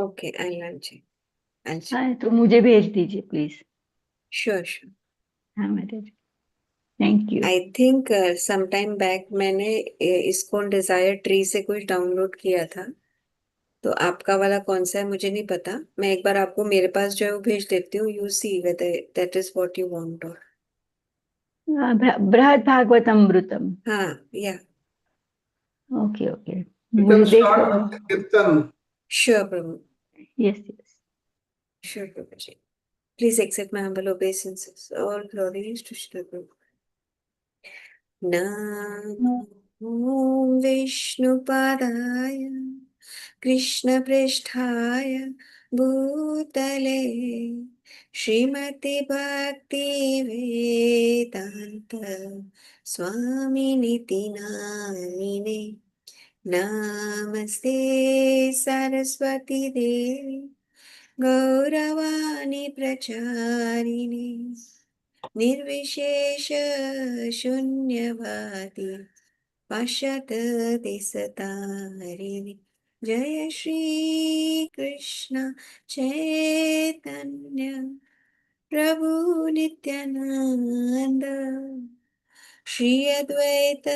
Okay, I learn जी। अच्छा, हाँ, तो मुझे भेज दीजिए प्लीज। Sure sure. हाँ मेरे, thank you. I think some time back मैंने इसको डिजायर ट्री से कुछ डाउनलोड किया था। तो आपका वाला कौन सा है मुझे नहीं पता। मैं एक बार आपको मेरे पास जो है वो भेज देती हूँ, you see whether that is what you want. और बृहद भागवतमृतम। हाँ, या ओके ओके, You मुझे can देख start लो। with Kirtan. Sure Prabhu, yes yes. Sure Prabhu ji. Please accept my humble obeisances. All glories to Shri Prabhu. नमो विष्णुपादाय कृष्णपृष्ठाय भूतले श्रीमति भक्ति वेदांत स्वामिनिति नामिने। नमस्ते सरस्वती देवी गौरवाणी प्रचारिणे निर्विशेष शून्यवादी पाश्चात्यदेशतारिणे। जय श्री कृष्ण चैतन्य प्रभु नित्यानंद श्री अद्वैत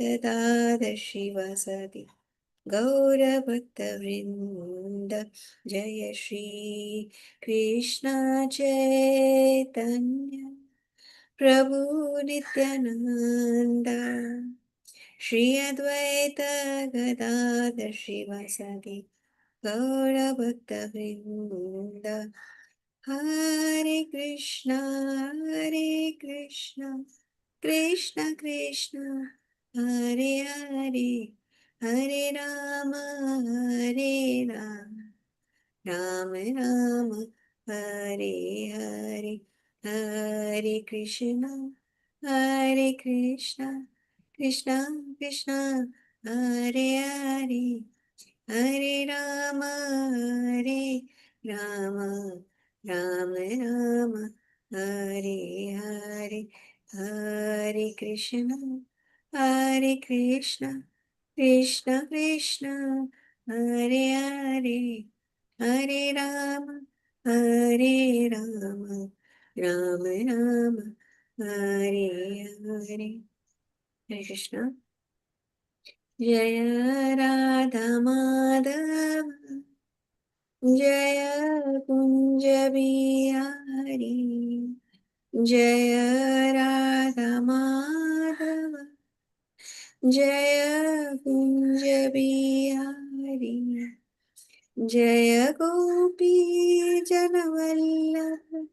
गदाधर शिवासादि गौरभक्तवृंद। जय श्री कृष्ण चैतन्य प्रभु नित्यानंद श्री अद्वैत गदाधर शिवासादि गौरभक्तवृंद। हरे कृष्णा कृष्ण कृष्ण हरे हरे, हरे राम राम राम हरे हरे। हरे कृष्णा कृष्णा कृष्णा हरे हरे, हरे राम राम राम हरे हरे। हरे कृष्णा कृष्ण कृष्ण हरे हरे, हरे राम राम राम हरे हरे। हरे कृष्णा। जय राधा माधव जय कुंज बिहारी, जय राधा माधव जय कुंज बिहारी, जय गोपी जनवल्लभ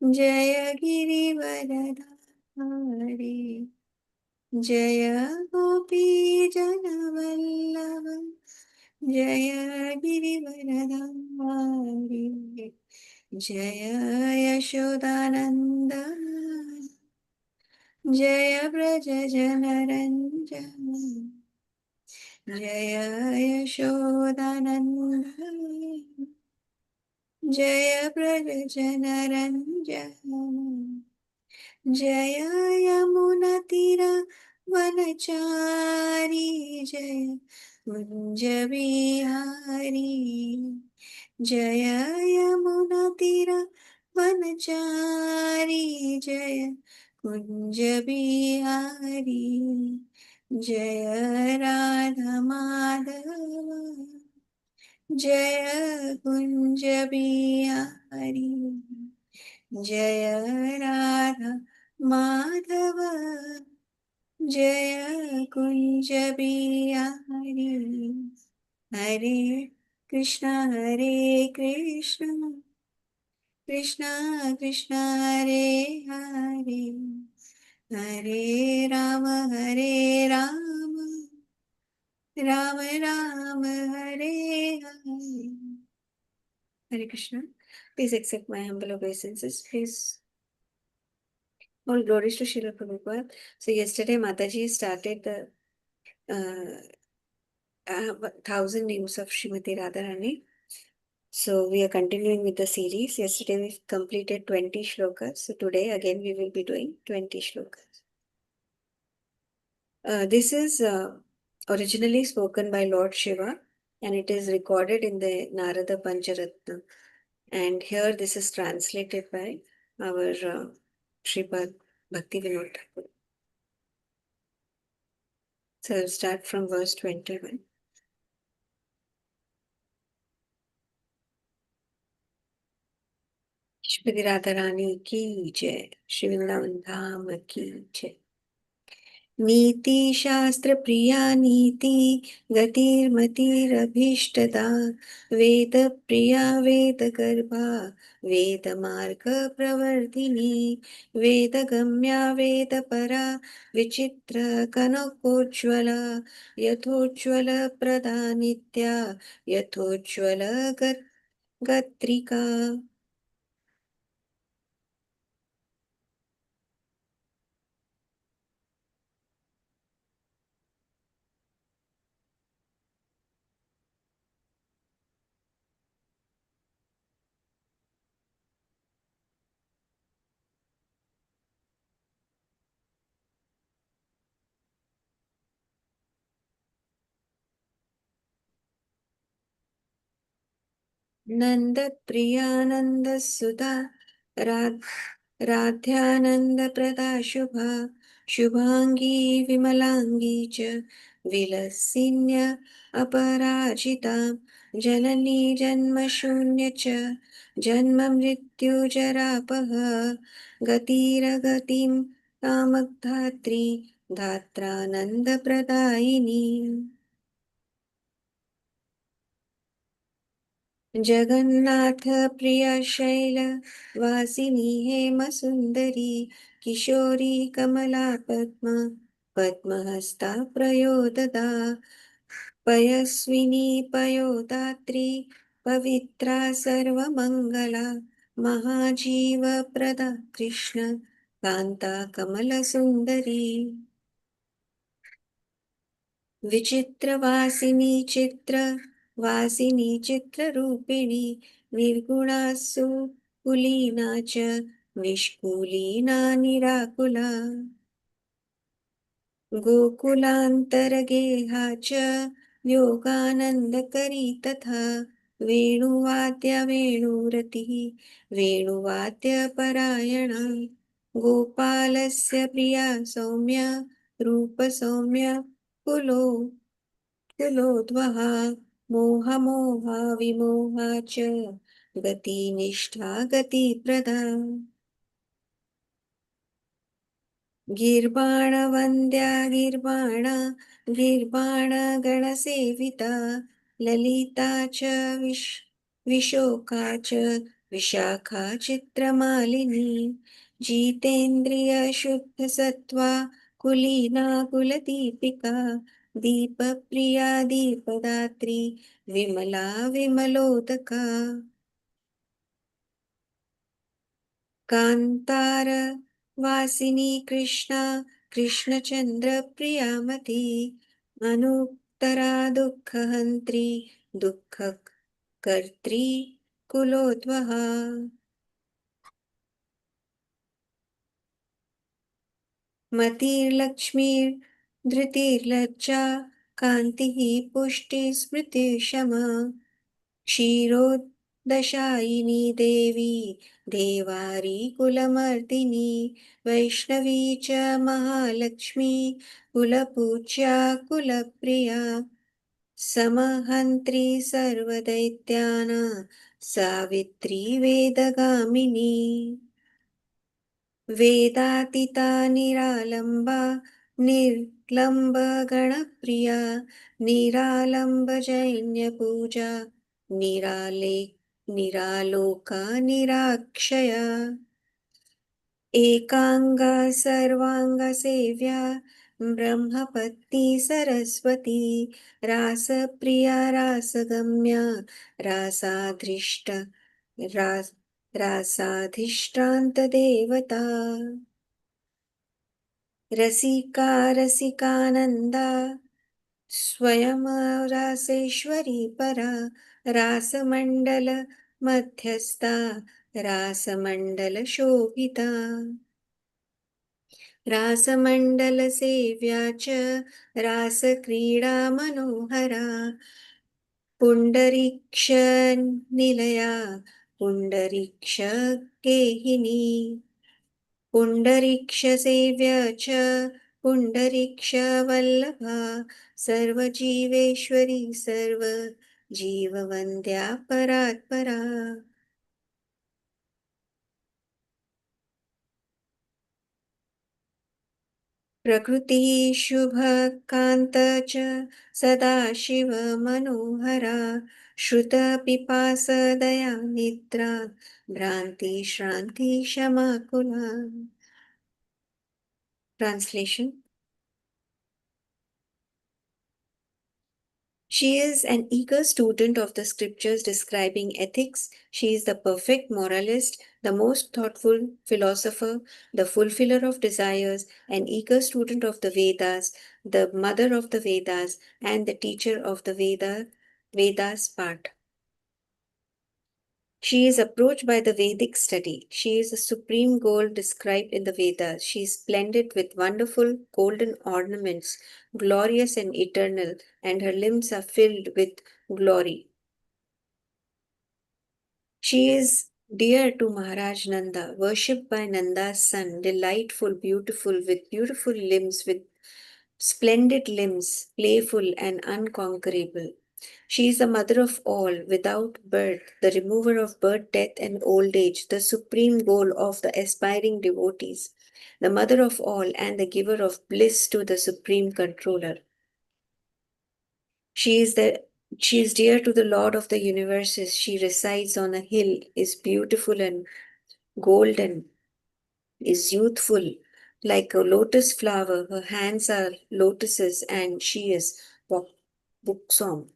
जय गिरिवरधारी, जय गोपी जनवल्लभ जय गिरिवरधारी, जय यशोदानंदन जय व्रज जनरंजन, जय यशोदानंदन जय व्रज जनरंजन, जय यमुना तीरा वनचारी, जय कुंज बिहारी, जय यमुना तीरा वनचारी, जय कुंज बिहारी, जय राधा माधव जय कुंज बिहारी, जय राधा माधव जय कुंज बिहारी। हरे कृष्ण कृष्ण कृष्ण हरे हरे, हरे Ram Ram Ram Hare Hare. Hare Krishna. Please accept my humble obeisances, please. All glories to Srila Prabhupada. So yesterday Mataji started the 1000 names of Srimati Radharani. So we are continuing with the series. Yesterday we completed 20 shlokas. So today again we will be doing 20 shlokas. This is originally spoken by Lord Shiva and it is recorded in the Narada Pancharatna. And here this is translated by our Sripad Bhakti Vinod Thakur. So I'll start from verse 21. Shrimati Radha Rani की जय, श्री वृंदावन धाम की जय। नीति शास्त्र प्रिया नीति गतिर्मतिरभीष्टदा, वेद प्रिया वेद गर्भा वेद मार्ग प्रवर्तिनी, वेद गम्या वेद परा विचित्र कनकोज्ज्वला, यथोज्ज्वल प्रदा नित्या यथोज्ज्वल गत्रिका। नंद प्रियानंद सुधा राध्यानंद प्रदा शुभा, शुभांगी विमलांगी च विलसिन्य अपराजिता, जननी जन्म शून्य च जन्म मृत्यु जरापह, गतिरगतिं कामधात्री धात्रानंद प्रदायिनी। जगन्नाथ प्रिय शैल वासिनी हेम सुंदरी, किशोरी कमला पद्मा पद्महस्ता प्रयोददा, पयस्विनी पयोदात्री पवित्रा सर्वमंगला, महाजीव प्रदा कृष्ण कांता कमल सुंदरी। विचित्रवासिनी चित्र वासिनी चित्ररूपिणी, निर्गुणासु कुलीना च निष्कुलीना निराकुला, गोकुलान्तरगेहा च योगानन्दकरी तथा, वेणुवाद्य वेणुरतिः वेणुवाद्यपरायणा, गोपालस्य प्रिया सौम्या रूपसौम्या कुलो कुलोद्वहा, मोहमोहा विमोहा च गतिनिष्ठा गतिप्रदा, गीर्वाणवन्द्या गीर्वाणा गीर्वाणगणसेविता, ललिता च विशोका च विशाखा चित्रमालिनी, जितेन्द्रियशुद्धसत्त्वा कुलीना कुलदीपिका, दीपप्रिया दीपदात्री विमला विमलोदका, कान्तार वासिनी कृष्णा कृष्णचन्द्र प्रियामती, अनुत्तरा दुःखहन्त्री दुःखकर्त्री कुलोद्वहा, मतिर्लक्ष्मीर्धृतिर्लज्जा कान्तिः पुष्टिस्मृतिर्क्षमा, क्षीरोदशायिनी देवी देवारी कुलमर्दिनी, वैष्णवी च महालक्ष्मी कुलपूज्या कुलप्रिया, समहन्त्री सर्वदैत्यानां सावित्री वेदगामिनी, वेदातीता निरालम्बा निर्लम्ब गणप्रिया, निरालम्ब जैन्यपूजा निरालोका निराक्षया, एकांगा सर्वांगसेव्या ब्रह्मपत्नी सरस्वती, रासप्रिया रासगम्या रासाधृष्ट रास रासाधिष्ठान्त देवता, रसिका रसिकानन्दा स्वयं रासेश्वरी परा, रासमण्डल मध्यस्था रासमण्डल शोभिता, रासमण्डल सेव्या च रासक्रीडा मनोहरा, पुण्डरीक्ष निलया पुण्डरीक्ष गेहिनी पुण्डरीक्ष सेव्य च पुण्डरीक्ष वल्लभा सर्वजीवेश्वरी सर्व जीववन्द्या परात्परा प्रकृतिः शुभकान्त च सदाशिव मनोहरा श्रुतपिपासदया निद्रा भ्रान्ति श्रान्ति क्षमाकुला. Translation. She is an eager student of the scriptures describing ethics. She is the perfect moralist, the most thoughtful philosopher, the fulfiller of desires, an eager student of the Vedas, the mother of the Vedas, and the teacher of the Vedas part. She is approached by the Vedic study. She is the supreme goal described in the Vedas. She is splendid with wonderful golden ornaments, glorious and eternal, and her limbs are filled with glory. She is dear to Maharaj Nanda, worshipped by Nanda's son, delightful, beautiful, with beautiful limbs, with splendid limbs, playful and unconquerable. She is the mother of all, without birth, the remover of birth, death, and old age, the supreme goal of the aspiring devotees, the mother of all, and the giver of bliss to the supreme controller. She is dear to the Lord of the universes. She resides on a hill, is beautiful and golden, is youthful like a lotus flower. Her hands are lotuses, and she is buxom.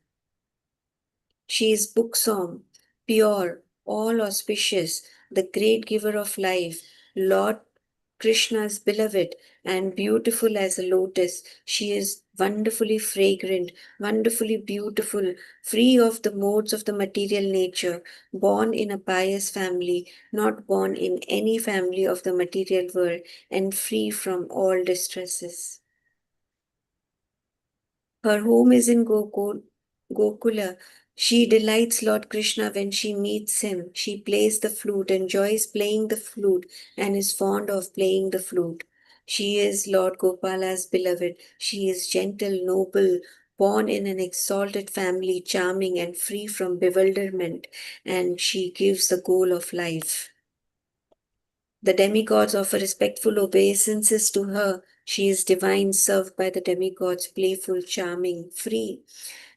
She is buxom, pure, all auspicious, the great giver of life, Lord Krishna's beloved, and beautiful as a lotus. She is wonderfully fragrant, wonderfully beautiful, free of the modes of the material nature, born in a pious family, not born in any family of the material world, and free from all distresses. Her home is in Gokula. She delights Lord Krishna when she meets him. She plays the flute, enjoys playing the flute, and is fond of playing the flute. She is Lord Gopala's beloved. She is gentle, noble, born in an exalted family, charming and free from bewilderment, and she gives the goal of life. The demigods offer respectful obeisances to her. She is divine, served by the demigods, playful, charming, free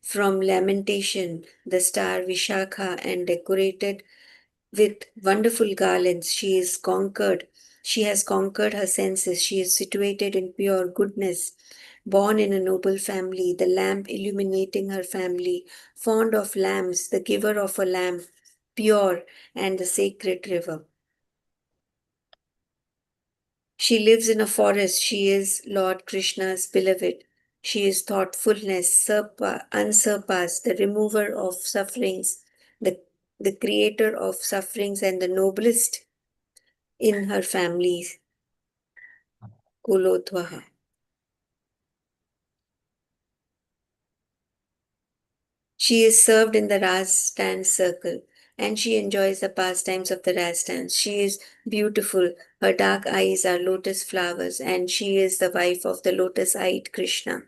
from lamentation, the star Vishakha, and decorated with wonderful garlands. She is conquered. She has conquered her senses. She is situated in pure goodness, born in a noble family, the lamp illuminating her family, fond of lamps, the giver of a lamp, pure, and the sacred river. She lives in a forest. She is Lord Krishna's beloved. She is thoughtfulness, unsurpassed, the remover of sufferings, the creator of sufferings, and the noblest in her family, Kulodhvaha. She is served in the Ras dance circle, and she enjoys the pastimes of the Ras dance. She is beautiful. Her dark eyes are lotus flowers, and she is the wife of the lotus-eyed Krishna.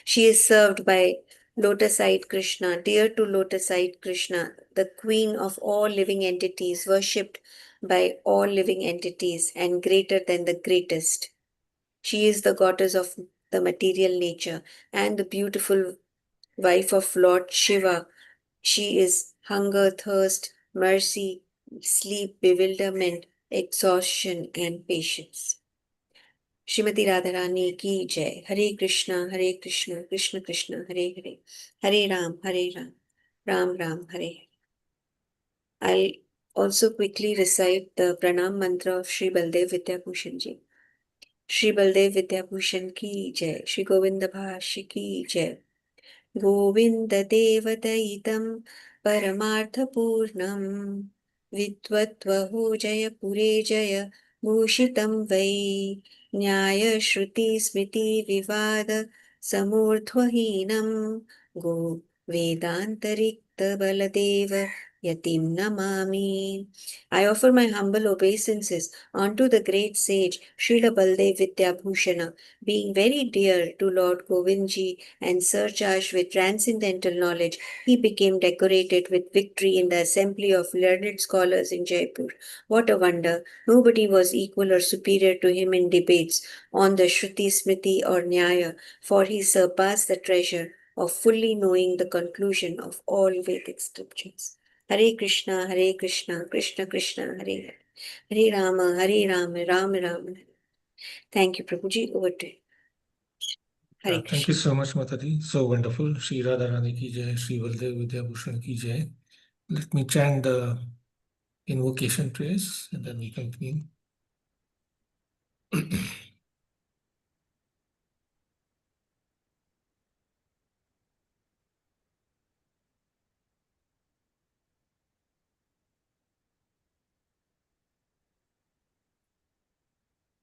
She is served by lotus-eyed Krishna, dear to lotus-eyed Krishna, the queen of all living entities, worshipped by all living entities, and greater than the greatest. She is the goddess of the material nature and the beautiful wife of Lord Shiva. She is hunger, thirst, mercy, sleep, bewilderment, exhaustion, and patience. Srimati Radharani ki jai. Hare Krishna, Krishna Krishna, Hare Hare. Hare Ram, Ram Ram, Hare Hare. I'll also quickly recite the pranam mantra of Shri Baldev Vidyabhushan ji. Shri Baldev Vidyabhushan ki jai. Shri Govinda Bhashi ki jai. गोविन्ददेवदयितं परमार्थपूर्णं विद्वत्वहो जयपुरे जय भूषितं वै न्यायश्रुतिस्मृतिविवाद समूर्ध्वहीनं गो वेदान्तरिक्तं Bhakta Baladeva Yatim Namami. I offer my humble obeisances unto the great sage Srila Baldev Vidyabhushana, being very dear to Lord Govindji and surcharged with transcendental knowledge. He became decorated with victory in the assembly of learned scholars in Jaipur. What a wonder! Nobody was equal or superior to him in debates on the Shruti, Smriti, or Nyaya, for he surpassed the treasure of fully knowing the conclusion of all Vedic scriptures. Hare Krishna, Hare Krishna, Krishna Krishna, Hare Hare. Hare Rama, Hare Rama, Rama Rama. Thank you, Prabhuji. Over to you. Hare Thank you Krishna. so much, Mataji. So wonderful. Shri Radharani ki jai, Shri Baldev Vidyabhushan ki jai. Let me chant the invocation prayers and then we continue.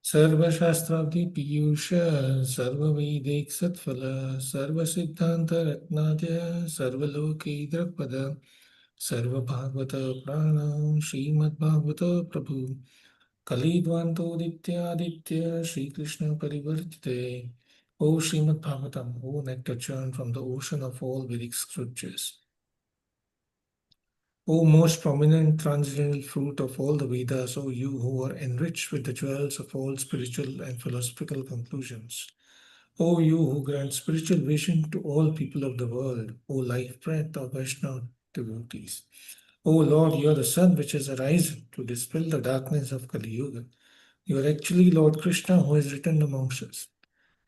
सर्वशास्त्राब्धि Piyush सर्ववैदिक सत्फल सर्वसिद्धांत रत्नाद्य सर्वलोकैद्रपद सर्वभागवत प्राण श्रीमद्भागवत प्रभु कलिद्वान्तोदित्यादित्य Shrikrishna परिवर्तिते O Srimad Bhagavatam, O nectar churned from the ocean of all Vedic scriptures. O most prominent transcendental fruit of all the Vedas, O you who are enriched with the jewels of all spiritual and philosophical conclusions. O you who grant spiritual vision to all people of the world, O life breath of Vaishnava devotees. O Lord, you are the sun which has arisen to dispel the darkness of Kali Yuga. You are actually Lord Krishna who has written amongst us.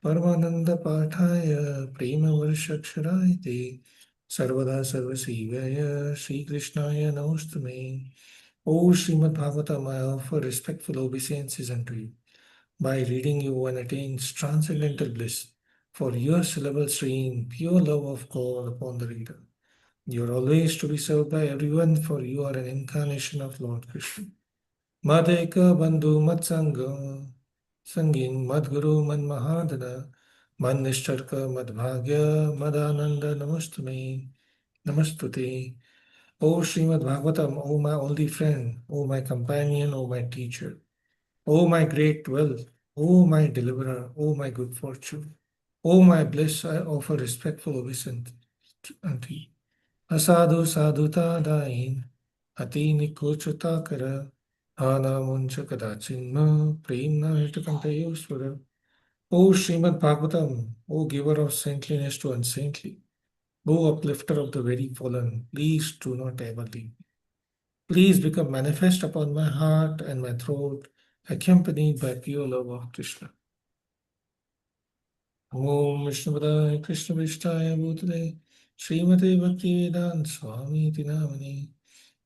परमानंद पाठाय प्रेम वर्षक्षराय ते सर्वदा सर्वसेवाय श्रीकृष्णाय नमोस्तुमे. O Srimad Bhagavatam, I offer respectful obeisances unto you. By reading you one attains transcendental bliss, for your syllables rain pure love of God upon the reader. You are always to be served by everyone, for you are an incarnation of Lord Krishna. Madeka Bandhu Matsanga Sangin Madguru Mad Mahadana Mad Nishtarka Mad Bhagya Madananda Namastume Namastute. O Srimad Bhagavatam, O my only friend, O my companion, O my teacher, O my great wealth, O my deliverer, O my good fortune, O my bliss, I offer respectful obeisance unto you. Asadu sadhuta dain, ati nikochuta kara, hana muncha kadachinma, premna hitakantayosvara. O Srimad Bhagavatam, O giver of saintliness to unsaintly, O uplifter of the very fallen, please do not ever leave me. Please become manifest upon my heart and my throat, accompanied by pure love of Krishna. Om Vishnupadaya Krishna Vishtaya Bhutale Srimate Bhaktivedanta Swami Tinamani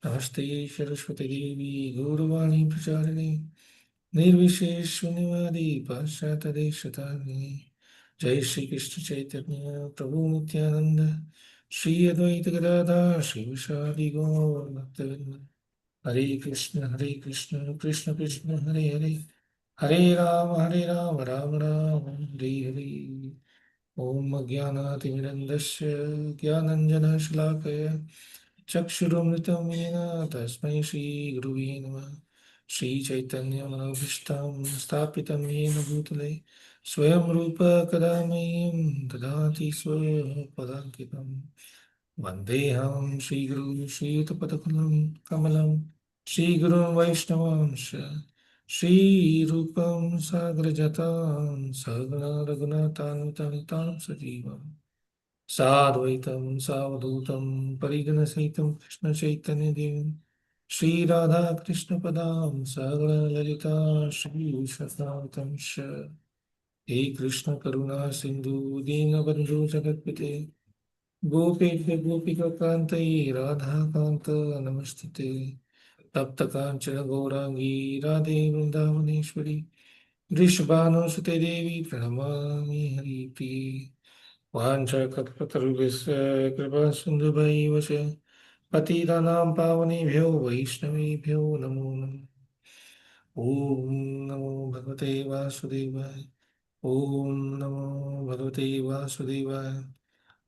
Namaste Saraswati Devi Gauravani Pracharini Nirvishesh Shunyavadi Paschata Deshatani Jai Shri Krishna Chaitanya Prabhu Nityananda Shri Advaita Gadadhar Shri Vishadi Gaur Bhaktavinda Hare Krishna Krishna Krishna Hare Hare Hare Ram Ram Ram Hare Hare ॐ अज्ञानातिमिरन्दस्य ज्ञानञ्जनशलाकया चक्षुरुमृतं येन तस्मै श्रीगुरुवे नमः श्रीचैतन्यमनोभीष्टं स्थापितं येन भूतले स्वयं रूप कदा मह्यं ददाति स्वपदान्तिकं वन्देऽहं श्रीगुरुं श्रीयुतपदकमलं कमलं श्रीगुरुं वैष्णवांश श्रीरूपं सागरजतां सहगणा रघुनाथान्वितं सजीवं साद्वैतं सावधूतं परिगणसहितं कृष्णचैतन्यदेवं श्रीराधाकृष्णपदां सहगणललिता श्रीविश्वनाथं श हे कृष्ण करुणा सिन्धु दीनबन्धु जगत्पते गोपेभ्य गोपिकान्तये राधाकान्त नमस्तुते तप्तकाञ्चन गौराङ्गी राधे वृन्दावनेश्वरी वृषभानुसुते देवी प्रणमामि हरिप्रिये वाञ्छाकल्पतरुभ्यश्च कृपा सिन्धुभैव च पतितानां पावनेभ्यो वैष्णवेभ्यो नमो नमः ॐ नमो भगवते वासुदेवाय ॐ नमो भगवते वासुदेवाय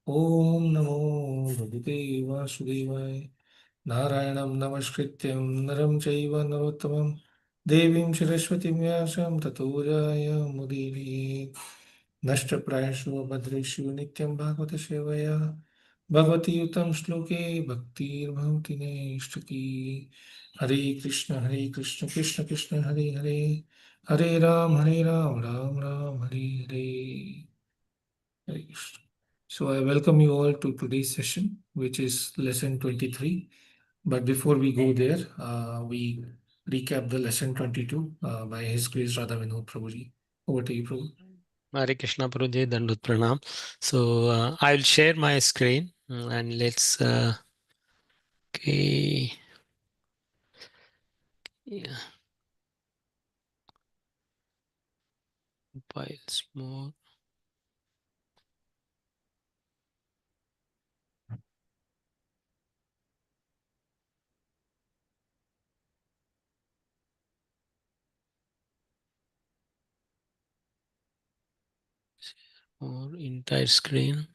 Om Namo Bhagavate Vasudevaya. Narayanam Namaskrityam Naram Chaiva Narottamam Devim Saraswatim Vyasam Tato Jaya Mudiri Nashtaprayashu Bhadreshu Nityam Bhagavata Sevaya Bhagavati Uttam Shloke Bhaktir Bhavati Neshtaki Hare Krishna Krishna Krishna Hare Hare Hare Ram Ram Ram Hare Hare. Hare Krishna. So I welcome you all to today's session, which is lesson 23. But before we go there, we recap the lesson 22 by His Grace Radha Vinod Prabhuji. Over to you, Prabhu. Hare Krishna Prabhuji, Dandut Pranam. So I'll share my screen and let's okay. Yeah. Files more. Or entire screen.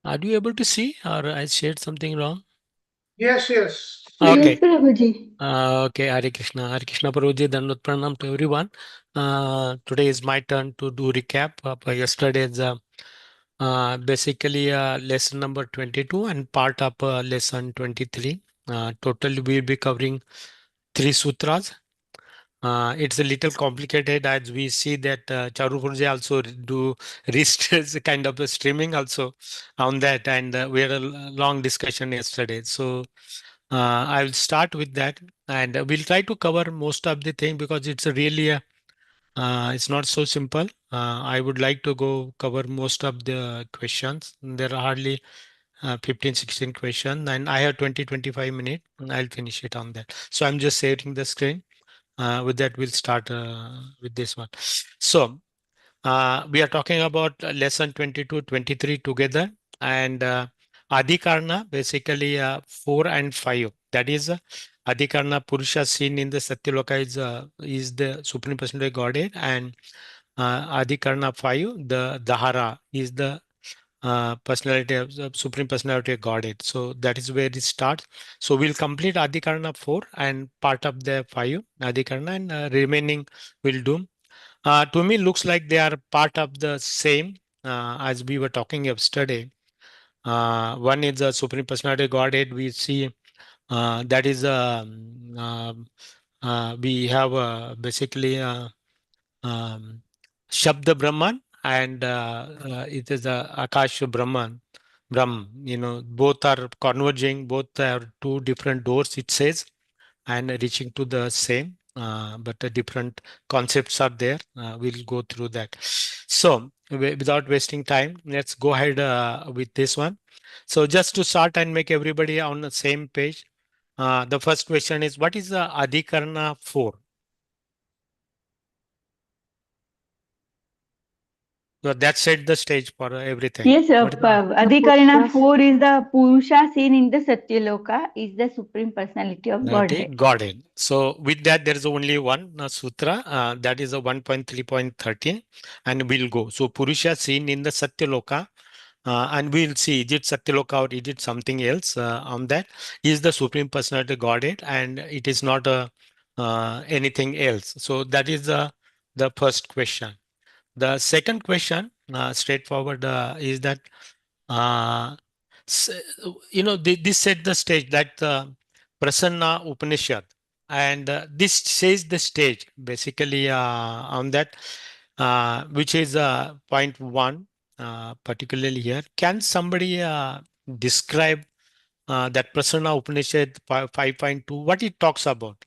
Are you able to see or I shared something wrong? Yes, yes. Okay. Yes, Prabhuji. Okay, Hare Krishna Prabhuji, Dandut Pranam to everyone. Today is my turn to do recap of yesterday's basically lesson number 22 and part of lesson 23. Totally we'll be covering 3 sutras. It's a little complicated as we see that Charu Purja also do wrist kind of a streaming also on that, and we had a long discussion yesterday. So I will start with that, and we'll try to cover most of the thing because it's a really it's not so simple. I would like to go cover most of the questions. There are hardly 15, 16 questions, and I have 20-25 minutes. And I'll finish it on that. So I'm just sharing the screen. With that, we'll start with this one. So we are talking about lesson 22, 23 together, and Adhikarna, basically 4 and 5. That is Adhikarna Purusha seen in the Satyaloka is the Supreme Personality Godhead, and Adhikarna 5, the Dahara, is the personality of Supreme Personality of Godhead. So that is where it starts. So we'll complete Adhikarana 4 and part of the 5 Adhikarana, and remaining we'll do. To me, looks like they are part of the same as we were talking yesterday. One is the Supreme Personality Godhead. We see that is we have basically Shabda Brahman, and it is Akash Brahman. Brahm, both are converging, both are two different doors, it says, and reaching to the same, but different concepts are there. We'll go through that. So, without wasting time, let's go ahead with this one. So, just to start and make everybody on the same page, the first question is, what is the Adhikarana for? So that set the stage for everything. Yes, What is the- Adhikarana 4 is the Purusha seen in the Satyaloka, is the Supreme Personality of Godhead. Godhead. So with that, there is only one sutra, that is a 1.3.13, and we'll go. So Purusha seen in the Satyaloka, and we'll see is it Satyaloka or is it something else on that. Is the Supreme Personality Godhead, and it is not anything else. So that is the first question. The second question, straightforward, is that uh, s- this set the stage that Prasanna Upanishad, and this says the stage basically on that, which is point one, particularly here. Can somebody describe that Prasanna Upanishad 5.2, what it talks about?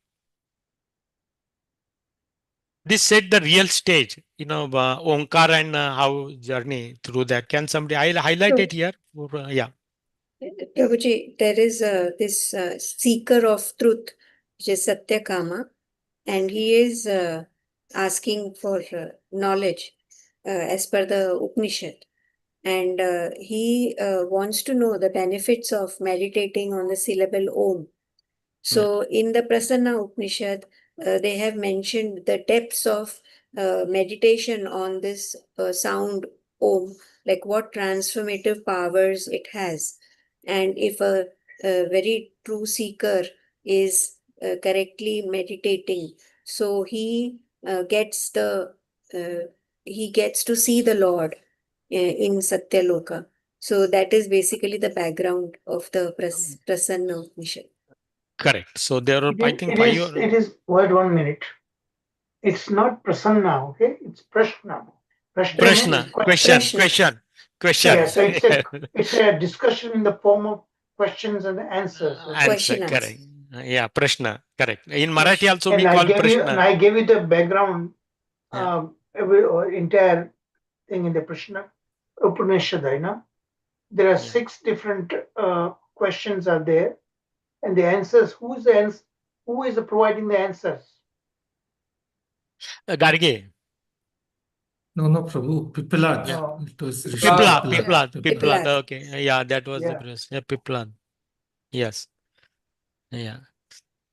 This set the real stage, Omkar and how journey through that. Can somebody, I'll highlight So, it here. Yeah. Prabhuji, there is this seeker of truth, which is Satyakama, and he is asking for knowledge. as per the Upanishad. And he wants to know the benefits of meditating on the syllable Om. So in the Prasanna Upanishad, they have mentioned the depths of meditation on this sound Om, like what transformative powers it has. And if a very true seeker is correctly meditating, so gets the he gets to see the Lord in Satyaloka. So that is basically the background of the Prasanna Upanishad. Correct. So there are, I think, It is, wait 1 minute. It's not prasanna, okay? It's prashna. Prashna means Prashna, question, Prashna. question. Yeah, so it's a discussion in the form of questions and answers. Okay? Answer, Question correct. answer. Yeah, Prashna, correct. In Marathi also And we call Prashna. I gave you the background, Yeah. entire thing in the Prashna Upanishad, you know. There are Yeah. 6 different questions are there, and the answers. Who is providing the answers? Garge. No, no, Prabhu. Pipilad. No. It was Rishi Piplad, Pipilad. Piplad. Piplad. Okay. Yeah, that was the Yeah. person. Yeah, Piplad. Yes. Yeah.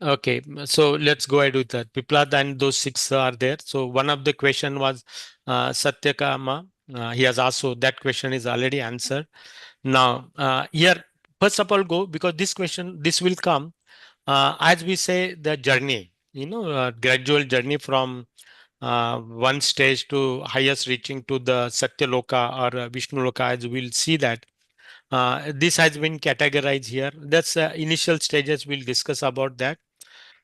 Okay. So let's go ahead with that. Piplad and those 6 are there. So one of the question was Satyakama. He has asked, so that question is already answered. Now, here, first of all, go because this will come as we say the journey, gradual journey from one stage to highest reaching to the Satyaloka or Vishnu Loka, as we'll see that. This has been categorized here. That's initial stages. We'll discuss about that.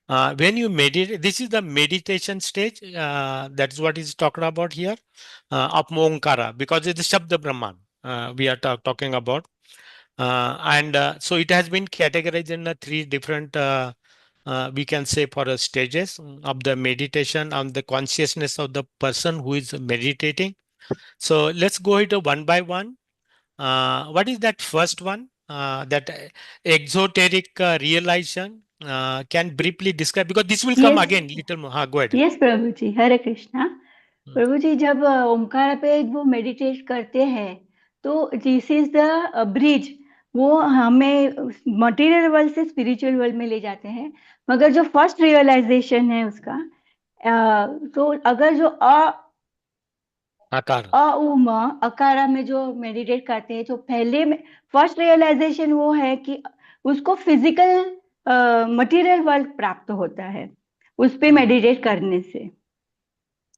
When you meditate, this is the meditation stage. That's what is talked about here of Omkara, because it's the Shabda Brahman we are talking about. So it has been categorized in 3 different, we can say, for stages of the meditation on the consciousness of the person who is meditating. So let's go into one by one. What is that first one? That exoteric realization. Can briefly describe, because this will come Yes. again little more. Go ahead. Yes प्रभु जी, हरे कृष्णा। प्रभु जी, जब ओमकार पे वो meditate करते हैं तो दिस इज द ब्रिज, वो हमें मटेरियल वर्ल्ड से स्पिरिचुअल वर्ल्ड में ले जाते हैं। मगर जो फर्स्ट रियलाइजेशन है उसका, तो अगर जो आकार उम अकारा में जो मेडिटेट करते हैं, जो पहले में फर्स्ट रियलाइजेशन वो है कि उसको फिजिकल मटेरियल वर्ल्ड प्राप्त होता है उस पे मेडिटेट करने से।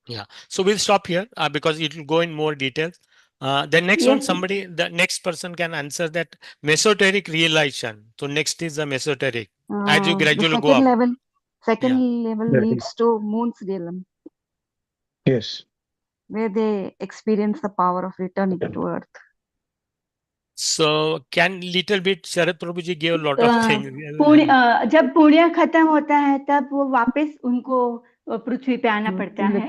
Yeah, so we'll stop here because it will go in more details. The next one, the next person can answer that mesoteric realization. So next is the mesoteric. As you gradually go up. Second level leads to moon's realm. Yes. Where they experience the power of returning to earth. So can little bit Sharad Prabhuji gave a lot of things. जब पुण्य खत्म होता है तब वो वापस उनको पृथ्वी पे आना पड़ता है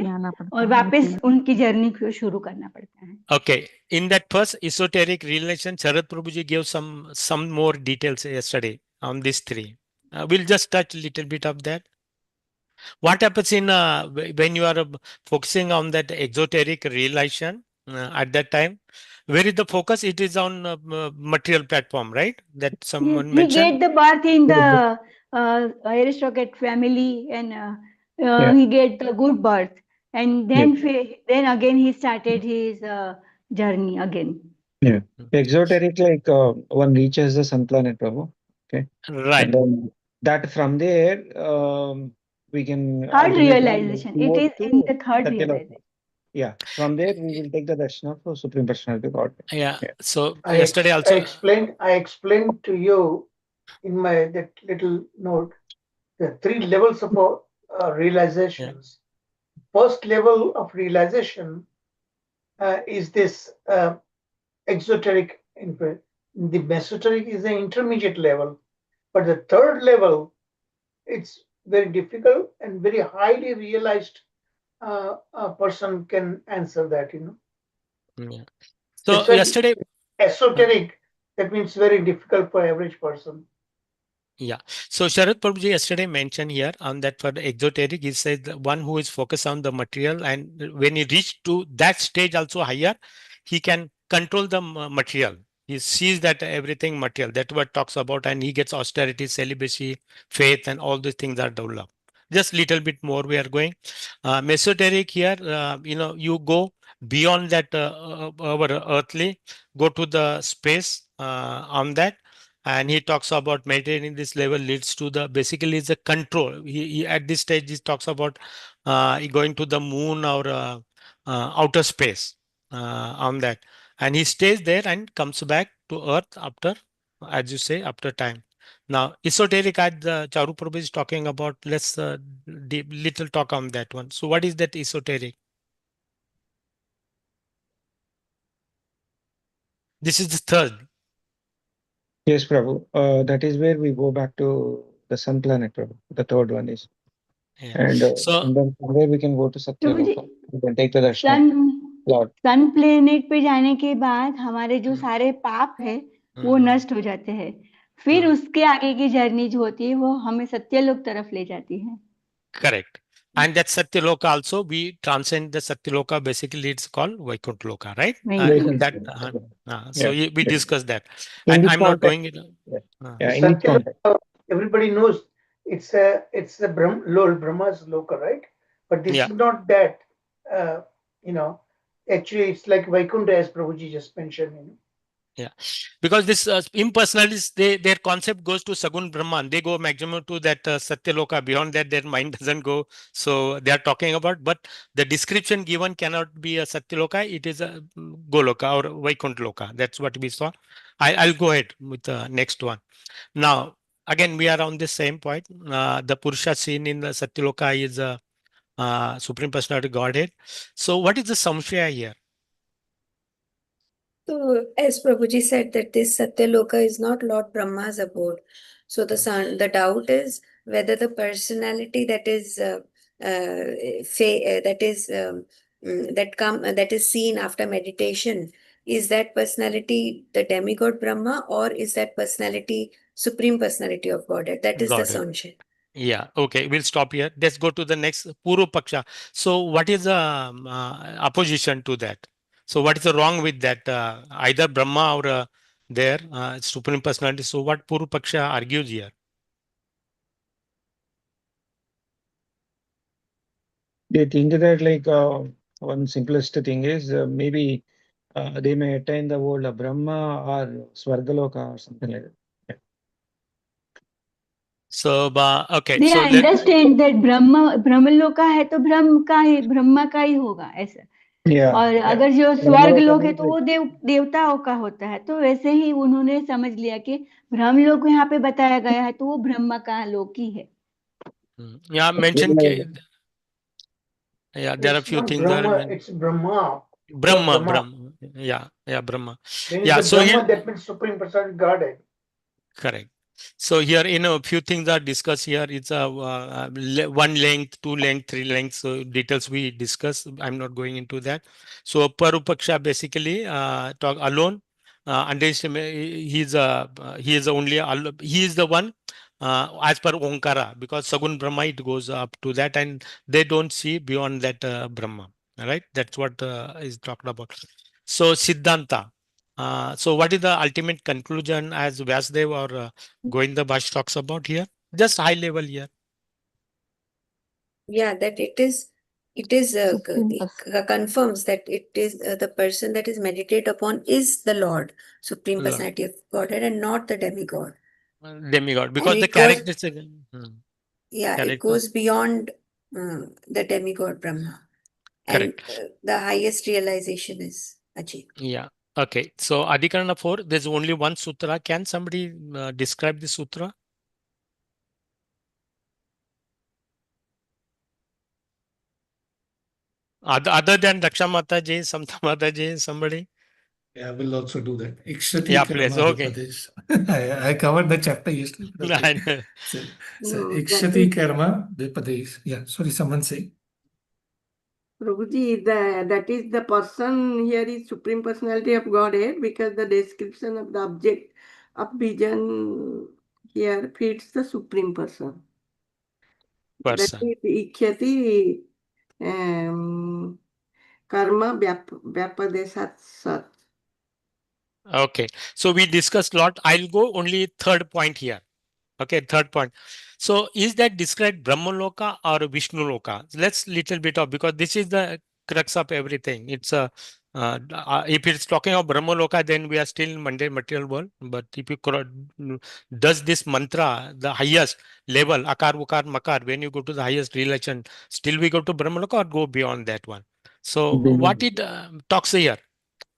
और वापस उनकी जर्नी को शुरू करना पड़ता है। Okay, in that first esoteric realization, Sharad Prabhuji gave some more details yesterday on these 3. We'll just touch a little bit of that. What happens in when you are focusing on that exoteric realization at that time? Where is the focus? It is on material platform, right? That someone mentioned. He get the birth in the aristocrat family, and he get the good birth, and then again he started his journey again. Yeah, exoteric, like one reaches the sun planet, Prabhu. Okay, right. And then that from there we can third realization. It is in the third realization. Yeah, from there we will take the darshan of Supreme Personality of Godhead. Yeah. So I yesterday also I explained to you in my that little note the 3 levels of realizations. First level of realization is this exoteric. The mesoteric is the intermediate level, but the third level, it's very difficult and very highly realized. A person can answer that, Yeah. So yesterday, esoteric, that means very difficult for average person. Yeah. So Sharad Prabhuji yesterday mentioned here on that for the exoteric, he said the one who is focused on the material, and when he reach to that stage also higher, he can control the material. He sees that everything material. That's what talks about, and he gets austerity, celibacy, faith, and all these things are developed. Just little bit more we are going. Mesoteric here, you go beyond that our earthly, go to the space on that, and he talks about maintaining this level leads to the basically is a control. He at this stage he talks about going to the moon or outer space on that, and he stays there and comes back to earth after, as you say, after time. Now esoteric, as Charu Prabhu is talking about, let's deep, little talk on that one. So what is that esoteric? This is the third. Yes, Prabhu. That is where we go back to the sun planet, Prabhu. The third one is. Yeah. And So then from there we can go to Prabhu ji Satyaloka. We can take the darshan sun Lord. Sun planet पे जाने के बाद हमारे जो सारे पाप है वो Mhm. नष्ट हो जाते हैं। फिर उसके आगे की जर्नी जो होती है वो हमें सत्यलोक तरफ ले जाती है। Correct. And that Satyaloka also, we transcend the Satyaloka, basically it's called Vaikuntha Loka, right? वही Wait तो। and That see. so Yeah. we Yeah. discussed that. In And which I'm not context? going it. Yeah. Uh, Yeah. In which Satya, context? everybody knows it's a Lord Brahma's loka, right? But this yeah, is not that. Uh, you know, actually, it's like Vaikuntha, as Prabhuji just mentioned. yeah. Because this impersonalists, their concept goes to Sagun Brahman. They go maximum to that Satyaloka. Beyond that, their mind doesn't go. So they are talking about, but the description given cannot be a Satyaloka. It is a Goloka or Vaikuntha Loka. That's what we saw. I'll go ahead with the next one. Now, again, we are on the same point. The Purusha seen in the Satyaloka is a Supreme Personality Godhead. So, what is the Samshaya here? So, as Prabhuji said, that this Satyaloka is not Lord Brahma's abode. So, the doubt is whether the personality that is that is seen after meditation, is that personality the demigod Brahma, or is that personality Supreme Personality of Godhead? That is the Godhead. sanction. Yeah, okay, we'll stop here. Let's go to the next Puru Paksha. So, what is the opposition to that? So, what is the wrong with that? Either Brahma or their Supreme Personality. So, what Puru Paksha argues here? They think that like one simplest thing is maybe they may attain the world of Brahma or Swargaloka or something like that. Yeah. So, okay, They so let understand that ब्रह्मलोका है तो ब्रह्मा का ही होगा ऐसा। Yeah. और Yeah. अगर जो स्वर्ग Brahmaloka लोक है means तो like वो देवताओं का होता है। तो वैसे ही उन्होंने समझ लिया कि ब्रह्मलोक यहाँ पे बताया गया है तो वो ब्रह्मा का लोक ही है। yeah, mention yeah, there are a It's few not things are Brahma, it's Brahma. Lord Brahma, Brahma. Brahma, yeah, Brahma. When you Yeah, say so here, Brahma, that means Supreme Personality Godhead. correct. So here, a few things are discussed here. It's a one length, two length, three length. So details we discuss. I'm not going into that. So Parupaksha basically talk alone. He is only he is the one as per Onkara, because Sagun Brahma it goes up to that, and they don't see beyond that Brahma. All right, that's what is talked about. So Siddhanta. So what is the ultimate conclusion as Vyasdev or Govinda Bhash talks about here? Just high level here. Yeah, that it is Supreme Person. confirms that it is the person that is meditated upon is the Lord, Supreme Lord, Personality of Godhead, and not the demigod. demigod, And because the it goes, characters, it character, goes beyond the demigod Brahma, and correct. the highest realization is achieved. Yeah. Okay. So Adhikarana 4, there's only one sutra. Can somebody describe the sutra? Other than Daksha Mata Ji, Samta Mata Ji, somebody? Yeah, I will also do that. Ikshati Yeah, please. karma Okay. vipadesh. I covered the chapter yesterday, but okay. I know. So No, that ikshati is karma vipadesh. Yeah, sorry, someone say. Prabhuji, that is the person here is Supreme Personality of Godhead because the description of the object of vision here feeds the Supreme Person. That Person. is Ikhyati Karma Vyapadesat Sat. Okay. So we discussed a lot. I'll go only third point here. Okay, third point. So is that described Brahmaloka or Vishnu Loka? Let's little bit of, because this is the crux of everything. It's a if it's talking of Brahmaloka, then we are still in mundane material world. But if you does this mantra the highest level, Akar, Ukar, Makar, when you go to the highest relation, still we go to Brahmaloka or go beyond that one? So what it talks here,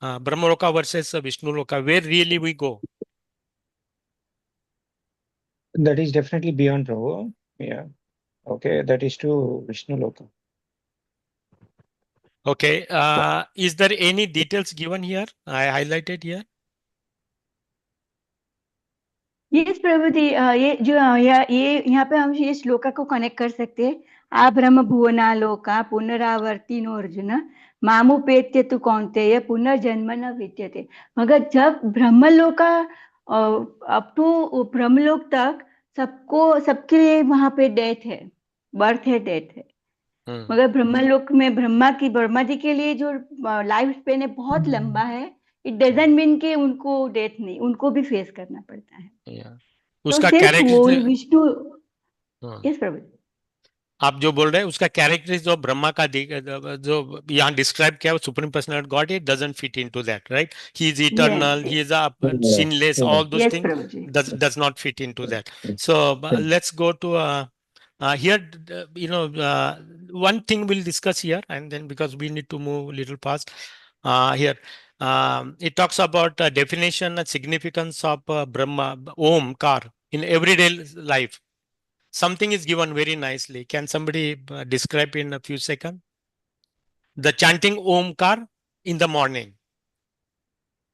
Brahmaloka versus Vishnu Loka, where really we go? That is definitely beyond Prabhu. Yeah. Okay, that is to Vishnu Loka. Okay. Is there any details given here? I highlighted here. Yes प्रभु जी, ये जो ये यहाँ पे हम ये श्लोका को कनेक्ट कर सकते हैं। आ ब्रह्म भुवना लोका पुनरावर्तिनो अर्जुन मामुपेत्य तु कौन्तेय पुनर्जन्म न विद्यते। मगर जब ब्रह्मलोका अप टू ब्रह्मलोक तक सबके लिए वहां पे डेथ है, बर्थ है, डेथ है। मगर ब्रह्मलोक में ब्रह्मा जी के लिए जो लाइफ स्पेन है बहुत लंबा है। इट डजंट मीन कि उनको डेथ नहीं, उनको भी फेस करना पड़ता है। तो उसका सिर्फ वो कैरेक्टर, विष्णु, यस प्रभु, आप जो बोल रहे हैं उसका कैरेक्टर जो ब्रह्मा का जो यहाँ डिस्क्राइब किया supreme personal God, it doesn't fit into that, right? He is eternal, he is sinless, all those yes things Prabhu ji, does not fit into that. So let's go to here, one thing we'll discuss here, and then because we need to move a little fast here. It talks about definition and significance of Brahma, Omkar in everyday life. Something is given very nicely. Can somebody describe in a few seconds? The chanting Omkar in the morning.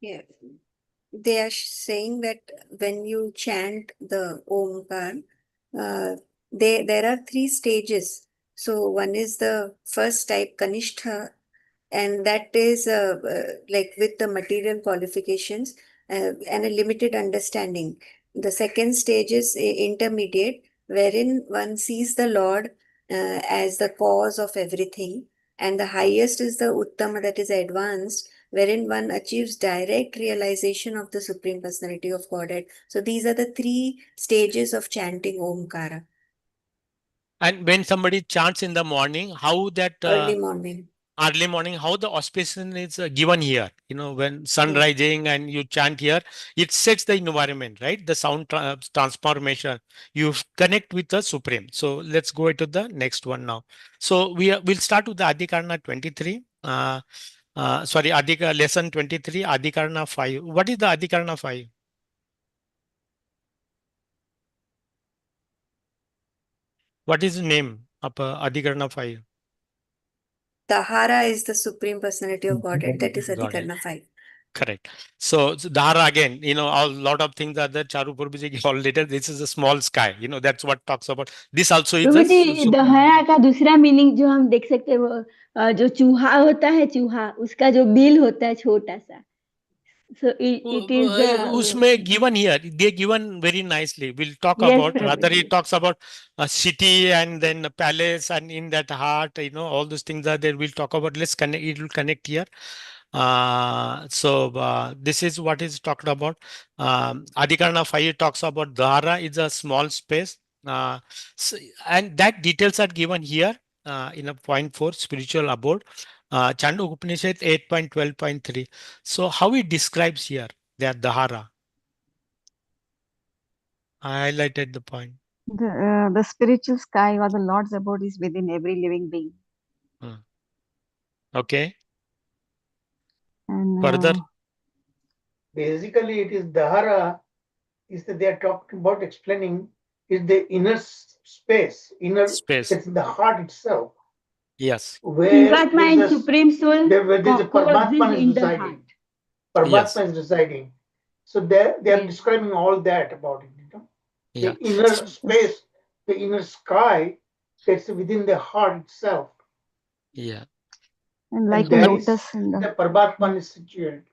Yeah. They are saying that when you chant the Omkar, there are 3 stages. So one is the first type, Kanishtha, and that is like with the material qualifications and a limited understanding. The second stage is intermediate, wherein one sees the Lord as the cause of everything, and the highest is the Uttama, that is advanced, wherein one achieves direct realization of the Supreme Personality of Godhead. So these are the 3 stages of chanting Omkara. And when somebody chants in the morning, how that Early morning. Early morning, how the auspiciation is given here, when sun rising and you chant here, it sets the environment, right? The sound transformation, you connect with the Supreme. So let's go into the next one now. So we'll start with the Adhikarana 23. Sorry, lesson 23, Adhikarana 5. What is the Adhikarana 5? What is the name of Adhikarana 5? Dahara is the Supreme Personality of Godhead. That is Got it. Adhikarana 5. Correct. So Dahara again, a lot of things are there. Charu Purviji all later. This is a small sky. That's what talks about. This also is Prabhu a जी, दहरा का दूसरा meaning जो हम देख सकते हैं वो जो चूहा होता है, चूहा उसका जो बिल होता है छोटा सा, so it is उसमें given here, they given very nicely. We'll talk yes about, Prabhu rather ji, it talks about a city and then a palace, and in that heart, all those things are there. We'll talk about, let's connect, it will connect here. So this is what is talked about. Adhikarana 5 talks about Dahara is a small space. And that details are given here in a point 4 spiritual abode. Chandogya Upanishad 8.12.3. So how it describes here that Dahara? I highlighted the point. The spiritual sky or the Lord's abode is within every living being. Okay. And Further. Basically, it is Dahara, is that they are talking about explaining is the inner space, it's the heart itself. Yes. Where Jivatma and Supreme Soul where there's a Paramatma is in the residing. heart. Paramatma Yes. is residing. So they are Yes. describing all that about it. Yeah. The inner space, the inner sky, that's within the heart itself. Yeah. and like And a that lotus is in the Paramatma is situated.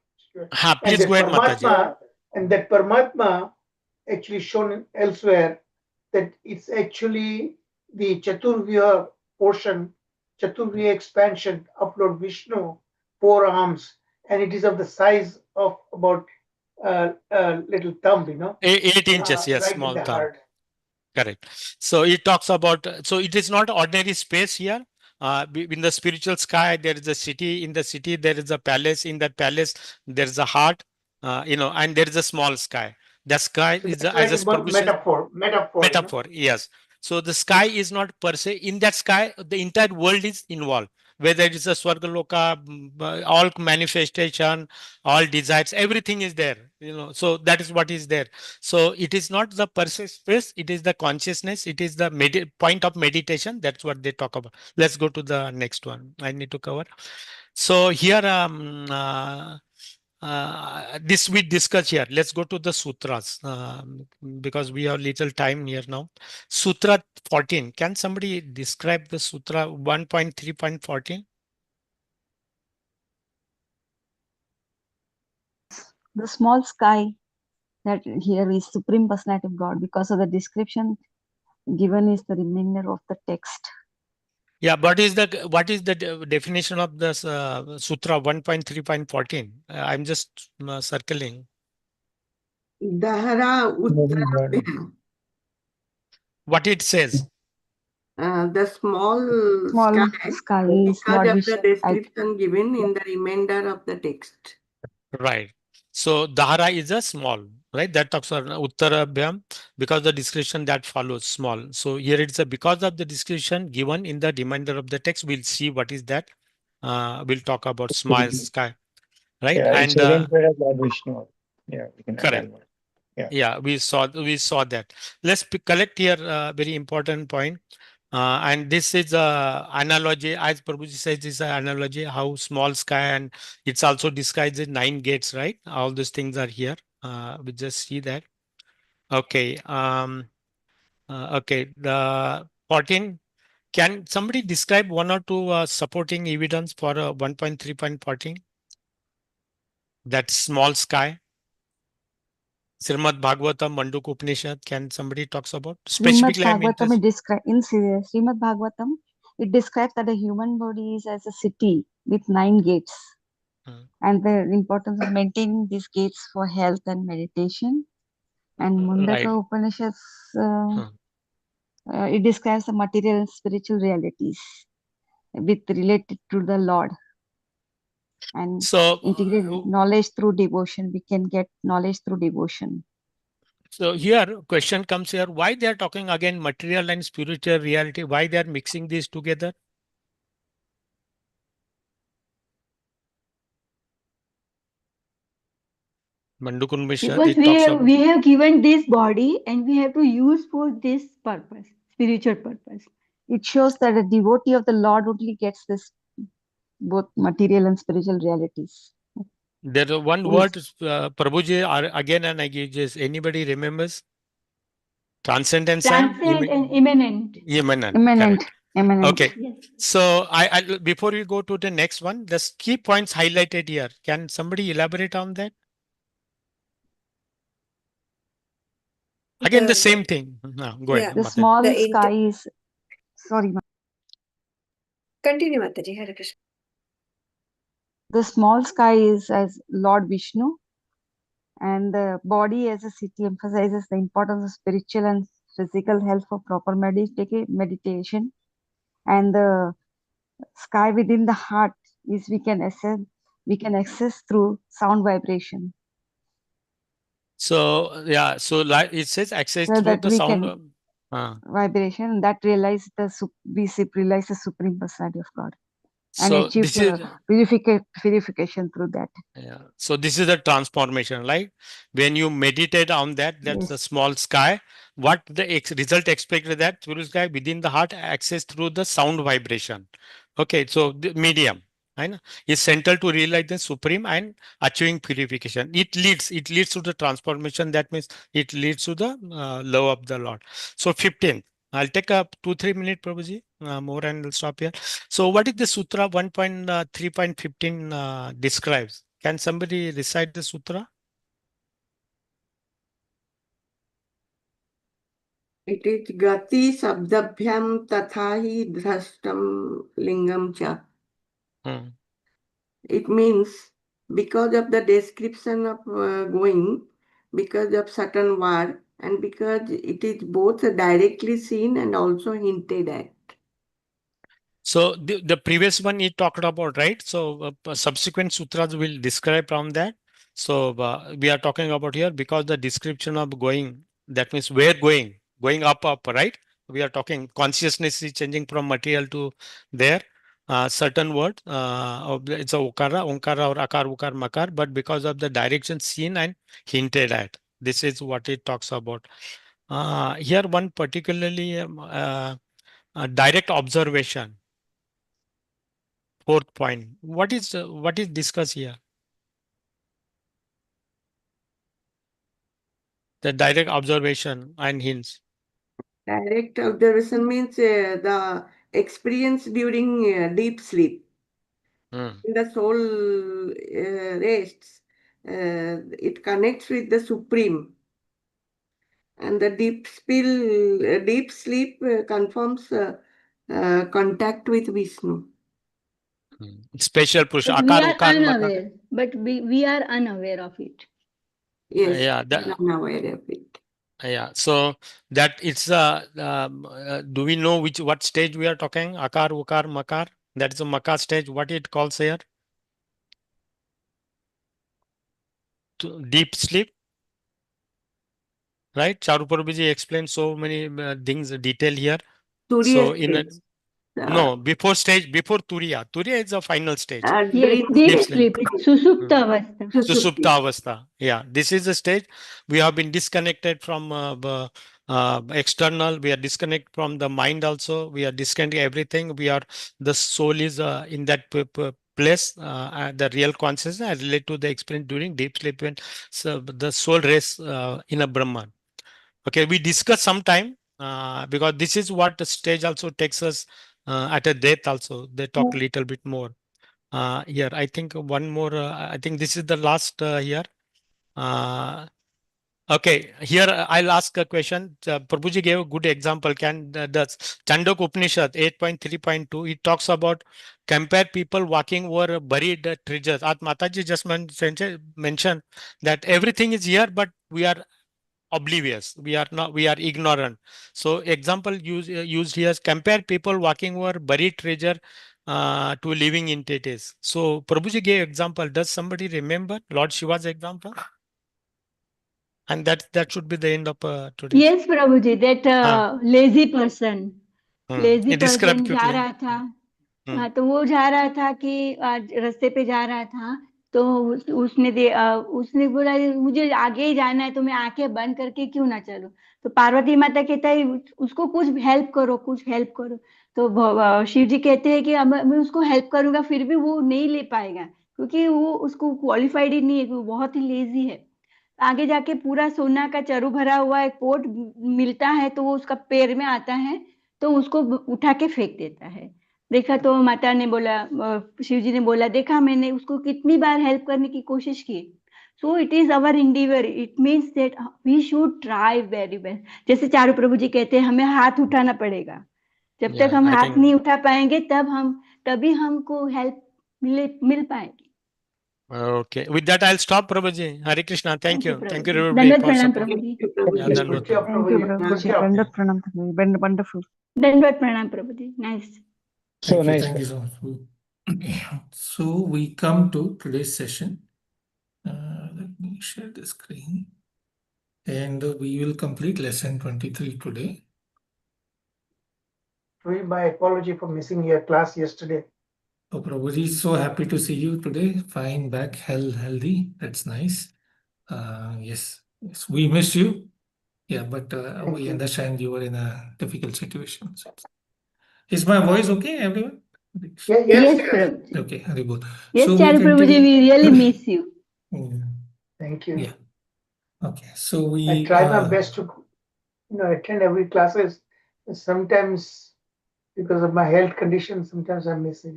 Please go ahead, Mataji. And that Paramatma actually shown elsewhere, that it's actually the Chaturvya portion, Chaturvya expansion of Lord Vishnu, 4 arms, and it is of the size of about little thumb, 8 inches, yes, right in small the thumb. heart. Correct. So it talks about, so it is not ordinary space here. In the spiritual sky, there is a city. In the city, there is a palace. In that palace, there is a heart, and there is a small sky. The sky So is, that's as like a a Prabhu metaphor. metaphor, yes. So the sky is not per se. In that sky, the entire world is involved. Whether it is a Swargaloka, all manifestation, all desires, everything is there. So that is what is there. So it is not the per se space. It is the consciousness. It is the point of meditation. That's what they talk about. Let's go to the next one. I need to cover. So here, this we discuss here. Let's go to the sutras, because we have little time here now. Sutra 14. Can somebody describe the sutra 1.3.14? The small sky that here is Supreme Personality of God, because of the description given is the remainder of the text. Yeah, what is the definition of the sutra 1.3.14? I'm just circling. Dahara Moving body. Uttara. What it says. The small Small sky sky is because Lord of the Vishnu. description given in the remainder of the text. Right. So Dahara is a small, right? That talks about Uttarabhyam, because the description that follows small. So here it's a because of the description given in the remainder of the text. We'll see what is that. We'll talk about small sky, right? Yeah, it's And oriented at Lord Vishnu. Yeah, we can add correct. that one. Yeah. Yeah, we saw that. Let's collect here very important point. And this is a analogy, as Prabhuji says, this is an analogy how small sky, and it's also described as 9 gates, right? All these things are here. We just see that. Okay. Okay. The 14. Can somebody describe one or two supporting evidence for 1.3.14? That small sky. Srimad Bhagavatam, Manduk Upanishad. Can somebody talks about? Srimad Specifically, I'm Bhagavatam, interested. Srimad Bhagavatam, it describes that a human body is as a city with 9 gates, and the importance of maintaining these gates for health and meditation. And Right. Mundaka Upanishads, it describes the material and spiritual realities with related to the Lord. And So, integrated knowledge through devotion. We can get knowledge through devotion. so here question comes here, why they are talking again material and spiritual reality? Why they are mixing these together? Mandukunmishad, Because it talks about. we have given this body and we have to use for this purpose, spiritual purpose. It shows that a devotee of the Lord only gets this both material and spiritual realities. There is one word, Prabhuji, again and again, just anybody remembers? Transcendence and Transcend and immanent. Correct. Immanent. Okay. Yes. So I before we go to the next one, the key points highlighted here. Can somebody elaborate on that? Again, the same thing. No, go ahead. The Mataji. small sky is, sorry, Continue, Mataji. Hare Krishna. the small sky is as Lord Vishnu, and the body as a city emphasizes the importance of spiritual and physical health for proper meditation. And the sky within the heart is we can access through sound vibration. So yeah, so like it says access So through that the we sound. can vibration that realize we realize the Supreme Personality of God, and So achieve this is purification through that. yeah. So this is the transformation, right? When you meditate on that, that's the small sky. What the result expected that through sky within the heart access through the sound vibration. Okay, so the medium, right, is central to realize the supreme and achieving purification. It leads to the transformation. That means it leads to the love of the Lord. So 15. I'll take a 2-3 minute, Prabhuji, more, and we'll stop here. So what is the Sutra 1.3.15 describes? Can somebody recite the Sutra? It is Gati Sabdabhyam Tathahi Dhrashtam Lingam Cha. Hmm. It means because of the description of going, because of certain word, and because it is both directly seen and also hinted at. So the previous one he talked about, right? So subsequent sutras will describe from that. So we are talking about here because the description of going, that means where going up, right? We are talking consciousness is changing from material to there. Certain word, it's a onkara or akar, ukar, makar, but because of the direction seen and hinted at, this is what it talks about. Here one particularly direct observation. Fourth point. What is discussed here? The direct observation and hints. Direct observation means the experience during deep sleep. Hmm. When the soul rests, it connects with the Supreme. And the deep sleep confirms contact with Vishnu. Special push. But we Akar, are ukar, makar. unaware. But we are unaware of it. Yes, Yeah, I'm aware of it. yeah. So that it's do we know what stage we are talking? Akar, ukar, makar. That is a makar stage. What it calls here? Deep sleep, right? Charuprabhuji explained so many things detail here. Surya So in a, stage. Uh, no, before Turiya. Turiya is the final stage. Yes, dream deep Deep state. sleep. sleep, Hmm. susupta avastha. Susupti. Susupta Avastha. Yeah, this is the stage. We have been disconnected from external. We are disconnected from the mind also. We are disconnected everything. The soul is in that place, the real consciousness. I relate to the experience during deep sleep when the soul rests in a Brahman. Okay, we discuss sometime because this is what the stage also takes us at a death also. They talk a little bit more. Here, I think one more. I think this is the last here. Uh, okay, here I'll ask a question. Prabhuji gave a good example. Can the Chandok Upanishad 8.3.2? It talks about compare people walking over buried treasures. At Mataji just mentioned that everything is here, but we are oblivious. We are ignorant. So example used here is compare people walking over buried treasure to living entities. So Prabhuji gave example. Does somebody remember Lord Shiva's example? And that should be the end of today's. Yes, Prabhuji, that हाँ, lazy person, ये describe जा quickly. रहा था. हम्म, हाँ, तो वो जा रहा था कि रास्ते पे जा रहा था, तो उसने बोला मुझे आगे ही जाना है, तो मैं आंखें बंद करके क्यों ना चलूं. तो पार्वती माता कहता है उसको कुछ हेल्प करो, कुछ हेल्प करो. तो शिव जी कहते हैं कि अब मैं उसको हेल्प करूंगा, फिर भी वो नहीं ले पाएगा, क्योंकि वो उसको क्वालिफाइड ही नहीं है, वो बहुत ही लेजी है. आगे जाके पूरा सोना का चरु भरा हुआ एक पोट मिलता है, तो वो उसका पैर में आता है, तो उसको उठा के फेंक देता है. देखा तो माता ने बोला, शिव जी ने बोला, देखा मैंने उसको कितनी बार हेल्प करने की कोशिश की. So it is our endeavour. It means that we should try very best. जैसे चारू प्रभु जी कहते हैं, हमें हाथ उठाना पड़ेगा. जब तक yeah, हम I हाथ think नहीं उठा पाएंगे, तभी हमको हेल्प मिल पाएगी. okay. With that, I'll stop, Prabhuji. Hare Krishna. Thank thank you you. Prabhu Thank you, ji. everybody, dandavat for pranam support. Prabhu Thank ji. you, Yeah, Prabhuji. done Good with job, Prabhu. Thank you, Prabhuji. Good Prabhuji. job. Dandat pranam, Prabhuji. Wonderful. दंडवत प्रणाम प्रभु जी. Nice. So nice. Thank you so much. So we come to today's session. Let me share the screen. And we will complete lesson 23 today. My apology for missing your class yesterday. Oh, Prabhuji, so happy to see you today. Fine, back, healthy. That's nice. Yes, we missed you. Yeah, but Thank we you. understand you were in a difficult situation. So, is my voice okay, everyone? Yeah, Yes, yes. Prabhu ji. Okay, Haribol. Yes, So we Charu Prabhu ji, continue. we really miss you. Mm, Thank you. Yeah. Okay. So I we try my best to attend every classes. Sometimes because of my health condition, sometimes I miss it.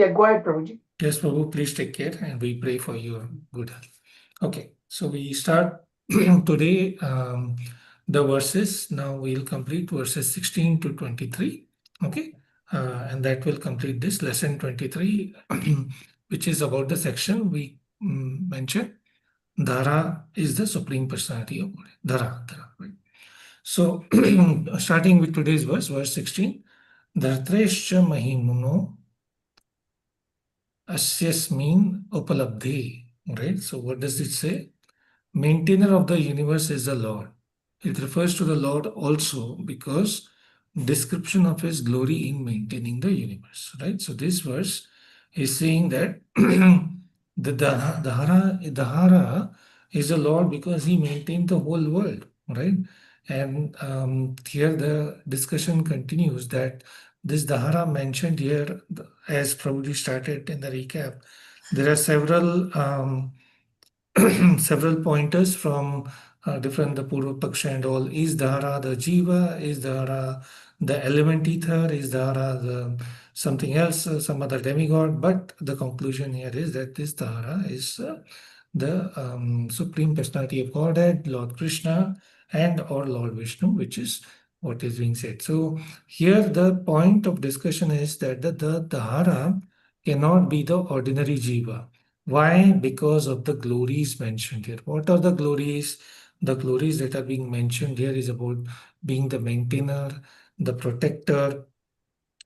Yeah, go ahead, Prabhuji. Yes, Prabhu, please take care and we pray for your good health. Okay, so we start today. the verses. Now we'll complete verses 16 to 23. Okay. And that will complete this lesson 23, which is about the section we mentioned. Dahara is the Supreme Personality of God. Dahara, right? So, starting with today's verse 16. Dhartrescha Mahimuno Asyasmin Upalabdhi. Right? So, what does it say? Maintainer of the universe is the Lord. It refers to the Lord also because description of his glory in maintaining the universe, right? So this verse is saying that the Dahara is the Lord because he maintained the whole world, right? And here the discussion continues that this Dahara mentioned here, as Prabhuji started in the recap, there are several several pointers from different the Purva Paksha and all. Is Dahara the Jiva? Is Dahara the element ether? Is Dahara the something else, some other demigod? But the conclusion here is that this Dahara is the Supreme Personality of Godhead, Lord Krishna, and or Lord Vishnu, which is what is being said. So here the point of discussion is that the Dahara cannot be the ordinary Jiva. Why? Because of the glories mentioned here. What are the glories? The glories that are being mentioned here is about being the maintainer, the protector,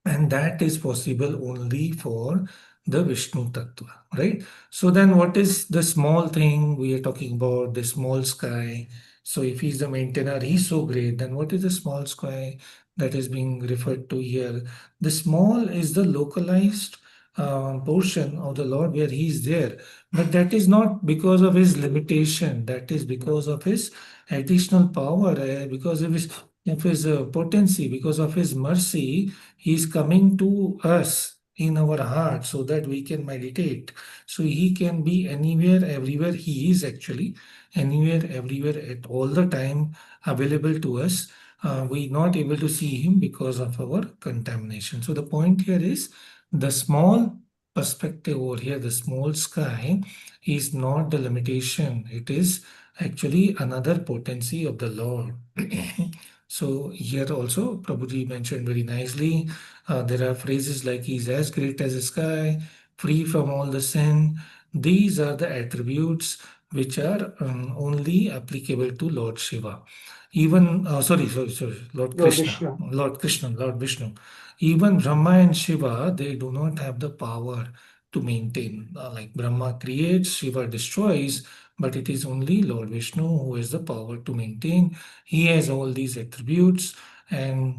and that is possible only for the Vishnu Tattva, right? So then what is the small thing we are talking about, the small sky? So if he's the maintainer, he's so great, then what is the small sky that is being referred to here? The small is the localized portion of the Lord where he is there. But that is not because of his limitation. That is because of his additional power, because of his potency, because of his mercy. He is coming to us in our heart so that we can meditate. So he can be anywhere, everywhere. He is actually anywhere, everywhere, at all the time available to us. We not able to see him because of our contamination. So the point here is the small perspective over here, the small sky is not the limitation. It is actually another potency of the Lord. So here also Prabhuji mentioned very nicely, there are phrases like he's as great as the sky, free from all the sin. These are the attributes which are only applicable to Lord Shiva. Even, sorry, Lord Lord Krishna, Vishnu. Lord Krishna, Lord Vishnu. Even Brahma and Shiva, they do not have the power to maintain. Like Brahma creates, Shiva destroys, but it is only Lord Vishnu who has the power to maintain. He has all these attributes, and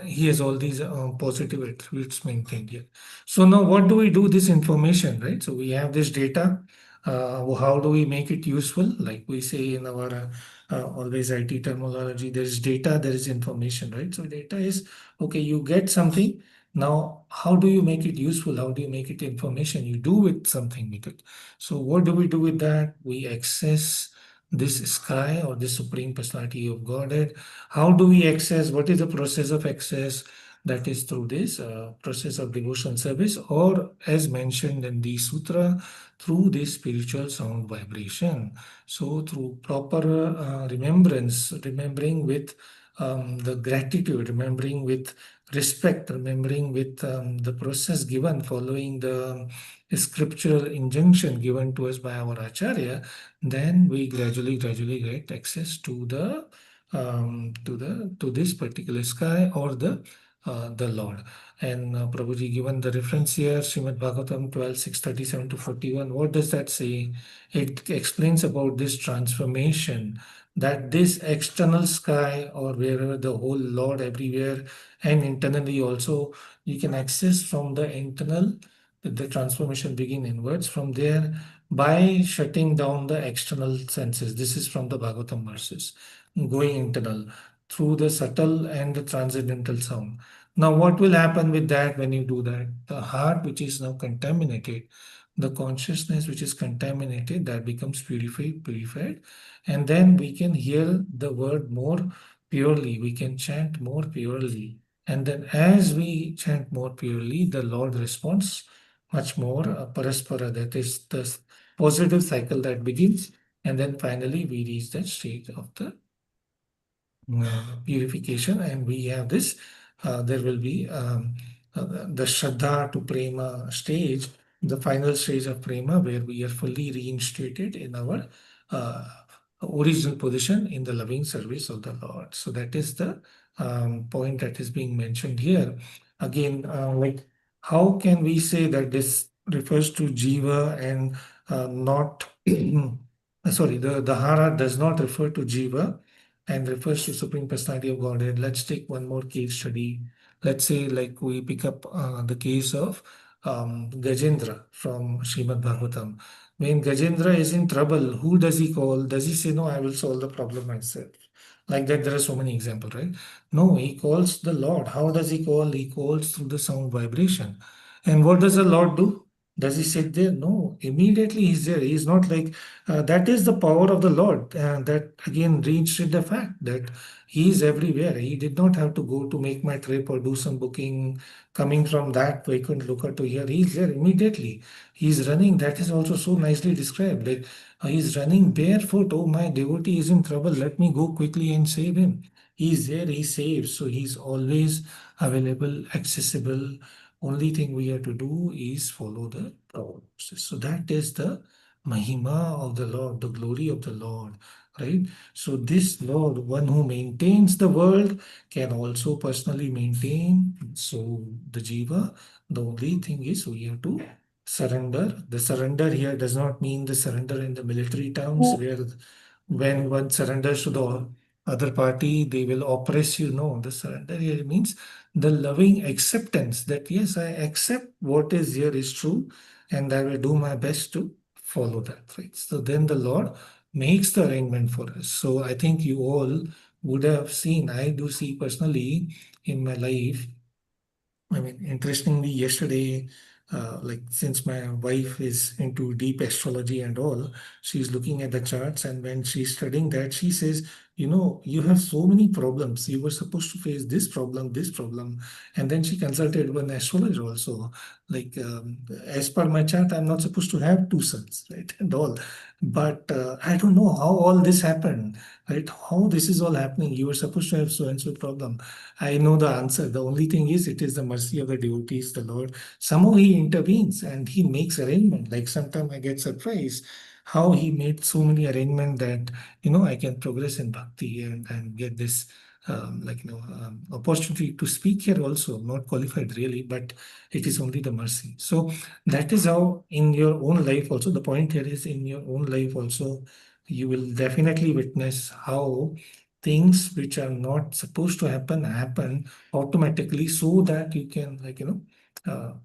he has all these positive attributes maintained here. So now what do we do this information, right? So we have this data. How do we make it useful? Like we say in our always IT terminology, there is data, there is information, right? So data is, okay, you get something. Now, how do you make it useful? How do you make it information? You do with something with it. So what do we do with that? We access this sky or the Supreme Personality of Godhead. How do we access? What is the process of access? That is through this process of devotion service, or as mentioned in the sutra, through this spiritual sound vibration. So through proper remembrance, remembering with the gratitude, remembering with respect, remembering with the process given, following the scriptural injunction given to us by our acharya, then we gradually get access to the to this particular sky or the Lord. And Prabhuji given the reference here, Srimad Bhagavatam 12:637 to 41. What does that say? It explains about this transformation, that this external sky or wherever the whole Lord everywhere, and internally also you can access from the internal, the transformation begin inwards from there by shutting down the external senses. This is from the Bhagavatam verses, going internal through the subtle and the transcendental sound. Now, what will happen with that when you do that? The heart, which is now contaminated, the consciousness which is contaminated, that becomes purified, and then we can hear the word more purely. We can chant more purely, and then as we chant more purely, the Lord responds much more paraspara. That is the positive cycle that begins, and then finally we reach that stage of the purification, and we have this. There will be the Shraddha to Prema stage, the final stage of Prema, where we are fully reinstated in our original position in the loving service of the Lord. So that is the point that is being mentioned here. Again, like how can we say that this refers to Jiva and not, sorry, the Dahara does not refer to Jiva and refers to Supreme Personality of Godhead. Let's take one more case study. Let's say, like, we pick up the case of Gajendra from Srimad Bhagavatam. When Gajendra is in trouble, who does he call? Does he say, no, I will solve the problem myself? Like that, there are so many examples, right? No, he calls the Lord. How does he call? He calls through the sound vibration. And what does the Lord do? Does he sit there? No, immediately he's there. He's not like that is the power of the Lord. That again reinstated the fact that he is everywhere. He did not have to go to make my trip or do some booking coming from that Vaikunt Loka to here. He's there immediately. He's running. That is also so nicely described. Like he's running barefoot. Oh, my devotee is in trouble. Let me go quickly and save him. He's there. He saves. So he's always available, accessible. Only thing we have to do is follow the process. So that is the Mahima of the Lord, the glory of the Lord, right? So this Lord, one who maintains the world, can also personally maintain. So the Jiva, the only thing is we have to surrender. The surrender here does not mean the surrender in the military terms where when one surrenders to the other party, they will oppress you. No, the surrender here means the loving acceptance that yes, I accept what is here is true and I will do my best to follow that, right? So then the Lord makes the arrangement for us. So I think you all would have seen, I do see personally in my life. I mean, interestingly, yesterday, like since my wife is into deep astrology and all, she's looking at the charts, and when she's studying that, she says, you know, you have so many problems. You were supposed to face this problem. And then she consulted one astrologer also. Like, as per my chart, I'm not supposed to have two sons, right? And all. But I don't know how all this happened, right? How this is all happening. You were supposed to have so and so problem. I know the answer. The only thing is, it is the mercy of the devotees, the Lord. Somehow He intervenes and He makes arrangement. Like sometimes I get surprised how He made so many arrangement that I can progress in bhakti and get this opportunity to speak here also. Not qualified really, but it is only the mercy. So that is how in your own life also. The point here is in your own life also, you will definitely witness how things which are not supposed to happen automatically so that you can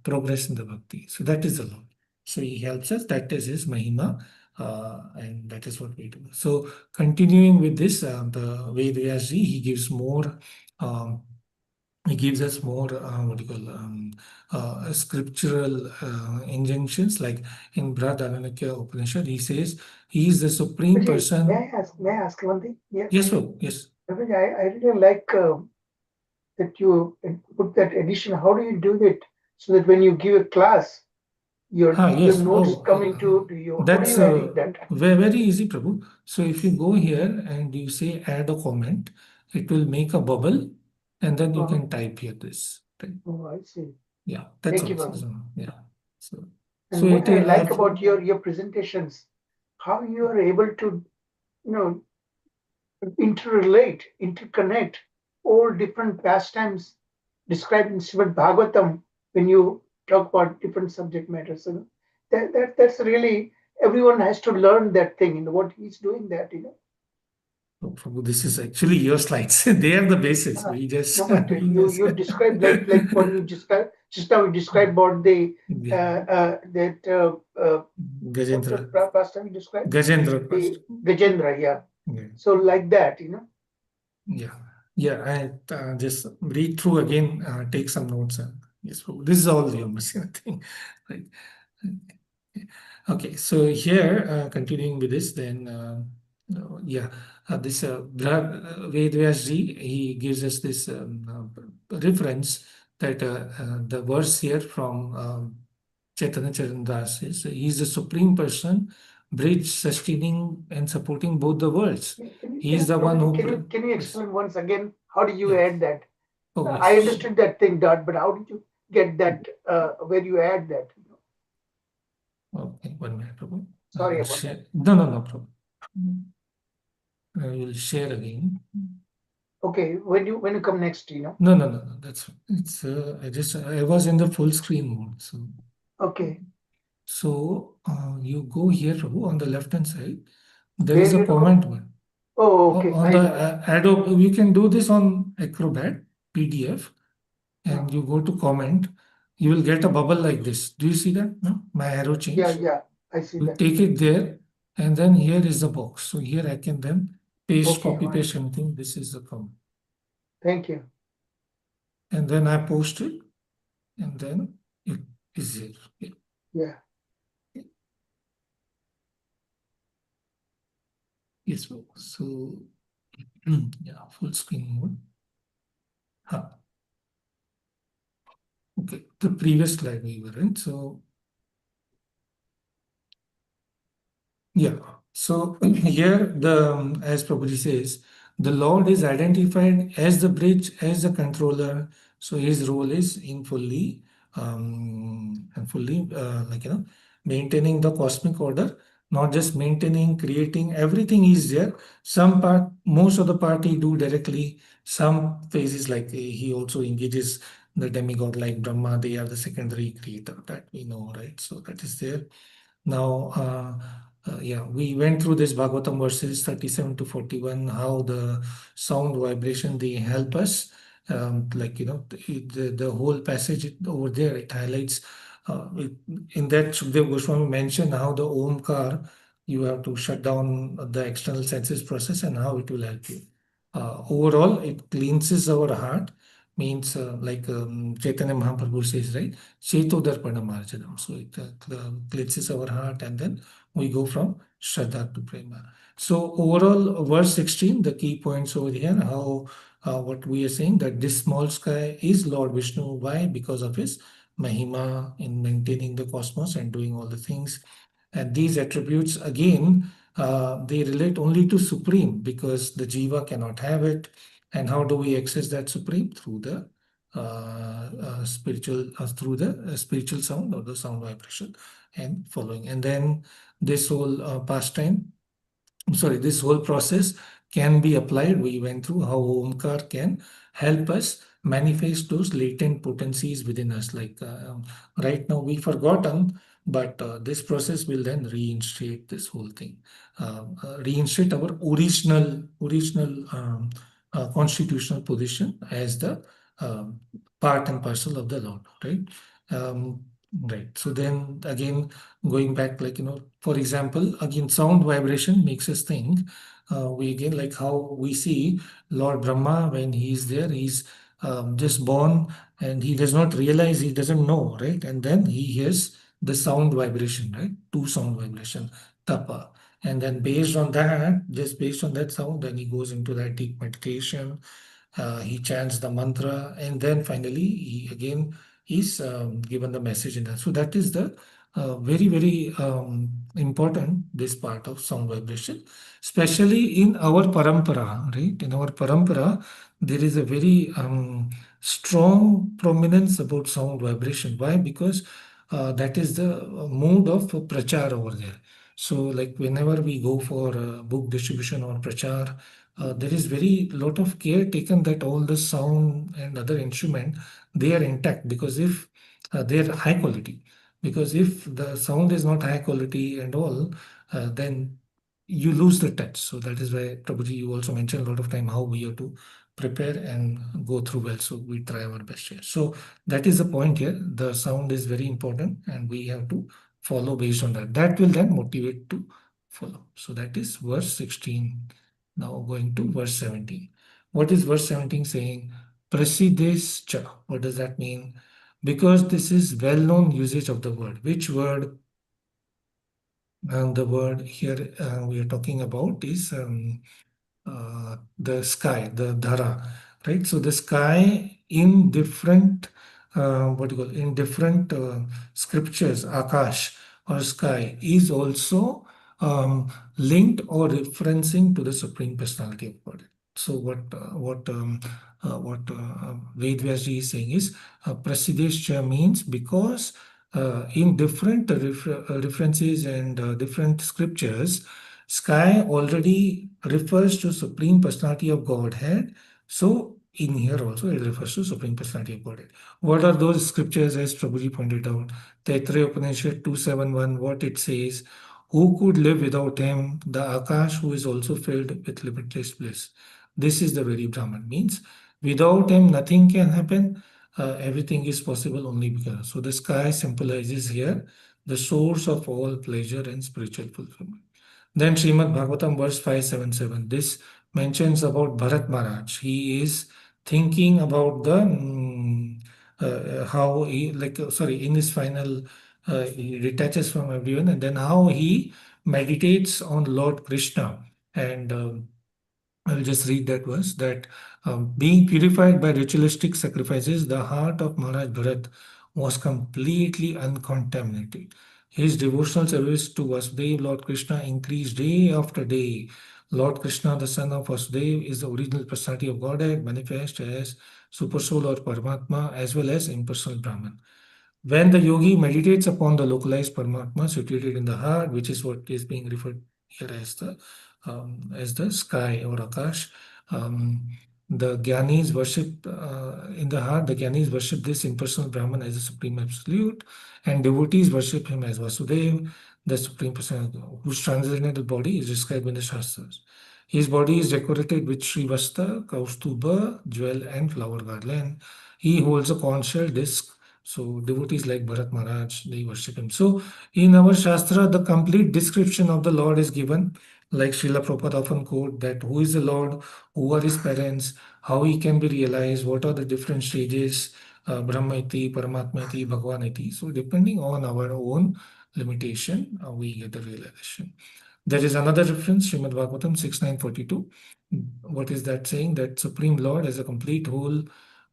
progress in the bhakti. So that is the Lord. So he helps us. That is his mahima. And that is what we do. So continuing with this, the Ved Vyasji, he gives us more what do you call scriptural injunctions, like in Brihadaranyaka Upanishad he says he is the supreme person. May I ask one thing? Yes, sir. Yes. I really like that you put that addition. How do you do it so that when you give a class, your notes coming to you? That's how do you edit that? very easy, Prabhu. So if you go here and you say add a comment, it will make a bubble, and then you can type here this. Right? Oh, I see. Yeah, that's Thank you, all. Prabhu. So, yeah. So, and what I like about your presentations, how you are able to, interconnect all different pastimes described in Srimad Bhagavatam when you talk about different subject matters. So that's really, everyone has to learn that thing, what he's doing that, Oh, Prabhu, this is actually your slides. They are the basis. We just No, but you described like when you described just now, you described about the Gajendra. what's the pastime you described? Gajendra. Gajendra, yeah. So like that, Yeah, yeah. I just read through again, take some notes. Yes, Prabhu. This is all your missing thing, right? Okay, so here, continuing with this, then, this Ved Vyasji, he gives us this reference that the verse here from Chaitanya Charandas is, he is the supreme person bridge sustaining and supporting both the worlds. He is the Can one who. you Yes. explain once again? How do you Yeah. add that? Oh, I yes. understood that thing, Dot, but how did you get that? Where you add that? Okay, 1 minute, Prabhu. Sorry about that. No problem. I will share again. Okay, when you come next, No. That's it's. I was in the full screen mode. So. Okay. So you go here, Prabhu, on the left hand side. There Where is a you go? comment one. Oh, okay. On I the know. Adobe, you can do this on Acrobat PDF, and Oh. you go to comment. You will get a bubble like this. Do you see that? No, my arrow change. Yeah, I see You that. take it there, and then here is the box. So here I can then paste, Okay, copy, fine. paste anything. This is the comment. Thank you. And then I post it, and then it is here. Yeah. Yes, so yeah, full screen mode. Huh. Okay, the previous slide we were in. So yeah, so here as Prabhuji says, the Lord is identified as the bridge, as the controller. So his role is in fully maintaining the cosmic order, not just maintaining, creating, everything is there. Some part, most of the part he do directly. Some phases like he also engages the demigod like Brahma. They are the secondary creator that we know, right? So that is there. Now, yeah, we went through this Bhagavatam verses 37 to 41, how the sound vibration, they help us. The whole passage over there, it highlights, in that Sukdev Goswami mentioned how the Omkar, you have to shut down the external senses process and how it will help you. Overall, it cleanses our heart, means Chaitanya Mahaprabhu says, right? Cheto Darpana Marjanam. So it cleanses our heart, and then we go from Shraddha to Prema. So overall, verse 16, the key points over here, how what we are saying, that this small sky is Lord Vishnu. Why? Because of his Mahima in maintaining the cosmos and doing all the things. And these attributes, again, they relate only to Supreme because the Jiva cannot have it. And how do we access that Supreme? Through the spiritual sound or the sound vibration and following. And then this whole this whole process can be applied. We went through how Omkar can help us manifest those latent potencies within us. Right now we forgotten, but this process will then reinstate this whole thing, reinstate our original constitutional position as the part and parcel of the Lord, right? Um, right. So then again, going back, for example, again, sound vibration makes us think. We again, like how we see Lord Brahma when he's there, he's just born and he does not realize, he doesn't know, right? And then he hears the sound vibration, right? Two sound vibration, tapa. And then just based on that sound, then he goes into that deep meditation. He chants the mantra, and then finally he again is given the message in that. So that is the very important, this part of sound vibration, especially in our parampara, right? In our parampara, there is a very strong prominence about sound vibration. Why? Because that is the mode of prachar over there. So like whenever we go for book distribution or prachar, there is very lot of care taken that all the sound and other instrument, they are intact, because if they are high quality, because if the sound is not high quality and all, then you lose the touch. So that is why, Prabhuji, you also mentioned a lot of time how we have to prepare and go through well. So we try our best here. So that is the point here. The sound is very important and we have to follow based on that. That will then motivate to follow. So that is verse 16. Now going to verse 17. What is verse 17 saying? Prasides cha. What does that mean? Because this is well-known usage of the word. Which word? And the word here we are talking about is the sky, the Dahara, right? So the sky in different, in different scriptures, Akash or sky is also linked or referencing to the Supreme Personality of Godhead. So what Ved Vyasji is saying is Prasideshcha means because in different references and different scriptures, sky already refers to Supreme Personality of Godhead. So in here also it refers to Supreme Personality of Godhead. What are those scriptures, as Prabhuji pointed out? Taittiriya Upanishad 271, what it says, who could live without him? The Akash, who is also filled with limitless bliss. This is the very Brahman. Means without him, nothing can happen. Everything is possible only because. So the sky symbolizes here the source of all pleasure and spiritual fulfillment. Then Srimad Bhagavatam verse 577. This mentions about Bharat Maharaj. He is thinking about the how he in his final he detaches from everyone, and then how he meditates on Lord Krishna. And I'll just read that verse that being purified by ritualistic sacrifices, the heart of Maharaj Bharat was completely uncontaminated. His devotional service to Vasudeva, Lord Krishna, increased day after day. Lord Krishna, the son of Vasudeva, is the original personality of Godhead, manifest as Supersoul or Paramatma, as well as impersonal Brahman. When the yogi meditates upon the localized Paramatma situated in the heart, which is what is being referred here as the sky or Akash, the Gyanis worship in the heart. The Gyanis worship this impersonal Brahman as the supreme absolute, and devotees worship him as Vasudeva, the supreme person, whose transcendental body is described in the Shastras. His body is decorated with Srivasta, Kaustuba, jewel, and flower garland. He holds a conch shell disc. So devotees like Bharat Maharaj, they worship him. So in our Shastra, the complete description of the Lord is given, like Srila Prabhupada often quote that who is the Lord, who are his parents, how he can be realized, what are the different stages, Brahmaiti, Paramatmaiti, Bhagavaniti. So depending on our own limitation, we get the realization. There is another reference, Srimad Bhagavatam 6942. What is that saying? That Supreme Lord is a complete whole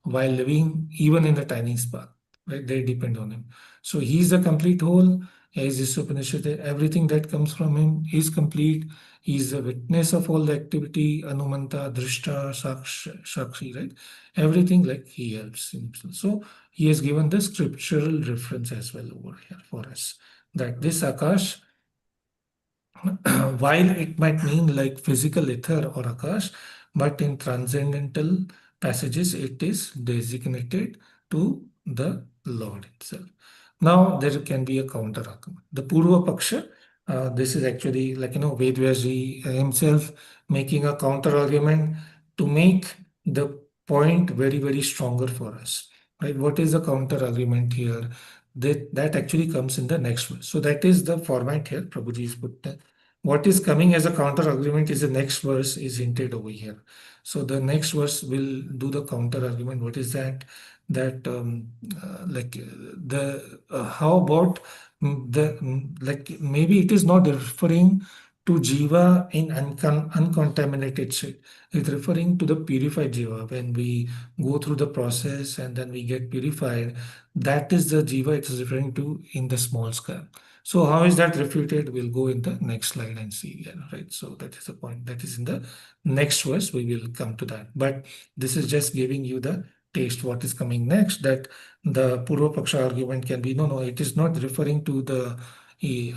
while living even in the tiny spark. Right? They depend on him. So he is the complete whole. As is Upanishad, everything that comes from him is complete. He is the witness of all the activity, Anumanta, Drishta, Sakshi, right? Everything like he helps himself. So he has given the scriptural reference as well over here for us. That this Akash, while it might mean like physical ether or Akash, but in transcendental passages, it is designated to the Lord itself. Now, there can be a counter argument. The Purva Paksha, this is actually like, Ved Vyasji himself making a counter argument to make the point very, very stronger for us. Right? What is the counter argument here? That actually comes in the next verse. So that is the format here. Prabhuji is put that. What is coming as a counter argument is the next verse is hinted over here. So the next verse will do the counter argument. What is that? That how about maybe it is not referring to jiva in uncontaminated state. It's referring to the purified jiva. When we go through the process and then we get purified, that is the jiva it is referring to in the small scale. So how is that refuted? We'll go in the next slide and see. Yeah, right. So that is the point. That is in the next verse. We will come to that. But this is just giving you the taste what is coming next, that the Purva Paksha argument can be, no, it is not referring to the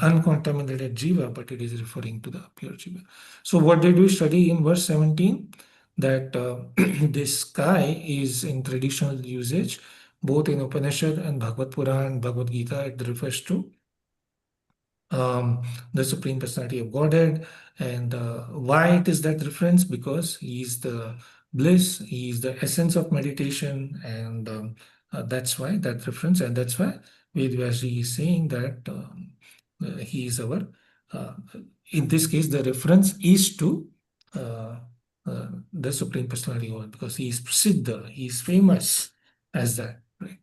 uncontaminated jiva, but it is referring to the pure jiva. So what did we study in verse 17? That this sky is in traditional usage, both in Upanishad and Bhagavad Puran, Bhagavad Gita, it refers to the Supreme Personality of Godhead. And why it is that reference? Because he is the bliss, he is the essence of meditation, and that's why that reference, and that's why Vedvyaji is saying that he is our, in this case, the reference is to the Supreme Personality of God, because he is Prasiddha, he is famous as that, right?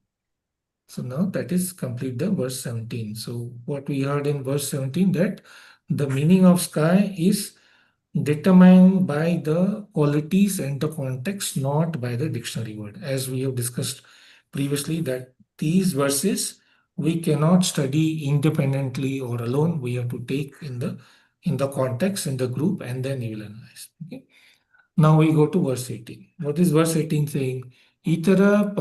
So now that is complete the verse 17. So what we heard in verse 17, that the meaning of sky is determined by the qualities and the context, not by the dictionary word. As we have discussed previously, that these verses we cannot study independently or alone. We have to take in the context, in the group, and then you will analyze. Okay. Now we go to verse 18. What is verse 18 saying? Itara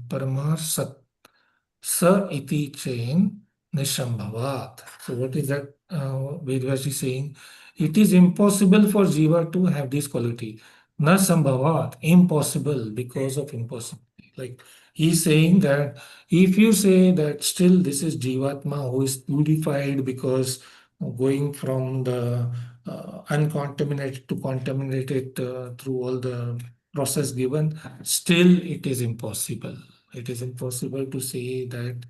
paramarsat sa iti chain nishambhavat. So what is that Vedvasi saying? It is impossible for Jiva to have this quality. Na sambhavat, impossible because of impossibility. Like he's saying that if you say that still this is Jivatma who is purified because going from the uncontaminated to contaminated through all the process given, still it is impossible. It is impossible to say that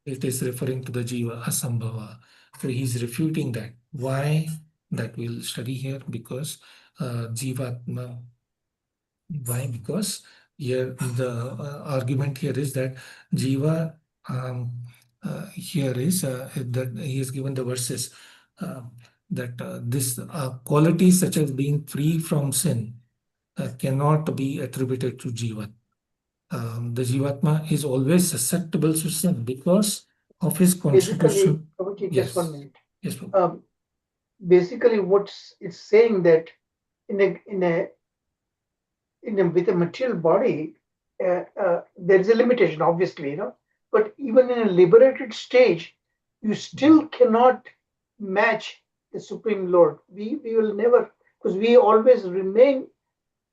it is referring to the Jiva Asambhava. So he's refuting that. Why? That we'll study here because Jivatma. Why? Because here the argument here is that Jiva here is that he has given the verses that this qualities such as being free from sin cannot be attributed to Jiva. The Jivatma is always susceptible to sin because of his Basically, constitution. Prabhuji, just Yes. 1 minute. Yes, Prabhu. Basically, it's saying that in a with a material body, there is a limitation, obviously, but even in a liberated stage, you still cannot match the Supreme Lord. We will never, because we always remain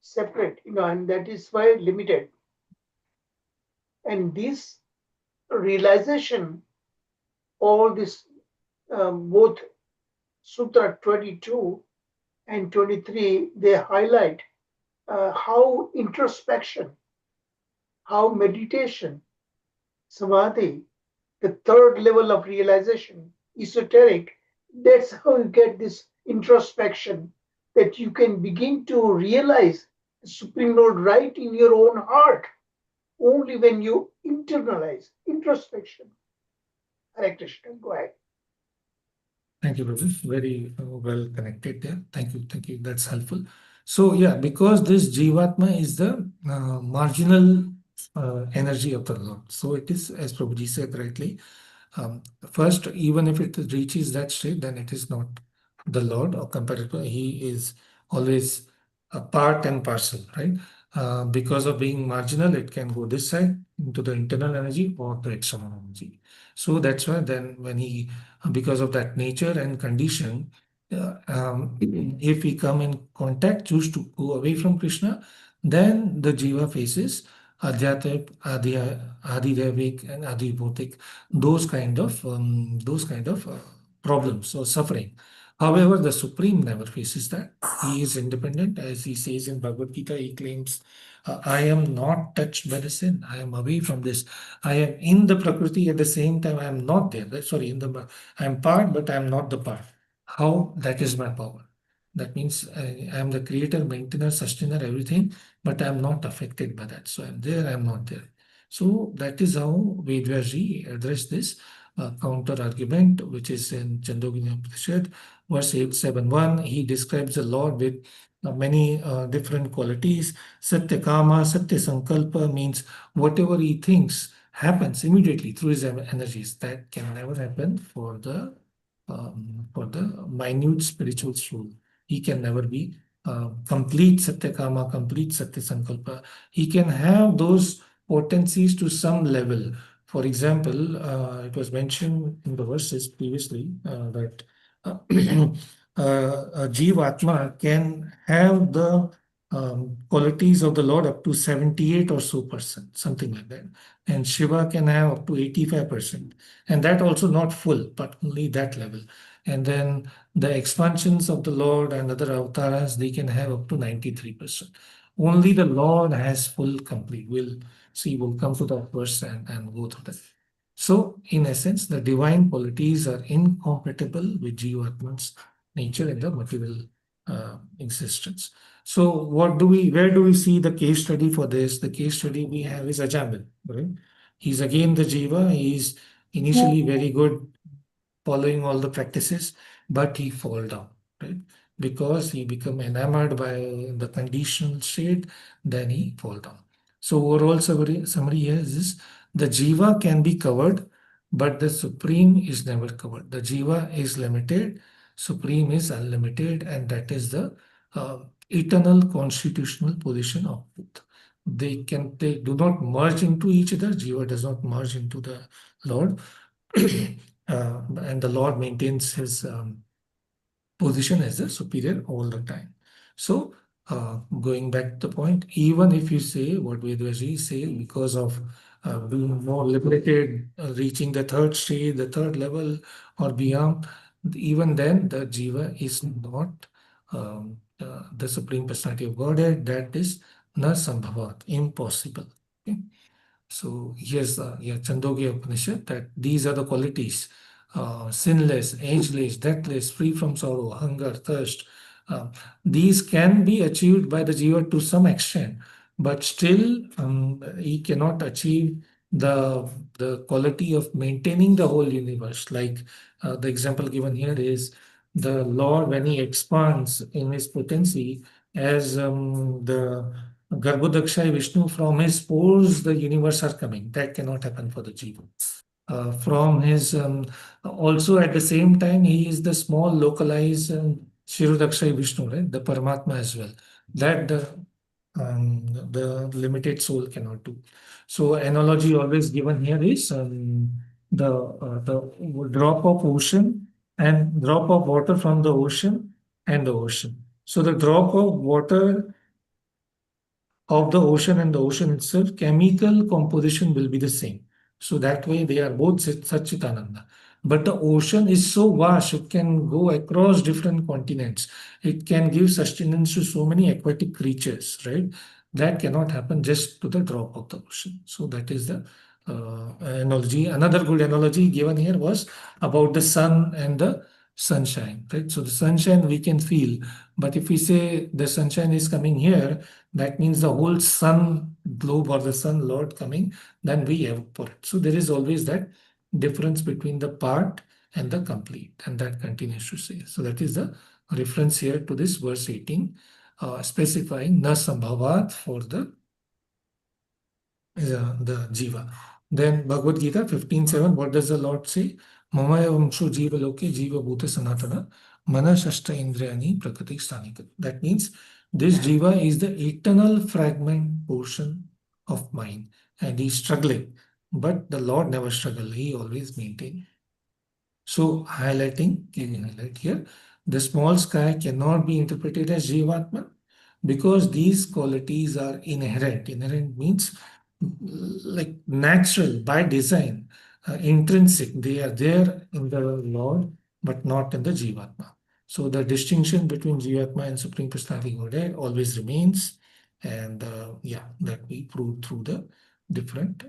separate, and that is why limited. And this realization, all this, both Sutra 22 and 23, they highlight how introspection, how meditation, samadhi, the third level of realization, esoteric, that's how you get this introspection, that you can begin to realize the Supreme Lord right in your own heart, only when you internalize introspection. Hare Krishna, go ahead. Thank you, Prabhu. Very well connected there. Thank you. Thank you. That's helpful. So yeah, because this Jivatma is the marginal energy of the Lord. So it is, as Prabhuji said rightly, first, even if it reaches that state, then it is not the Lord or comparative. He is always a part and parcel, right? Because of being marginal, it can go this side into the internal energy or the external energy. So that's why then when he, because of that nature and condition, if we come in contact, choose to go away from Krishna, then the jiva faces adhyatmic, adhidevic, and adhibhotic, those kind of problems or suffering. However, the Supreme never faces that. He is independent, as he says in Bhagavad Gita. He claims, "I am not touched by the sin. I am away from this. I am in the Prakriti at the same time. I am not there. Sorry, I am part, but I am not the part. How? That is my power. That means I am the creator, maintainer, sustainer, everything, but I am not affected by that. So I am there. I am not there." So that is how Vedvyaji addressed this counter argument, which is in Chandogini Upanishad, verse 871. He describes the Lord with many different qualities. Satya Kama, Satya Sankalpa means whatever he thinks happens immediately through his energies. That can never happen for the minute spiritual soul. He can never be complete Satya Kama, complete Satya Sankalpa. He can have those potencies to some level. For example, it was mentioned in the verses previously that Jivatma can have the qualities of the Lord up to 78 or so percent, something like that. And Shiva can have up to 85%. And that also not full, but only that level. And then the expansions of the Lord and other avatars, they can have up to 93%. Only the Lord has full complete. We'll see, we'll come to that verse and go through that. So, in essence, the divine qualities are incompatible with Jivatma's nature in the material existence. So, where do we see the case study for this? The case study we have is Ajamil, right? He's again the Jiva. He's initially very good following all the practices, but he fall down, right? Because he become enamored by the conditional state, then he fall down. So overall summary here is this: the jiva can be covered but the Supreme is never covered. The Jiva is limited, Supreme is unlimited, and that is the eternal constitutional position of both. They do not merge into each other. Jiva does not merge into the Lord, and the Lord maintains his position as the superior all the time. So, going back to the point, even if you say what Vedvaji say, because of being more liberated, reaching the third stage, the third level, or beyond, even then the jiva is not the supreme personality of Godhead. That is na sambhavat, impossible. Okay? So here's the Chandogya Upanishad, that these are the qualities: sinless, ageless, deathless, free from sorrow, hunger, thirst. These can be achieved by the jiva to some extent, but still he cannot achieve the quality of maintaining the whole universe. Like the example given here is the Lord, when he expands in his potency as the Garbhodakshay Vishnu, from his pores the universe are coming. That cannot happen for the jiva. From his also at the same time he is the small localized Shirodakshay Vishnu, right? The Paramatma as well. That the limited soul cannot do. So analogy always given here is the drop of ocean and drop of water from the ocean and the ocean. So the drop of water of the ocean and the ocean itself, chemical composition will be the same. So that way they are both Satchitananda. But the ocean is so vast, it can go across different continents. It can give sustenance to so many aquatic creatures, right? That cannot happen just to the drop of the ocean. So that is the analogy. Another good analogy given here was about the sun and the sunshine, right? So the sunshine we can feel, but if we say the sunshine is coming here, that means the whole sun globe or the sun lord coming, then we evaporate. So there is always that difference between the part and the complete, and that continues to say. So that is the reference here to this verse 18, specifying na sambhavat for the jiva. Then Bhagavad Gita 15:7, what does the Lord say? Mamaya vamsho jiva loke jiva bhuta sanatana manashashta indriyani prakriti sthanika. That means this jiva is the eternal fragment portion of mind, and he's struggling. But the Lord never struggled, he always maintained. So giving highlight here, the small sky cannot be interpreted as Jivatma because these qualities are inherent. Inherent means like natural, by design, intrinsic. They are there in the Lord, but not in the Jivatma. So the distinction between Jivatma and Supreme Personality Godhead always remains, and that we prove through the different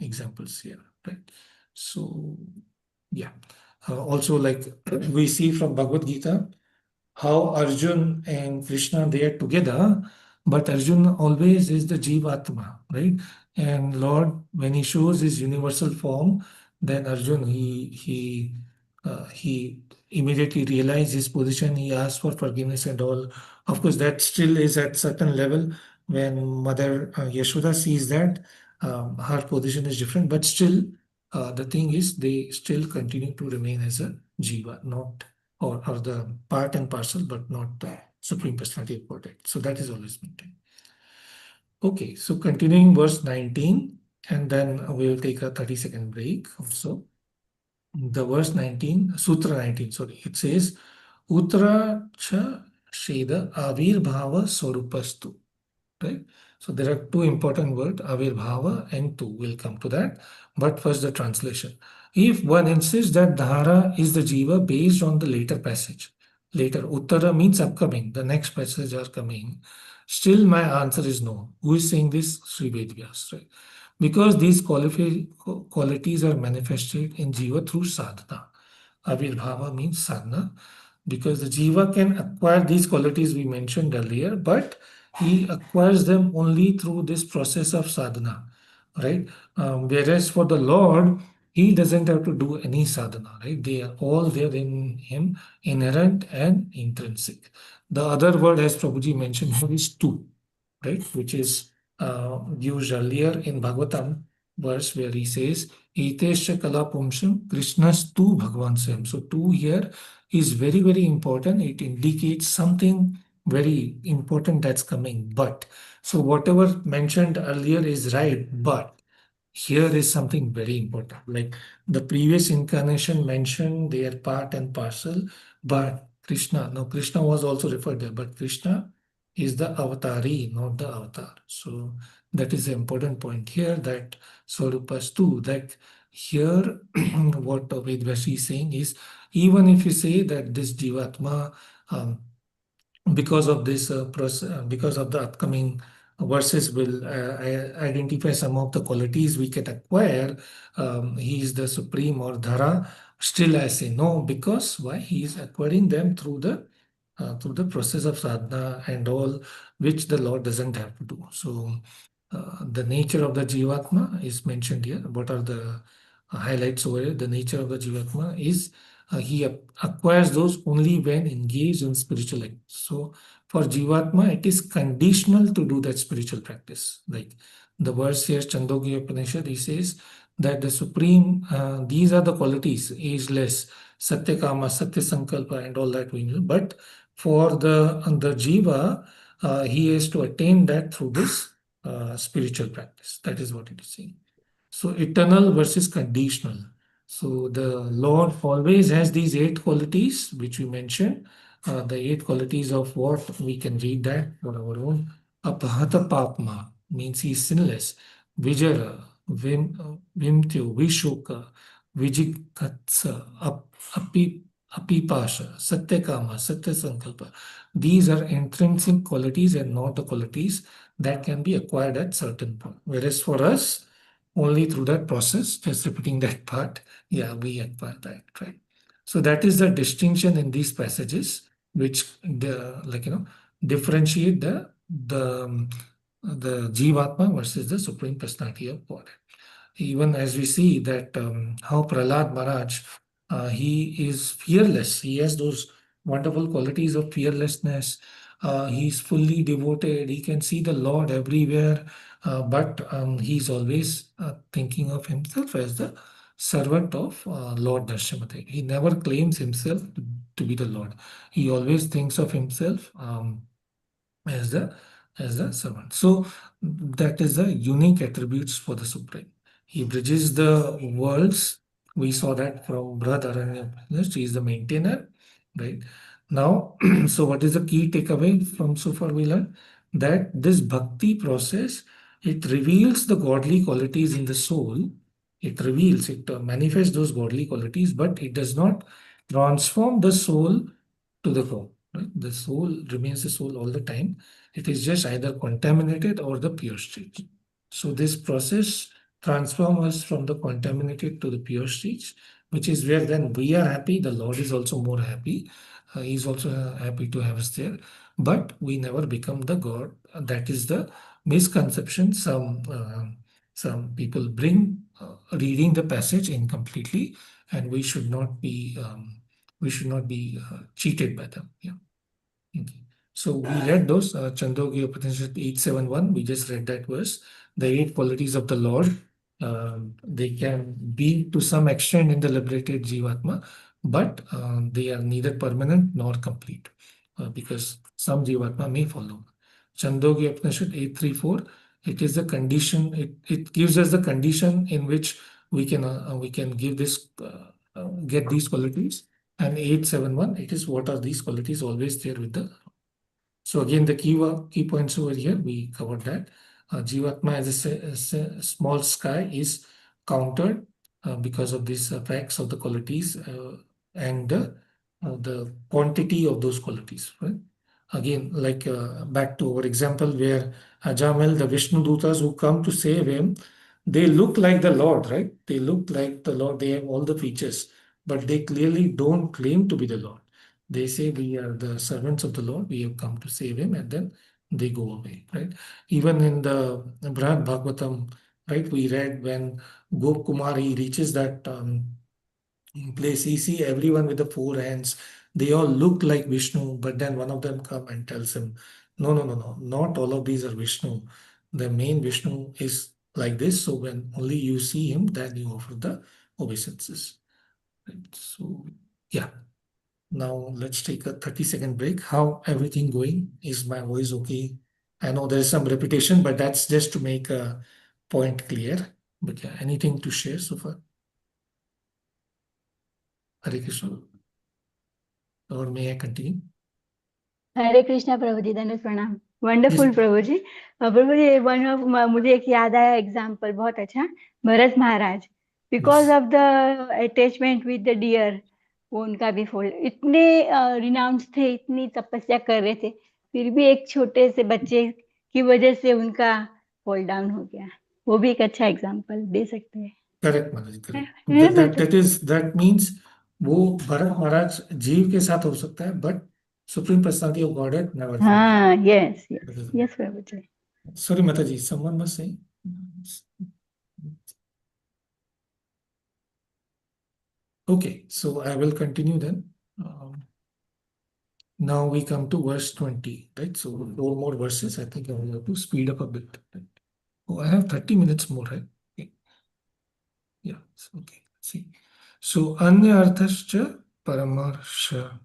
examples here, right? So yeah. Also, like we see from Bhagavad Gita, how Arjun and Krishna, they are together, but Arjun always is the Jivatma, right? And Lord, when he shows his universal form, then Arjun, he immediately realized his position. He asked for forgiveness and all. Of course, that still is at certain level. When Mother Yashoda sees that, her position is different, but still, the thing is, they still continue to remain as a jiva, not or the part and parcel, but not the supreme personality of Godhead. So that is always maintained. Okay, so continuing verse 19, and then we will take a 30-second break also. The verse 19, Sutra 19, sorry, it says, Uttara cha Sheda Avirbhava Swarupastu. Right? So there are two important words, Avirbhava and tu. We'll come to that. But first the translation. If one insists that Dahara is the Jiva based on the later passage, later Uttara means upcoming, the next passage are coming, still my answer is no. Who is saying this? Sri Vedvyas, right? Because these qualities are manifested in Jiva through sadhana. Avirbhava means sadhana, because the jiva can acquire these qualities we mentioned earlier, but he acquires them only through this process of sadhana, right? Whereas for the Lord, he doesn't have to do any sadhana, right? They are all there in him, inherent and intrinsic. The other word, as Prabhuji mentioned, here is tu, right? Which is used earlier in Bhagavatam verse where he says, Etesha Kala Pumsam Krishna's tu Bhagwan Sam. So tu here is very, very important. It indicates something very important that's coming. But so whatever mentioned earlier is right, but here is something very important. Like the previous incarnation mentioned, they are part and parcel, but Krishna, no, Krishna was also referred there, but Krishna is the avatari, not the avatar. So that is the important point here, that Swarupas too, that here what Vedvasi is saying is, even if you say that this Jivatma, because of this process, because of the upcoming verses will identify some of the qualities we can acquire. He is the supreme or Dhara. Still, I say no, because why? He is acquiring them through the process of sadhana and all, which the Lord doesn't have to do. So, the nature of the Jivatma is mentioned here. What are the highlights over here? The nature of the Jivatma is he acquires those only when engaged in spiritual acts. So for Jivatma, it is conditional to do that spiritual practice. Like the verse here, Chandogya Upanishad, he says that the supreme, these are the qualities, ageless, Satyakama, Satya Sankalpa, and all that we know. But for the Jiva, he has to attain that through this spiritual practice. That is what it is saying. So eternal versus conditional. So the Lord always has these 8 qualities which we mentioned. The 8 qualities of what we can read that for our own. Apahata Papma means he is sinless. Vijara, Vimtyo, Vishoka, Vijikatsa, Apipasha, Satyakama, Satyasankalpa. These are intrinsic qualities and not the qualities that can be acquired at certain point. Whereas for us, only through that process, just repeating that part, yeah, we acquire that, right? So that is the distinction in these passages, which differentiate the Jivatma versus the Supreme Personality of God. Even as we see that how Prahlad Maharaj, he is fearless. He has those wonderful qualities of fearlessness. He's fully devoted. He can see the Lord everywhere, but he's always thinking of himself as the servant of Lord Nrsimhadev. He never claims himself to be the Lord. He always thinks of himself as the servant. So that is the unique attributes for the Supreme. He bridges the worlds. We saw that from Brother. He is the maintainer, right? Now, so what is the key takeaway from so far we learned? That this bhakti process, it reveals the godly qualities in the soul. It reveals, it manifests those godly qualities, but it does not transform the soul to the core. Right? The soul remains the soul all the time. It is just either contaminated or the pure state. So this process transforms us from the contaminated to the pure stage, which is where then we are happy. The Lord is also more happy. He's also happy to have us there. But we never become the God. That is the misconception some people bring, reading the passage incompletely, and we should not be cheated by them. Yeah. Okay. So we read those Chandogya Upanishad 871. We just read that verse. The 8 qualities of the Lord. They can be to some extent in the liberated Jivatma, but they are neither permanent nor complete, because some Jivatma may follow. Chandogya Upanishad 834. It is the condition. It gives us the condition in which we can give this get these qualities. And 871, it is what are these qualities always there with the. So again, the key points over here, we covered that. Jivatma as a small sky is countered because of these facts of the qualities and the quantity of those qualities. Right? Again, like back to our example where Ajamel, the Vishnu Dutas who come to save him, they look like the Lord, right? They look like the Lord. They have all the features, but they clearly don't claim to be the Lord. They say we are the servants of the Lord. We have come to save him, and then they go away, right? Even in the Brihad Bhagavatam, right? We read when Gop Kumar he reaches that place. He see everyone with the 4 hands. They all look like Vishnu, but then one of them come and tells him, no, no, no, no, not all of these are Vishnu. The main Vishnu is like this. So when only you see him, then you offer the obeisances. Right? So yeah. Now let's take a 30-second break. How everything going? Is my voice okay? I know there is some repetition, but that's just to make a point clear. But yeah, anything to share so far? Hare Krishna. Or may I continue? Hare Krishna प्रभु जी, धन्यवाद, प्रणाम। Yes. Wonderful प्रभु जी। प्रभु जी, one of मुझे एक याद आया एग्जाम्पल, बहुत अच्छा। Bharat Maharaj, because Yes. Of the attachment with the deer, वो उनका भी फॉल, इतने रिनाउंस थे, इतनी तपस्या कर रहे थे, फिर भी एक छोटे से बच्चे की वजह से उनका फॉल डाउन हो गया। वो भी एक अच्छा एग्जाम्पल दे सकते हैं। करेक्ट महाराज, करेक्ट। है दैट मीन्स वो भरत महाराज जीव के साथ हो सकता है, but supreme personality of godhead never. हाँ, यस यस यस प्रभु जी। Sorry, Mataji, someone must say. Okay, so I will continue then. Now we come to verse 20, right? So 4 more verses. I think I will have to speed up a bit. Right? Oh, I have 30 minutes more, right? Okay. Yeah, okay. Let's see. So Anyarthascha Paramarsha,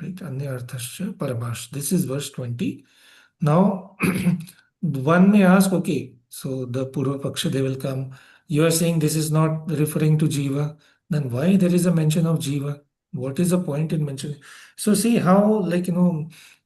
right? Anyarthascha Paramarsha. This is verse 20. Now, one may ask, okay, so the Purva Paksha, they will come. You are saying this is not referring to Jiva. Then why there is a mention of Jiva? What is the point in mentioning? So see how, like,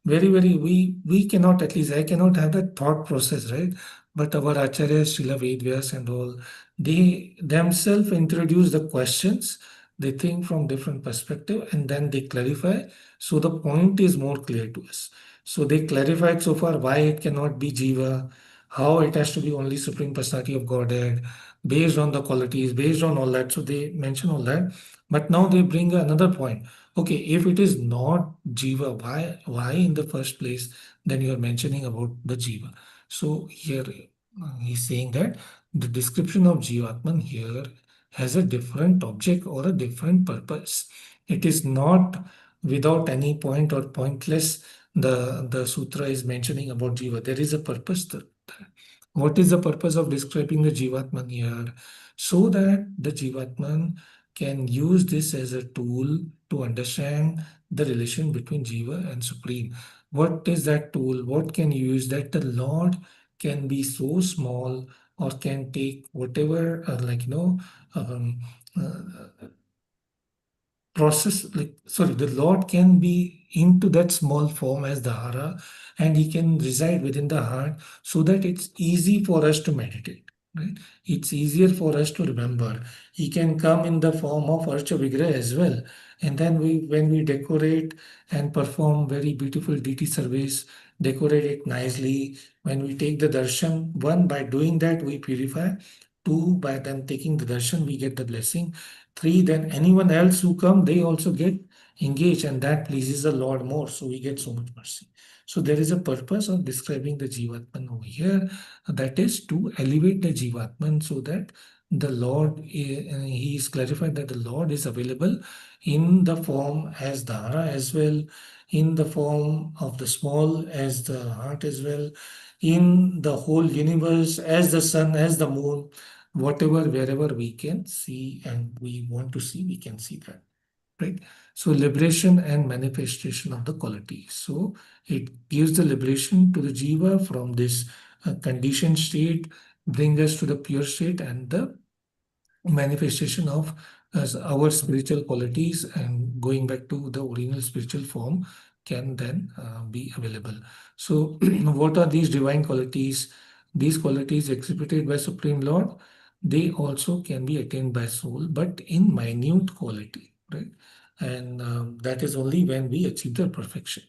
very, we cannot, at least I cannot have that thought process, right? But our Acharyas, Srila Vedvyas and all, they themselves introduce the questions. They think from different perspective and then they clarify. So the point is more clear to us. So they clarified so far why it cannot be Jiva, how it has to be only Supreme Personality of Godhead, based on the qualities, based on all that. So they mention all that. But now they bring another point. Okay, if it is not Jiva, why in the first place then you are mentioning about the Jiva? So here he's saying that the description of Jivatman here has a different object or a different purpose. It is not without any point or pointless the sutra is mentioning about Jiva. There is a purpose to that. What is the purpose of describing the Jivatman here? So that the Jivatman can use this as a tool to understand the relation between Jiva and Supreme. What is that tool? What can you use? That the Lord can be so small or can take whatever, um, uh, process, like, sorry, the Lord can be into that small form as Dahara and he can reside within the heart so that it's easy for us to meditate, right? It's easier for us to remember. He can come in the form of Archa Vigraha as well. And then when we decorate and perform very beautiful deity service, decorate it nicely, when we take the darshan, one, by doing that, we purify. Two, by then taking the darshan, we get the blessing. Three, then anyone else who come, they also get engaged and that pleases the Lord more. So we get so much mercy. So there is a purpose of describing the Jivatman over here. That is to elevate the Jivatman so that the Lord, he is clarified that the Lord is available in the form as Dahara as well, in the form of the small as the heart as well, in the whole universe as the sun, as the moon, whatever, wherever we can see and we want to see, we can see that, right? So liberation and manifestation of the quality. So it gives the liberation to the jiva from this conditioned state, bring us to the pure state and the manifestation of our spiritual qualities and going back to the original spiritual form can then be available. So what are these divine qualities? These qualities exhibited by Supreme Lord, they also can be attained by soul, but in minute quality, right? And that is only when we achieve the perfection.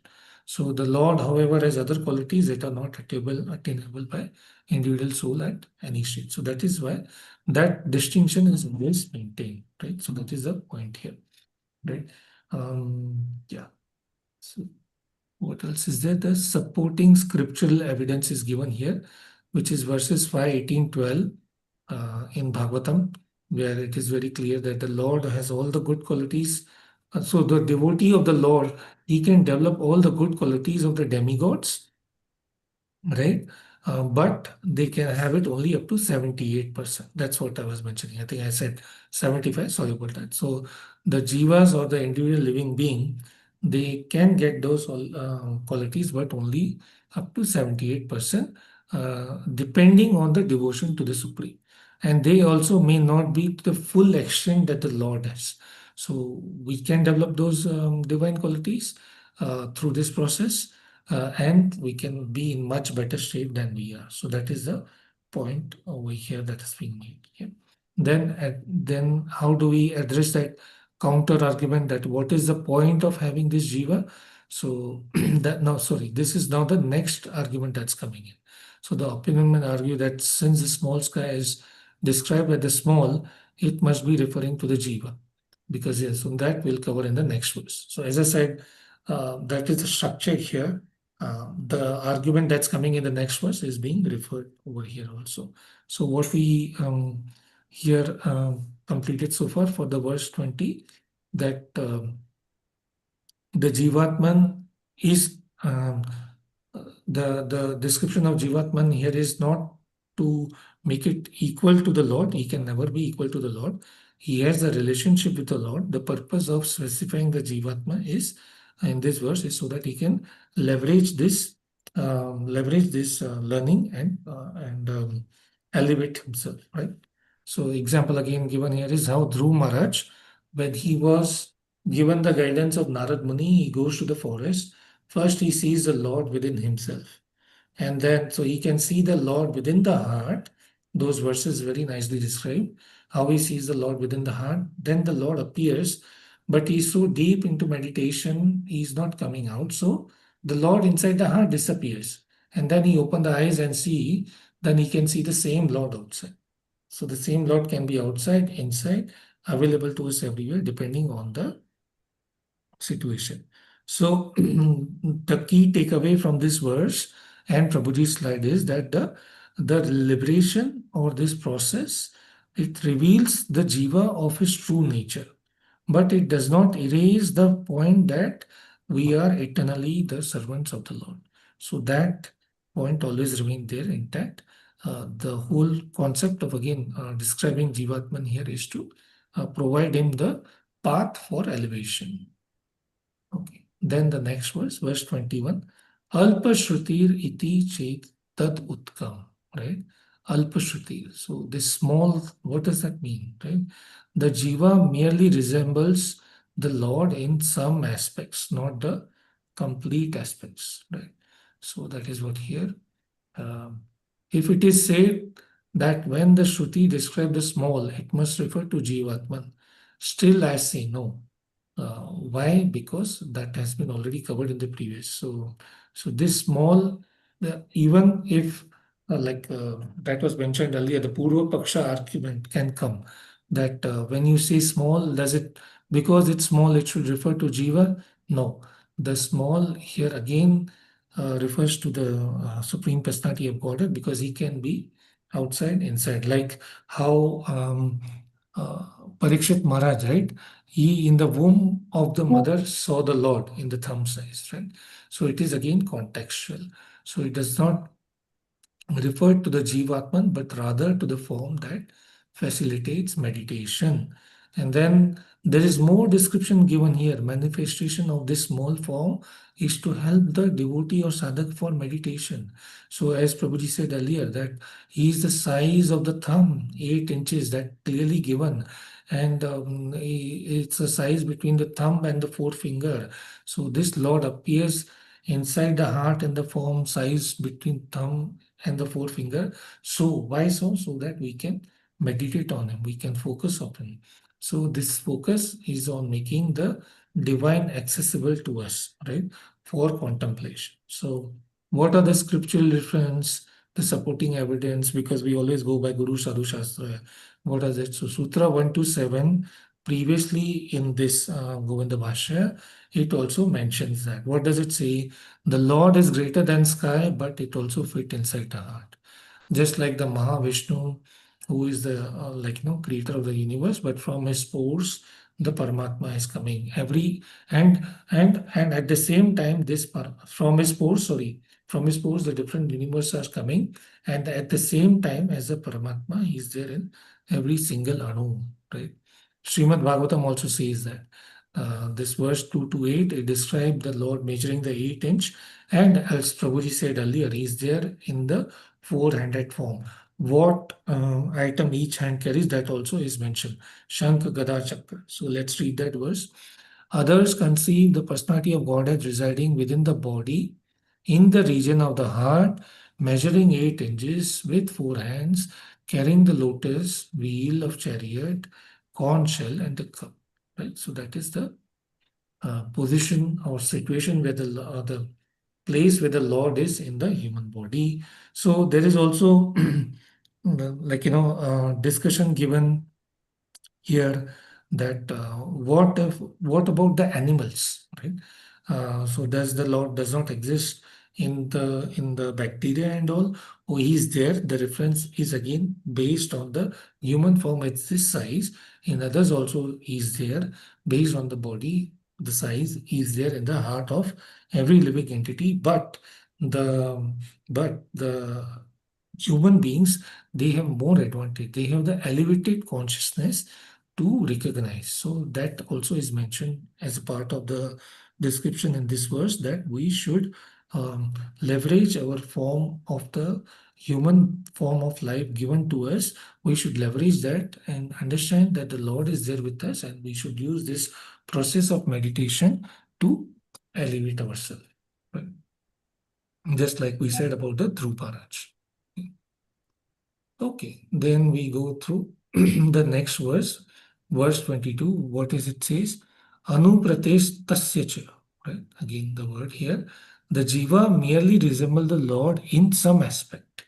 So the Lord, however, has other qualities that are not attainable by individual soul at any state. So that is why that distinction is always maintained, right? So that is the point here, right? Yeah. So what else is there? The supporting scriptural evidence is given here, which is verses 5, 18, 12 in Bhagavatam, where it is very clear that the Lord has all the good qualities. So the devotee of the Lord, he can develop all the good qualities of the demigods, right? but they can have it only up to 78%. That's what I was mentioning. I think I said 75, sorry about that. So the jivas or the individual living being, they can get those qualities, but only up to 78%, depending on the devotion to the Supreme. And they also may not be to the full extent that the Lord has. So we can develop those divine qualities through this process, and we can be in much better shape than we are. So that is the point over here that is being made. Yeah. Then how do we address that counter argument that what is the point of having this jiva? So that now, sorry, this is now the next argument that's coming in. So the opinion men argue that since the small sky is described as the small, it must be referring to the jiva, because yes, so that we'll cover in the next verse. So as I said, that is the structure here. The argument that's coming in the next verse is being referred over here also. So what we here completed so far for the verse 20, that the Jivatman is the description of Jivatman here is not to make it equal to the Lord. He can never be equal to the Lord. He has a relationship with the Lord. The purpose of specifying the Jivatma is in this verse is so that he can leverage this learning and elevate himself, right? So example again given here is how Dhruv Maharaj, when he was given the guidance of Narad Muni, he goes to the forest. First, he sees the Lord within himself. And then, so he can see the Lord within the heart. Those verses very nicely describe how he sees the Lord within the heart. Then the Lord appears, but he's so deep into meditation, he's not coming out. So the Lord inside the heart disappears. And then he opens the eyes and see, then he can see the same Lord outside. So the same Lord can be outside, inside, available to us everywhere, depending on the situation. So the key takeaway from this verse and Prabhuji's slide is that the liberation or this process, it reveals the jiva of his true nature, but it does not erase the point that we are eternally the servants of the Lord. So that point always remain there intact. The whole concept of again describing Jivatman here is to provide him the path for elevation. Okay. Then the next verse, verse 21. Alpa Shrutir iti chet tat utkam, right? Alpa Shrutir. So this small, what does that mean, right? The jiva merely resembles the Lord in some aspects, not the complete aspects, right? So that is what here. If it is said that when the Shruti describes the small, it must refer to Jivatman. Still, I say no. Why? Because that has been already covered in the previous. So this small, even if that was mentioned earlier, the Purva Paksha argument can come that when you say small, does it, because it's small, it should refer to Jiva? No. The small here again refers to the Supreme Personality of Godhead, because he can be outside, inside, like how Parikshit Maharaj, right? He in the womb of the mother saw the Lord in the thumb size, right? So it is again contextual. So it does not refer to the Jivatman, but rather to the form that facilitates meditation. And then there is more description given here. Manifestation of this small form is to help the devotee or sadhak for meditation. So as Prabhuji said earlier, that he is the size of the thumb, 8 inches, that clearly given. And it's a size between the thumb and the forefinger. So this Lord appears inside the heart in the form size between thumb and the forefinger. So why so? So that we can meditate on him, we can focus on him. So this focus is on making the divine accessible to us, right, for contemplation. So what are the scriptural reference, the supporting evidence? Because we always go by Guru Sadhu Shastra. What is it? So Sutra 127, previously in this Govinda Bhashya, it also mentions that. What does it say? The Lord is greater than sky, but it also fit inside the heart. Just like the Mahavishnu, who is the creator of the universe, but from his pores the Paramatma is coming. And at the same time, from his pores, the different universes are coming, and at the same time as the Paramatma, he is there in every single anu, right? Srimad Bhagavatam also says that. This verse 2 to 8, it describes the Lord measuring the 8-inch, and as Prabhuji said earlier, he is there in the four-handed form. What item each hand carries, that also is mentioned. Shankh, Gada, Chakra. So let's read that verse. Others conceive the personality of Godhead residing within the body in the region of the heart, measuring 8 inches with 4 hands, carrying the lotus, wheel of chariot, corn shell, and the cup. Right? So that is the position or situation where the place where the Lord is in the human body. So there is also discussion given here that what about the animals, right? So does the Lord does not exist in the bacteria and all? Oh, he is there. The reference is again based on the human form at this size. In others also he is there based on the body. The size is there in the heart of every living entity, but the human beings, they have more advantage. They have the elevated consciousness to recognize. So that also is mentioned as a part of the description in this verse, that we should leverage our form of the human form of life given to us. We should leverage that and understand that the Lord is there with us, and we should use this process of meditation to elevate ourselves. Right? Just like we said about the Dhruv Maharaj. Okay, then we go through the next verse, verse 22. What is it says? Anupratesh tasya cha. Right? Again, the word here. The jiva merely resemble the Lord in some aspect,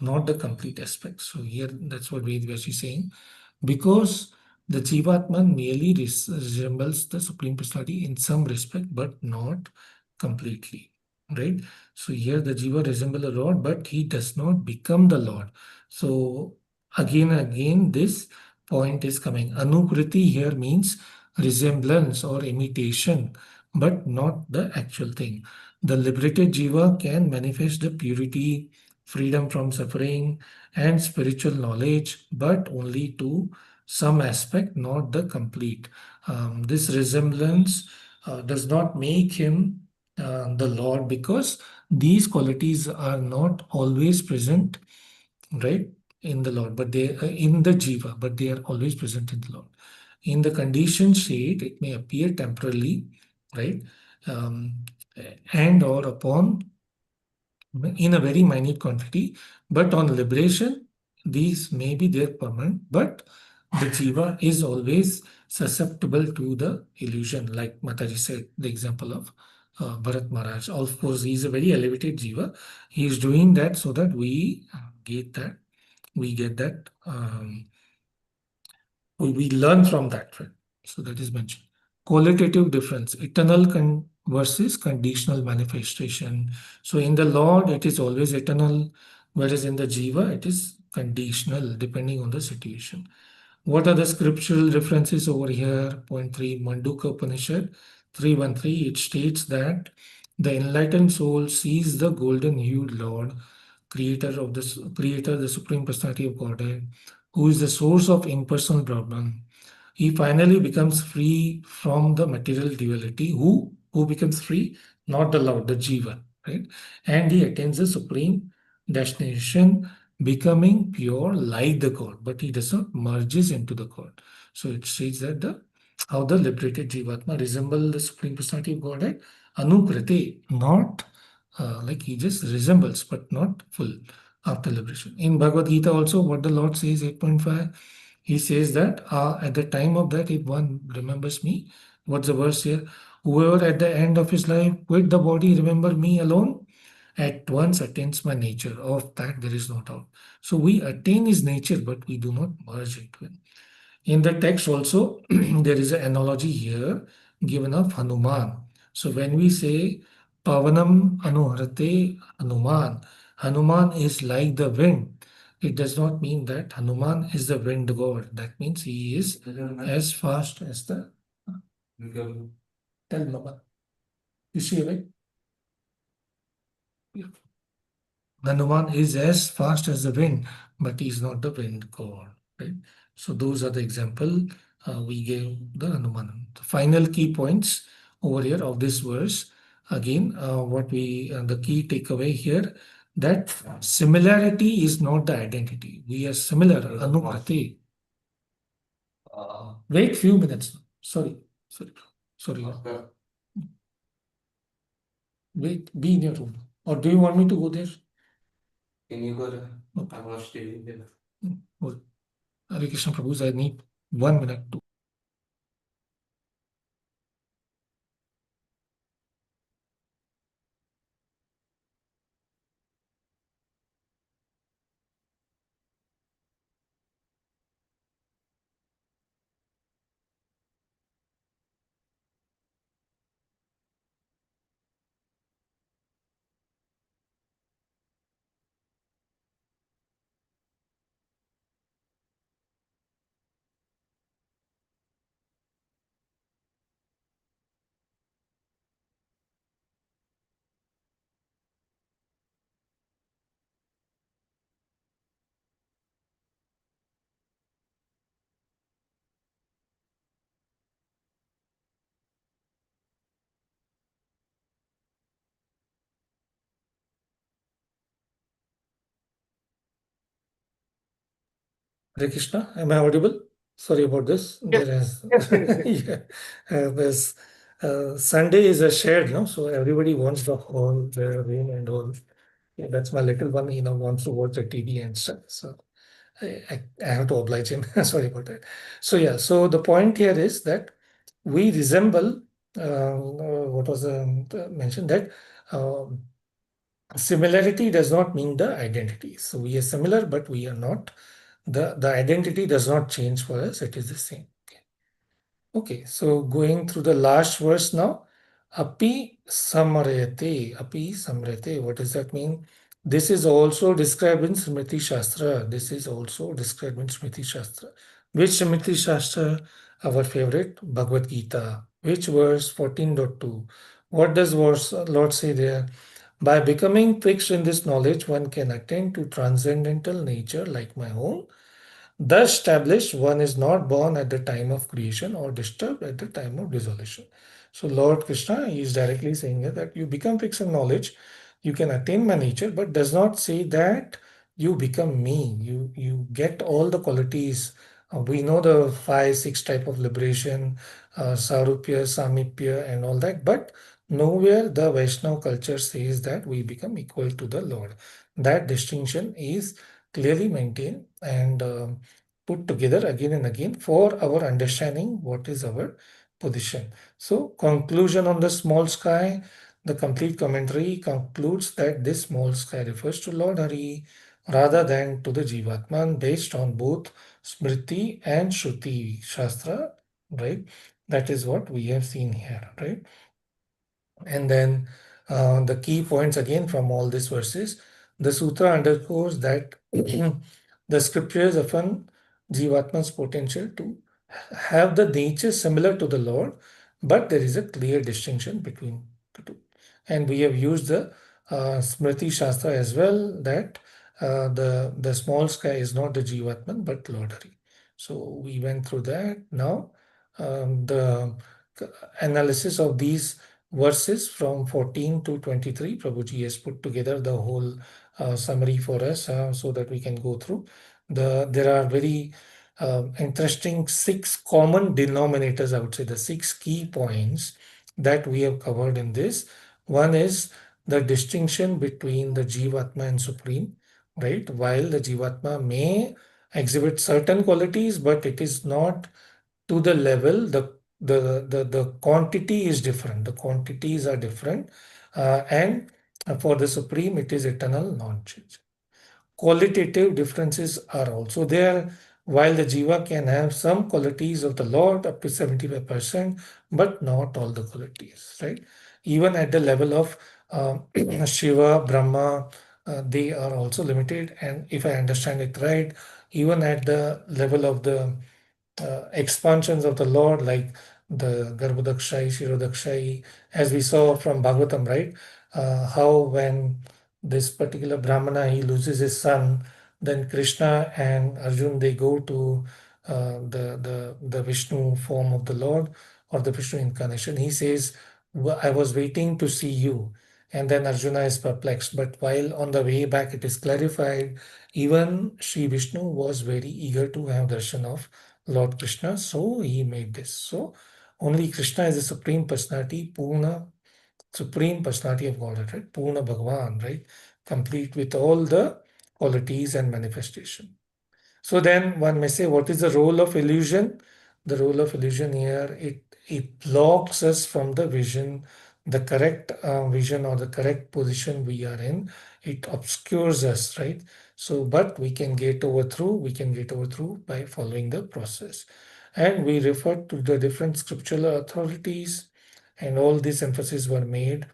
not the complete aspect. So here, that's what Vedvyash is saying. Because the Jivatman merely resembles the Supreme Personality in some respect, but not completely. Right? So here the Jiva resembles the Lord, but he does not become the Lord. So again and again, this point is coming. Anukriti here means resemblance or imitation, but not the actual thing. The liberated Jiva can manifest the purity, freedom from suffering, and spiritual knowledge, but only to some aspect, not the complete. This resemblance does not make him the Lord, because these qualities are not always present, right, in the Lord, but they in the Jiva, but they are always present in the Lord. In the conditioned state, it may appear temporarily, right, um, and or upon in a very minute quantity, but on liberation, these may be there permanent, but the jiva is always susceptible to the illusion, like Mataji said, the example of Bharat Maharaj. Of course, he is a very elevated jiva. He is doing that so that we get that, we learn from that, right? So that is mentioned. Qualitative difference, eternal versus conditional manifestation. So in the Lord, it is always eternal, whereas in the Jiva, it is conditional depending on the situation. What are the scriptural references over here? Point 3, Mandukya Upanishad 3:13. It states that the enlightened soul sees the golden hued Lord, creator, the Supreme Personality of Godhead, who is the source of impersonal Brahman. He finally becomes free from the material duality. Who becomes free? Not the Lord, the Jiva, right? And he attains the supreme destination, becoming pure like the God, but he does not merges into the God. So it states that how the liberated Jivatma resemble the Supreme Personality of Godhead, anukrate, not like he just resembles, but not full after liberation. In Bhagavad Gita also, what the Lord says, 8.5, he says that at the time of that, if one remembers me, what's the verse here? Whoever at the end of his life quit the body, remember me alone, at once attains my nature. Of that, there is no doubt. So we attain his nature, but we do not merge into it. In the text also, there is an analogy here given of Hanuman. So when we say Pavanam Anuharate Hanuman, Hanuman is like the wind it does not mean that Hanuman is the wind god. That means he is as fast as the. Tell Mama. You see, right? Hanuman is as fast as the wind, but he is not the wind god. Right? So those are the example we gave the Hanuman. The final key points over here of this verse. Again, what we the key takeaway here, that similarity is not the identity. We are similar. Anupati. Wait few minutes. Sorry. Wait, be in your room. Or do you want me to go there? Can you go there? Okay. I was staying there. Hold. Hare Krishna Prabhu, I need 1 minute to. Hare Krishna, am I audible? Sorry about this. Yes, There is, yes, yes. yeah, there's Sunday is a shared, no? So everybody wants the whole the rain and all. Yeah, that's my little one. He now wants to watch the TV and stuff. So I have to oblige him. Sorry about that. So yeah, so the point here is that we resemble. What was mentioned that similarity does not mean the identity. So we are similar, but we are not. The identity does not change for us. It is the same. Okay, so going through the last verse now. Api samrayate. Api samrayate. What does that mean? This is also described in Smriti Shastra. This is also described in Smriti Shastra. Which Smriti Shastra? Our favorite, Bhagavad Gita. Which verse? 14.2. What does Lord say there? By becoming fixed in this knowledge, one can attain to transcendental nature like my own. Thus established, one is not born at the time of creation or disturbed at the time of dissolution. So Lord Krishna is directly saying here that you become fixed in knowledge, you can attain my nature, but does not say that you become me. You get all the qualities. We know the 5, 6 type of liberation, Sarupya, Samipya, and all that, but nowhere the Vaishnava culture says that we become equal to the Lord. That distinction is clearly maintained and put together again and again for our understanding what is our position. So conclusion on the small sky, the complete commentary concludes that this small sky refers to Lord Hari rather than to the Jivatman based on both Smriti and Shruti Shastra, right? That is what we have seen here, right? And then the key points again from all these verses, the sutra underscores that the scriptures affirm Jivatma's potential to have the nature similar to the Lord, but there is a clear distinction between the two. And we have used the Smriti Shastra as well, that the small sky is not the Jivatman but Lord Hari. So we went through that. Now the analysis of these verses from 14 to 23, Prabhuji has put together the whole summary for us so that we can go through. There are very interesting 6 common denominators, I would say, the 6 key points that we have covered in this. One is the distinction between the Jivatma and Supreme, right? While the Jivatma may exhibit certain qualities, but it is not to the level, the quantity is different. The quantities are different. And for the Supreme, it is eternal non-change. Qualitative differences are also there. While the Jiva can have some qualities of the Lord up to 75%, but not all the qualities, right? Even at the level of Shiva, Brahma, they are also limited. And if I understand it right, even at the level of the expansions of the Lord, like the Garbhodakshai, Shirodakshai, as we saw from Bhagavatam, right? How when this particular Brahmana, he loses his son, then Krishna and Arjun, they go to the Vishnu form of the Lord, or the Vishnu incarnation. He says, I was waiting to see you. And then Arjuna is perplexed. But while on the way back, it is clarified, even Sri Vishnu was very eager to have darshan of Lord Krishna, so he made this. So only Krishna is the Supreme Personality, Purna, Supreme Personality of Godhead, right? Purna Bhagavan, right? Complete with all the qualities and manifestation. So then one may say, what is the role of illusion? The role of illusion here, it blocks us from the vision, the correct vision or the correct position we are in. It obscures us, right? So, but we can get we can get through by following the process. And we refer to the different scriptural authorities, and all these emphases were made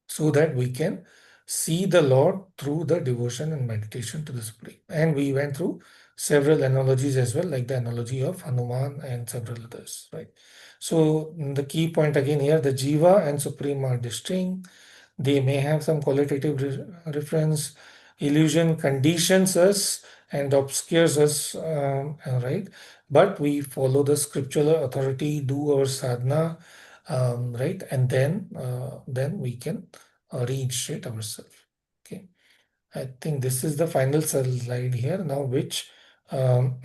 so that we can see the Lord through the devotion and meditation to the Supreme. And we went through several analogies as well, like the analogy of Hanuman and several others, right? So the key point again here, the Jiva and Supreme are distinct. They may have some qualitative reference. Illusion conditions us and obscures us, right? But we follow the scriptural authority, do our sadhana, right? And then we can reach it ourselves. Okay. I think this is the final slide here now, um,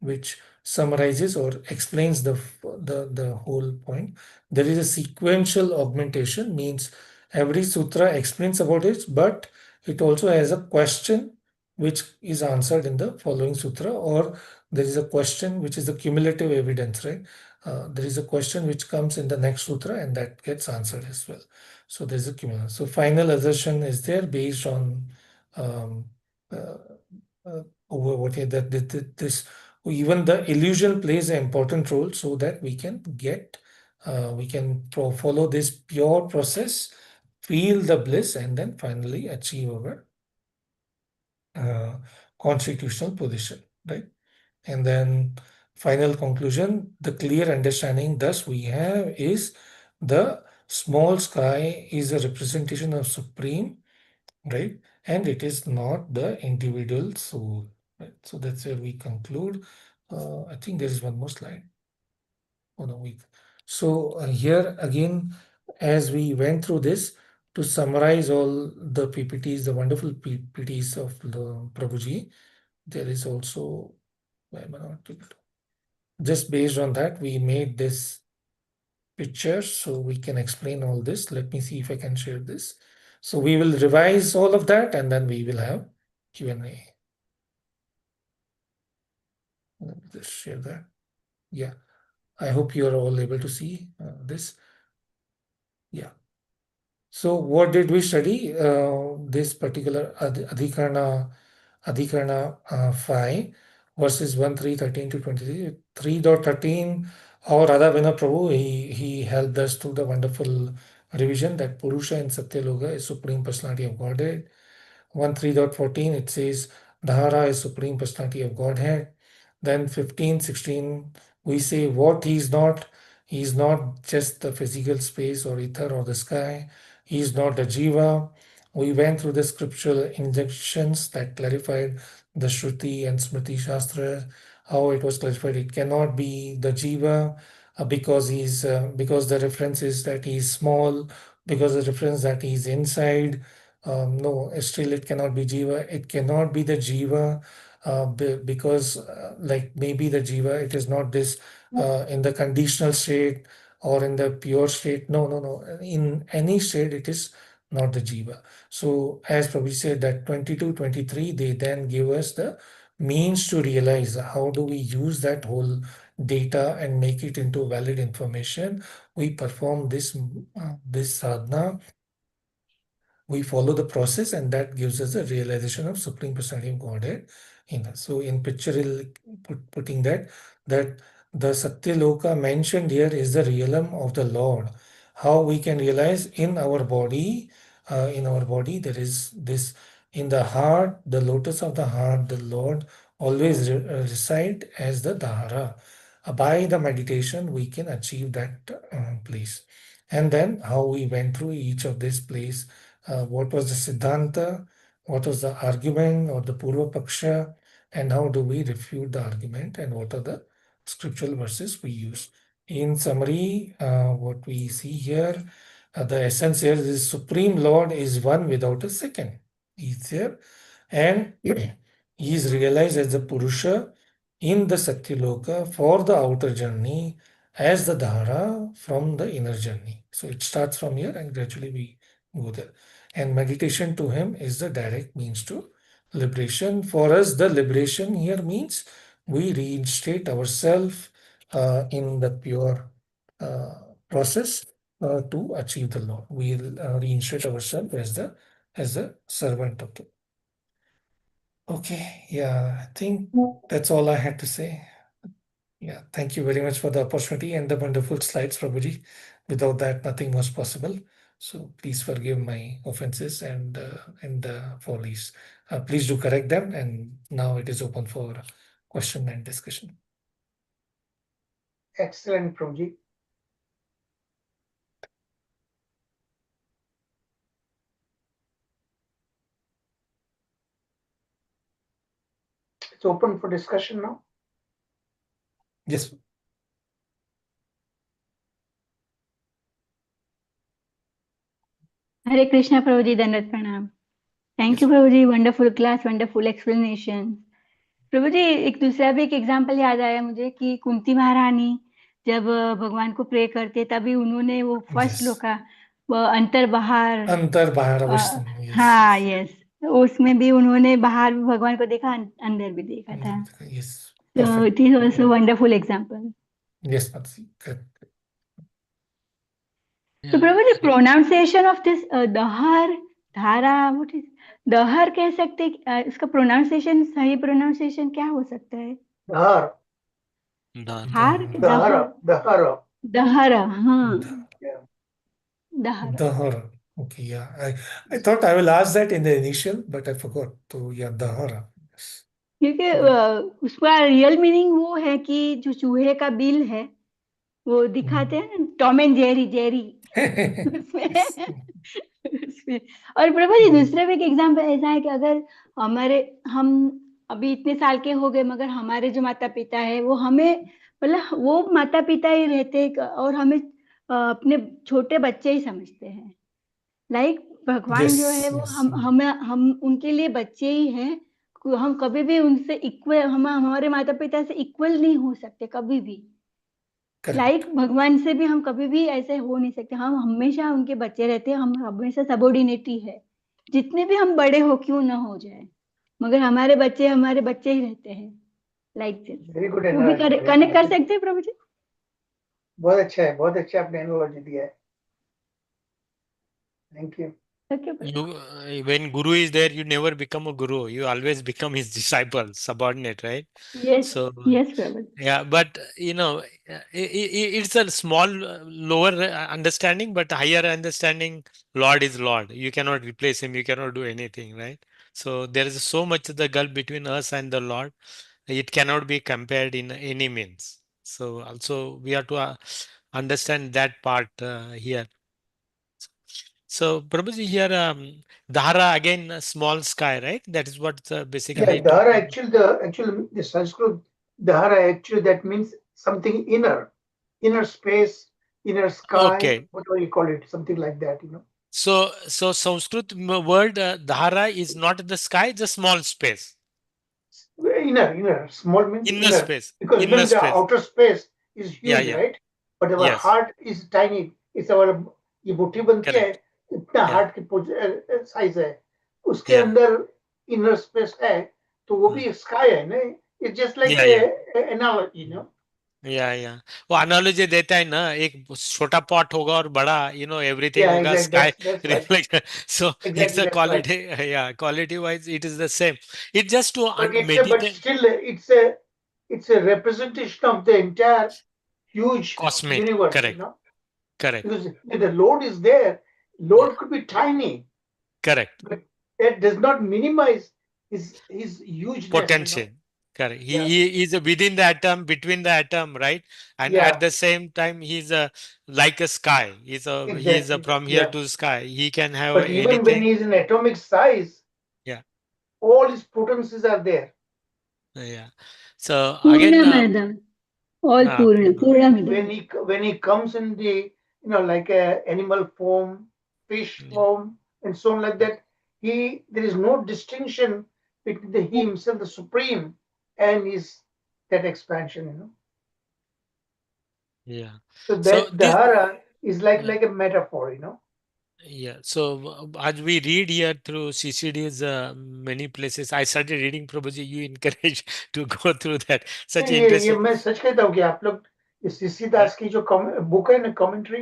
which summarizes or explains the whole point. There is a sequential augmentation, means every sutra explains about it, but it also has a question which is answered in the following sutra, or there is a question which is the cumulative evidence, right? There is a question which comes in the next sutra and that gets answered as well. So there's a cumulative. So final assertion is there based on um, uh, over what this even the illusion plays an important role, so that we can get we can follow this pure process, feel the bliss, and then finally achieve our uh, constitutional position, right? And then final conclusion, the clear understanding thus we have is the small sky is a representation of Supreme, right? And it is not the individual soul, right? So that's where we conclude. I think there is one more slide. Oh no, so here again, as we went through this, to summarize all the PPTs, the wonderful PPTs of the Prabhuji, there is also, why am I not able to? Just based on that, we made this picture so we can explain all this. Let me see if I can share this. So we will revise all of that and then we will have Q&A. Let me just share that. Yeah, I hope you are all able to see this. Yeah. So what did we study? This particular Adhikarana 5 verses 1, 3, 13 to 23. 3.13, our Radha Vina Prabhu, he helped us through the wonderful revision that Purusha in Satyaloka is Supreme Personality of Godhead. 1.3.14, it says Dahara is Supreme Personality of Godhead. Then 15, 16, we say what he is not just the physical space or ether or the sky. He is not the jiva. We went through the scriptural injections that clarified the Shruti and Smriti Shastra, how it was clarified. It cannot be the jiva because because the reference is that he is small, because the reference that he is inside. No, still it cannot be jiva. It cannot be the jiva because like maybe the jiva, it is not this in the conditional state or in the pure state. No, no, no. In any state, it is not the jiva. So as Prabhu said that 22, 23, they then give us the means to realize how do we use that whole data and make it into valid information. We perform this sadhana, we follow the process, and that gives us a realization of Supreme Personality of Godhead in us. So in pictorial putting that the Satyaloka mentioned here is the realm of the Lord. How we can realize in our body, in our body. There is this in the heart, the lotus of the heart, the Lord always reside as the Dahara. By the meditation, we can achieve that place. And then how we went through each of this place, what was the Siddhanta, what was the argument or the Purva Paksha, and how do we refute the argument, and what are the scriptural verses we use. In summary, what we see here, the essence here is Supreme Lord is one without a second. He is there, and he is realized as the Purusha in the Satyaloka for the outer journey as the Dahara from the inner journey. So it starts from here and gradually we go there. And meditation to him is the direct means to liberation. For us, the liberation here means we reinstate ourselves in the pure process to achieve the Lord. We reinstate ourselves as the servant of the. Okay, yeah, I think that's all I had to say. Yeah, thank you very much for the opportunity and the wonderful slides, Prabhuji. Without that, nothing was possible. So please forgive my offenses and follies. Please do correct them. And now it is open for question and discussion. Excellent, Prabhuji. It's open for discussion now. Yes. Hare Krishna, Prabhuji, Dandat Pranam. Thank you, Yes. Prabhuji. Wonderful class, wonderful explanation. प्रभु जी एक दूसरा भी एक example याद आया मुझे कि कुंती महारानी जब भगवान को प्रे करते तभी उन्होंने वो फर्स्ट Yes. श्लोका वो अंतर बाहर Yes. हाँ यस उसमें भी उन्होंने बाहर भी भगवान को देखा अंदर भी देखा था. Yes. So Perfect. it is also a wonderful example. Yes, Patsi. Correct. So Prabhu ji pronunciation of this दहर धारा what is दहर कह सकते इसका प्रोनाउंसिएशन सही प्रोनाउंसिएशन क्या हो सकता है? Dahara. हार Dahara. Dahara. दहरा हाँ Yeah. दहरा. Dahara. Okay, yeah. I thought I will ask that in the initial, but I forgot. So yeah, Dahara. Yes. क्योंकि उसका रियल मीनिंग वो है कि जो चूहे का बिल है वो दिखाते हैं ना टॉम एंड जेरी उसमें और प्रभु जी दूसरे भी एक एग्जाम्पल ऐसा है कि अगर हम अभी इतने साल के हो गए मगर हमारे जो माता पिता है वो हमें मतलब वो माता पिता ही रहते और हमें अपने छोटे बच्चे ही समझते हैं. लाइक भगवान जो है वो हम उनके लिए बच्चे ही हैं. हम कभी भी उनसे इक्वल हमारे माता पिता से इक्वल नहीं हो सकते कभी भी. लाइक भगवान से भी हम कभी भी ऐसे हो नहीं सकते. हम हमेशा उनके बच्चे रहते हैं. हम हमेशा सबॉर्डिनेट ही है जितने भी हम बड़े हो क्यों ना हो जाए मगर हमारे बच्चे ही रहते हैं. लाइक वेरी गुड वो भी कनेक्ट कर सकते हैं प्रभु जी. बहुत अच्छा है. बहुत अच्छा आपने एनालॉजी दिया है. Thank you. When Guru is there, you never become a Guru. You always become his disciple, subordinate, right? Yes. So, yes, Prabhu. yeah, but it's a small, lower understanding, but higher understanding. Lord is Lord. You cannot replace him. You cannot do anything, right? So there is so much the gulf between us and the Lord. It cannot be compared in any means. So also we have to understand that part here. So Prabhuji here, Dahara again, a small sky, right? That is what basically. Yeah, Dahara actually the Sanskrit Dahara actually that means something inner space, inner sky, Okay. whatever you call it, something like that, So Sanskrit word Dahara is not the sky, the small space. Inner, small means Inner space. Because Inner even the space. outer space is huge, Yeah. right? But our Yes. heart is tiny. It's our ये मुट्ठी बनती है इतना heart की size है उसके अंदर inner space है तो वो भी स्काई है ना. इट्स जस्ट लाइक एनालॉजी या वो एनालॉजी देता है ना एक छोटा पॉट होगा और बड़ा एवरीथिंग होगा sky so it's a quality quality wise it is the same it just to meditate. But still it's a representation of the entire huge cosmic universe, correct because the Lord is there. Lord could be tiny, Correct. But that does not minimize his hugeness. Potential. Correct. Yeah. He is within the atom, between the atom, right? And Yeah. at the same time, he's like a sky. He's Exactly. from here Yeah. to sky. He can have But even when anything. he is in atomic size, Yeah. all his potencies are there. Yeah. So again, Purnamidam. All Purna. Purnamidam. When he comes in the like a animal form, fish form, and so on like that, there is no distinction between he himself, the supreme, and his that expansion. yeah. So So that this, Dahara is like yeah. a metaphor. Yeah, so as we read here through CCDs, many places, I started reading Prabhuji, you encourage to go through that. Such ये interesting. मैं सच कहता हूँ कि आप लोग इस CC दास की जो बुक है ना कमेंट्री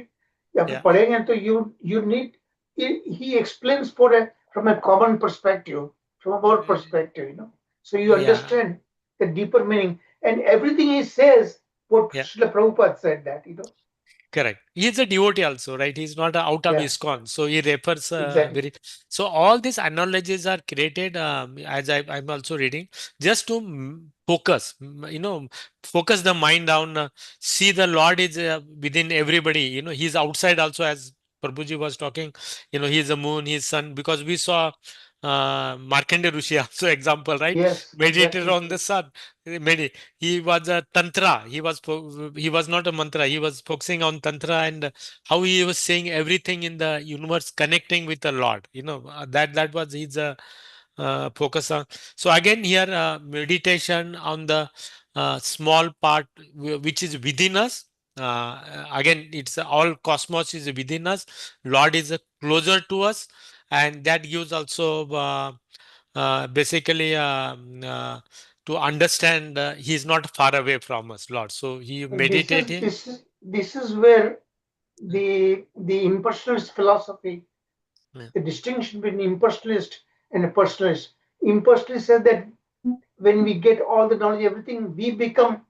या फिर Yeah, पढ़ेंगे तो you need he explains from a common perspective, from a broad perspective, so you yeah, understand the deeper meaning, and everything he says what yeah. Srila Prabhupada said that Correct. He's a devotee also, right? He's not out of yeah, ISKCON. So he refers exactly, very. So all these analogies are created, as I'm also reading, just to focus, focus the mind on, see the Lord is within everybody. He's outside also, as Prabhuji was talking. He's the moon, he's sun, because we saw Markandeya Rishi also example, right? yes, Meditated exactly, on the sun. He was a tantra. He was not a mantra. He was focusing on tantra and how he was saying everything in the universe connecting with the Lord. That was his focus on. So again here meditation on the small part which is within us. Again, it's all cosmos is within us. Lord is closer to us, and that gives also basically to understand he's not far away from us, Lord. So he and meditated. this is where the impersonalist philosophy, Yeah. the distinction between impersonalist and a personalist. Impersonalist says that when we get all the knowledge, everything, we become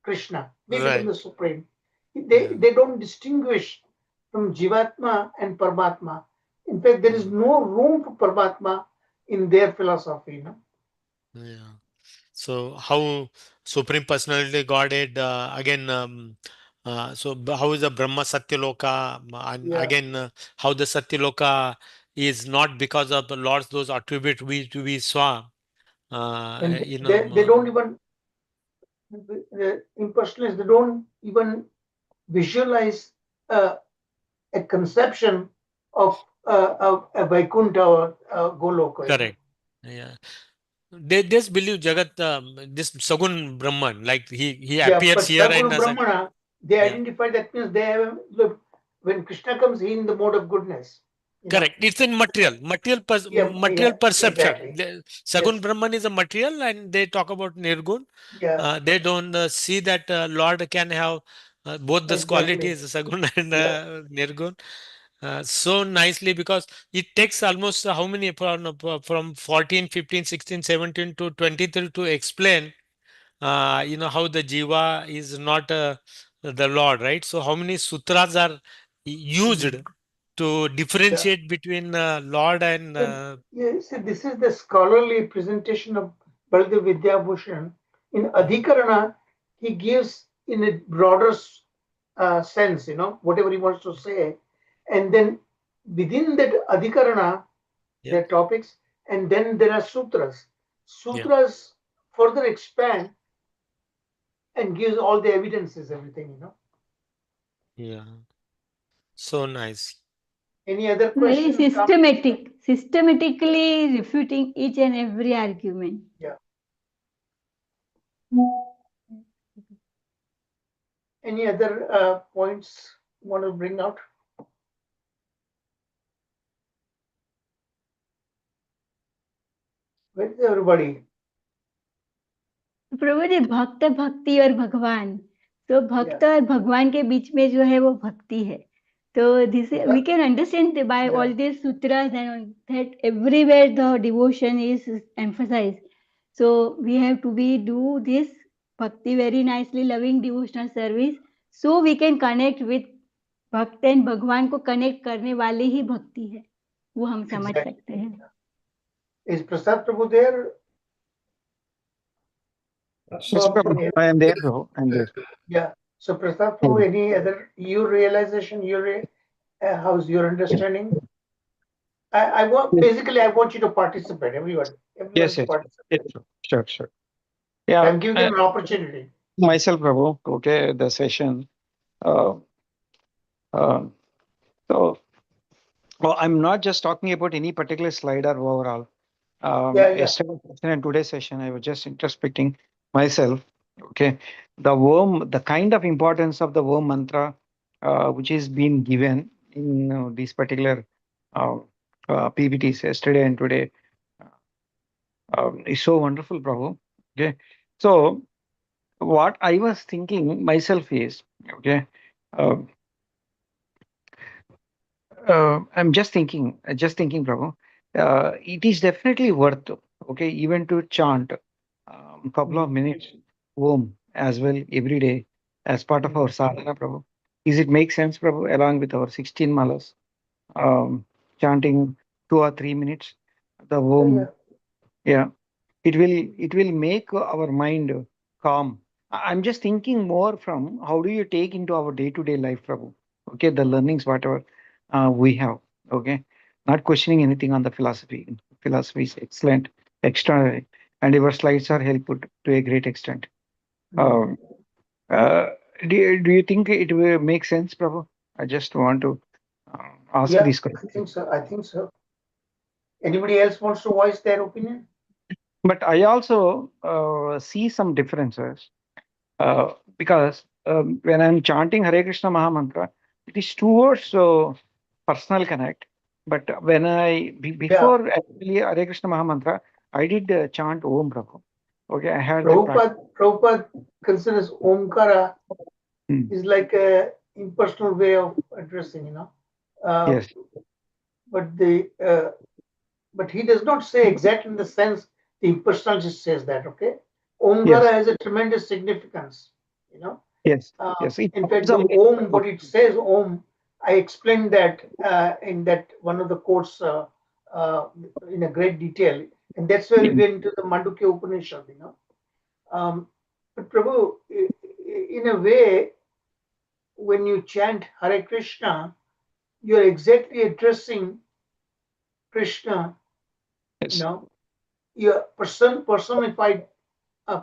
Krishna, we become Right. the Supreme. Yeah. They don't distinguish from Jivatma and Paramatma. In fact, there is no room for Paramatma in their philosophy. Yeah. So how Supreme Personality Godhead again. How is the Brahma Satyaloka and Yeah, again how the Satyaloka is not because of the Lord's those attributes we saw. and they don't even the impersonalists. They don't even visualize uh, a conception of a Vaikuntha or Goloka. correct. Yeah. They just believe Jagat, this Sagun Brahman, like he Yeah, appears but here and Saguna as a, Brahmana, they yeah, identify that means they have when Krishna comes, he in the mode of goodness. correct. It's in Yeah, material yeah, perception. exactly. Sagun Yes, Brahman is a material, and they talk about Nirgun. yeah, They don't see that Lord can have both those exactly. qualities, Sagun and Yeah, Nirgun, so nicely because it takes almost how many from 14, 15, 16, 17 to 23 to explain how the jiva is not the Lord, right? So how many sutras are used to yeah. differentiate between Lord and So, yeah, see, this is the scholarly presentation of Baldev Vidyabhushan. In Adhikarana, he gives in a broader sense, whatever he wants to say. And then within that Adhikarana, yeah, there are topics, and then there are sutras. yeah, Sutras further expand and gives all the evidences, everything. yeah. So nice. Any other Very questions, comments? systematically refuting each and every argument. Yeah. Any other points you want to bring out? Where is everybody? प्रभु जी भक्त भक्ति और भगवान, तो भक्त Yeah. और भगवान के बीच में जो है वो भक्ति है. तो this we can understand by Yeah. all these sutras and that everywhere the devotion is emphasized. So we have to do this bhakti very nicely, loving devotional service, so we can connect with भक्त and भगवान को connect करने वाली ही भक्ति है. वो हम समझ Exactly. सकते हैं. Is Prasad Prabhu there? Yes, Prabhu. I am there, Prabhu. I am there. Yeah. So Prasad Prabhu, any other your realization, how's your understanding? I want basically I want you to participate. Everyone Yes, yes, participate. yes, sure, sure. Yeah, I'm giving them an opportunity. myself, Prabhu, okay, the session. Uh, uh, so, well, I'm not just talking about any particular slide or overall. Yeah. Yesterday's session and today's session, I was just introspecting myself. Okay, the kind of importance of the worm mantra, which is being given in these particular uh, PPTs yesterday and today, is so wonderful, Prabhu. Okay, so what I was thinking myself is, okay, uh, I'm just thinking, Prabhu, it is definitely worth, okay, even to chant couple of minutes Om as well every day as part of our sadhana, Prabhu. Is it make sense, Prabhu, along with our 16 malas, chanting 2 or 3 minutes, the Om, yeah, it will make our mind calm. I'm just thinking more from how do you take into our day-to-day life, Prabhu. Okay, the learnings whatever we have. Okay, not questioning anything on the philosophy. Philosophy is excellent, extraordinary, and your slides are helpful to a great extent. Um, uh, do you think it will make sense, Prabhu? I just want to ask this question. I think so. Anybody else wants to voice their opinion? But I also see some differences because when I'm chanting Hare Krishna Mahamantra, it is towards personal connect. But when before actually Hare Krishna Mahamantra, I did chant Om Prabhu. Okay, I had that practice. Prabhupada considers Omkara is like a impersonal way of addressing, Yes. But he does not say exactly in the sense the impersonal just says that. Okay, Omkara has a tremendous significance, Yes. Yes. In fact, the Om, what it says, Om, I explained that in that one of the quotes in a great detail, and that's where we went into the Mandukya Upanishad, But Prabhu, in a way, when you chant Hare Krishna, you're exactly addressing Krishna, Yes. your personified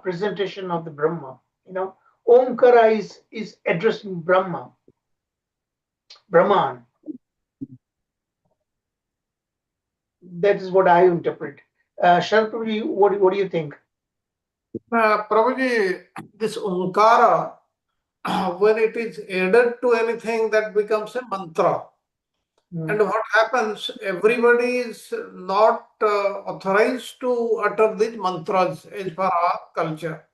presentation of the Brahma. Omkara is addressing Brahman. That is what I interpret. Sharpuri, what do you think? Prabhuji, this Omkara, when it is added to anything, that becomes a mantra. And what happens, everybody is not authorized to utter these mantras as per our culture.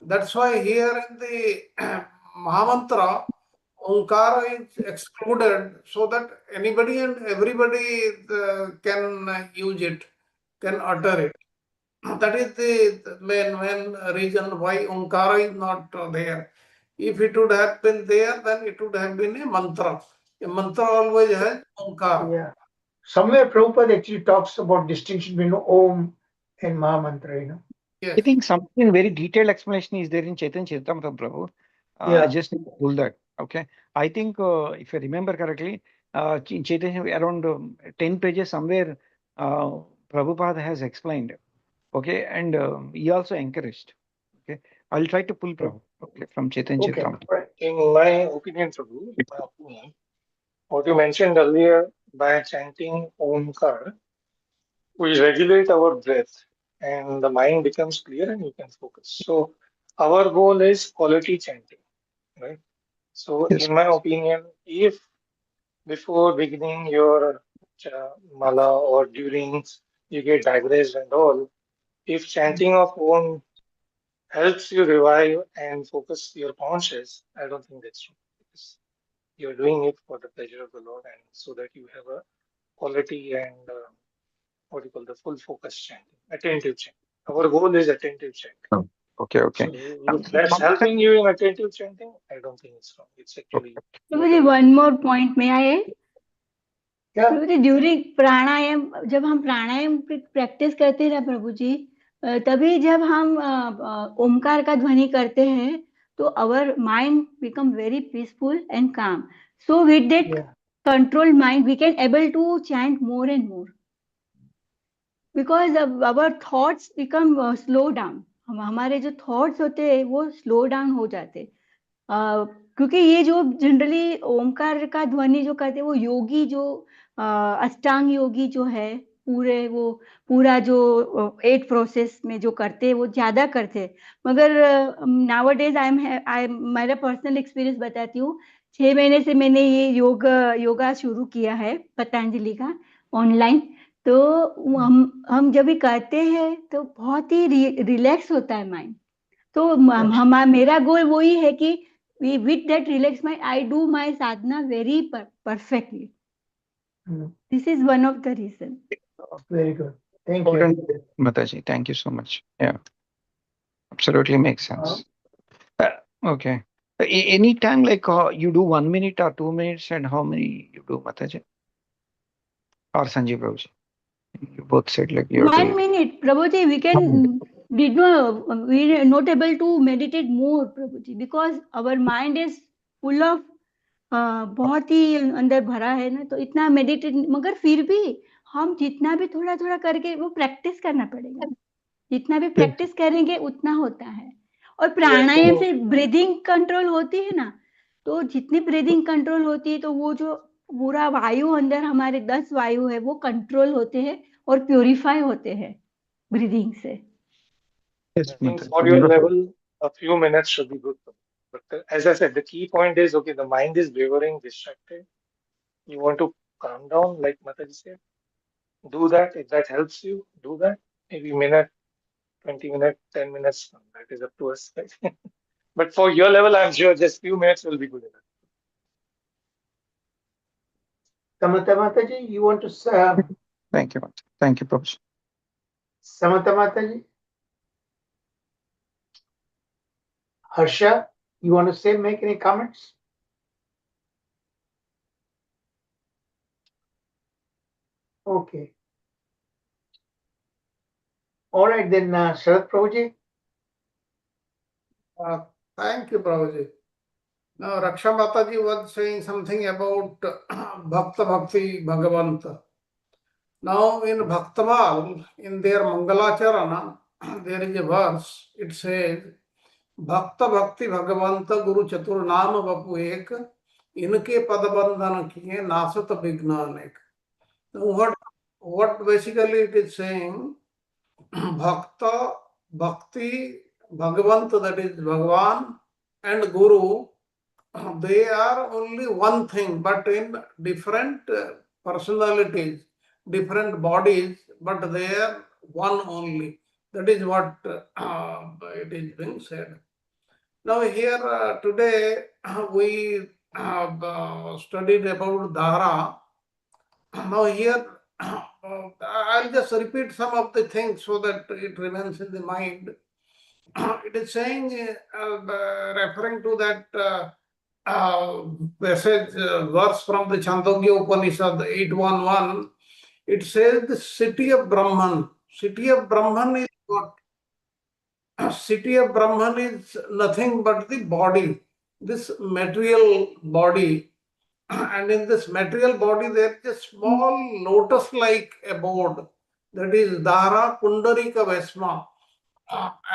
That's why here in the Mahamantra, Omkara is excluded so that anybody and everybody can use it, can utter it. That is the main reason why Omkara is not there. If it would have been there, then it would have been a mantra. A mantra always has Omkara. Yeah. Somewhere Prabhupada actually talks about distinction between Om and Mahamantra, Yes. I think something very detailed explanation is there in Chaitanya Charitamrita, Prabhu. I just need to pull that. Okay. I think if I remember correctly, in Chaitanya around 10 pages somewhere, Prabhupada has explained. Okay. And he also encouraged. Okay. I'll try to pull Prabhu. Okay. From Chaitanya Charitamrita. In my opinion, Prabhu, what you mentioned earlier, by chanting Omkar, we regulate our breath and the mind becomes clear and you can focus. So our goal is quality chanting, right? So Yes. in my opinion, if before beginning your mala or during you get digressed and all, if chanting of Om helps you revive and focus your conscious, I don't think that's wrong. Because you're doing it for the pleasure of the Lord and so that you have a quality and what you call the full focus chanting, attentive chanting. Our goal is attentive chanting. Okay. Okay. So if that's helping you in attentive chanting, I don't think it's wrong. It's actually Prabhuji, one more point, may I add? Yeah. During pranayama, जब हम प्राणायाम practice करते हैं ना प्रभु जी, तभी जब हम ओमकार का ध्वनि करते हैं तो our mind become very peaceful and calm. So with that Yeah. Control mind we can able to chant more and more, because our thoughts become slow down. हमारे जो थॉट्स होते हैं वो स्लो डाउन हो जाते. क्योंकि ये जो जनरली ओमकार का ध्वनि जो करते हैं वो योगी जो अष्टांग योगी जो है पूरे वो पूरा जो 8 प्रोसेस में जो करते हैं वो ज्यादा करते हैं. मगर नाउ डेज आई मेरा पर्सनल एक्सपीरियंस बताती हूँ. 6 महीने से मैंने ये योगा शुरू किया है पतंजलि का ऑनलाइन. तो हम जब भी करते हैं तो बहुत ही रिलैक्स होता है माइंड. तो मेरा गोल वही है कि with that relax mind I do my sadhana very perfectly. This is one of the reason. Very good. Thank you. Mataji, thank you so much. Yeah, absolutely makes sense. Okay. Any time like you do 1 minute or 2 minutes, and how many you do, Mataji? Or Sanjeev Prabhuji? You both said like you're 1 minute, Prabhuji, we can we are not able to meditate more, Prabhuji, because our mind is full of बहुत ही अंदर भरा है ना, तो इतना meditate. मगर फिर भी हम जितना भी थोड़ा थोड़ा करके वो प्रैक्टिस करना पड़ेगा. जितना भी प्रैक्टिस करेंगे उतना होता है. और प्राणायाम से ब्रीदिंग कंट्रोल होती है ना, तो जितनी ब्रीदिंग कंट्रोल होती है तो वो जो पूरा वायु अंदर हमारे 10 वायु है वो कंट्रोल होते हैं और प्योरीफाई होते हैं ब्रीदिंग से. I think for your level, a few minutes should be good. But as I said, the key point is, okay, the mind is wavering, distracted. You want to calm down, like Mataji said. Do that. If that helps you, do that. Maybe minute, 20 minutes, 10 minutes. That is up to us. Right? But for your level, I'm sure just few minutes will be good enough. Samantha Mataji, you want to say? Thank you, Mataji. Thank you, Prabhuji. Samantha Mataji? Harsha, you want to say, make any comments? Okay. All right, then, Sharad Prabhuji. Thank you, Prabhuji. Now, Raksha Mataji was saying something about Bhakta Bhakti Bhagavanta. Now, in Bhaktamal, in their Mangalacharana, there is a verse, it says, Bhakta Bhakti Bhagavanta Guru Chatur Nama Vapu Ek, Inke Padabandhana Kiye Nasata Vignanek. What basically it is saying, Bhakta, Bhakti, Bhagavanta, that is Bhagavan, and Guru, they are only one thing, but in different personalities, different bodies, but they are one only. That is what it is being said. Now here today we have studied about Dahara. Now here I'll just repeat some of the things so that it remains in the mind. It is saying, referring to that passage, verse from the Chandogya Upanishad 8.1.1, it says the city of Brahman. City of Brahman is what? City of Brahman is nothing but the body, this material body. And in this material body, there is a small lotus-like abode, that is Dahara Pundarika Vesma.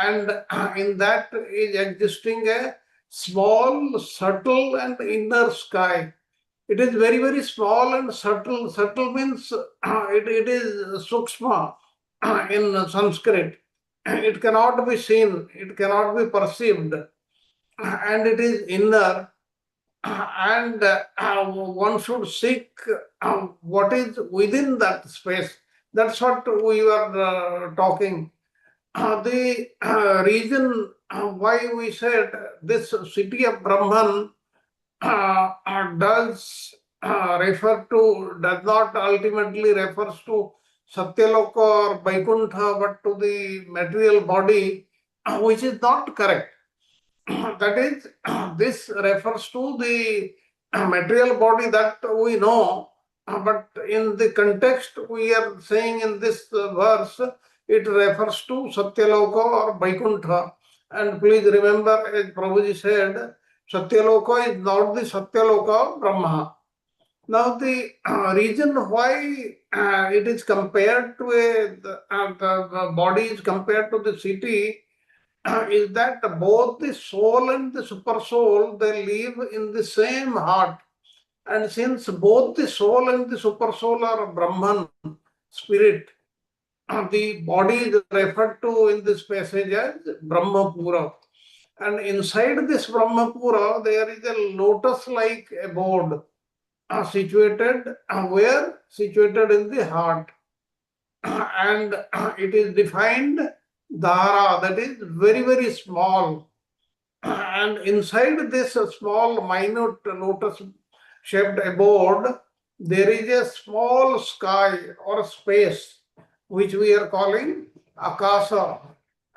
And in that is existing a small, subtle and inner sky. It is very, very small and subtle. Subtle means it is sukshma in Sanskrit. It cannot be seen, it cannot be perceived, and it is inner. And one should seek what is within that space. That's what we were talking. The reason why we said this city of Brahman does not ultimately refers to Satyaloka or Vaikuntha, but to the material body, which is not correct. That is, this refers to the material body that we know, but in the context we are saying in this verse, it refers to Satyaloka or Vaikuntha. And please remember, as Prabhuji said, Satyaloka is not the Satyaloka of Brahma. Now the reason why it is compared to the body is compared to the city is that both the soul and the super soul, they live in the same heart. And since both the soul and the super soul are Brahman, spirit, the body is referred to in this passage as Brahmapura. And inside this Brahmapura, there is a lotus-like abode situated where? Situated in the heart. And it is defined Dahara, that is very, very small. And inside this small, minute lotus-shaped abode, there is a small sky or space, which we are calling Akasa.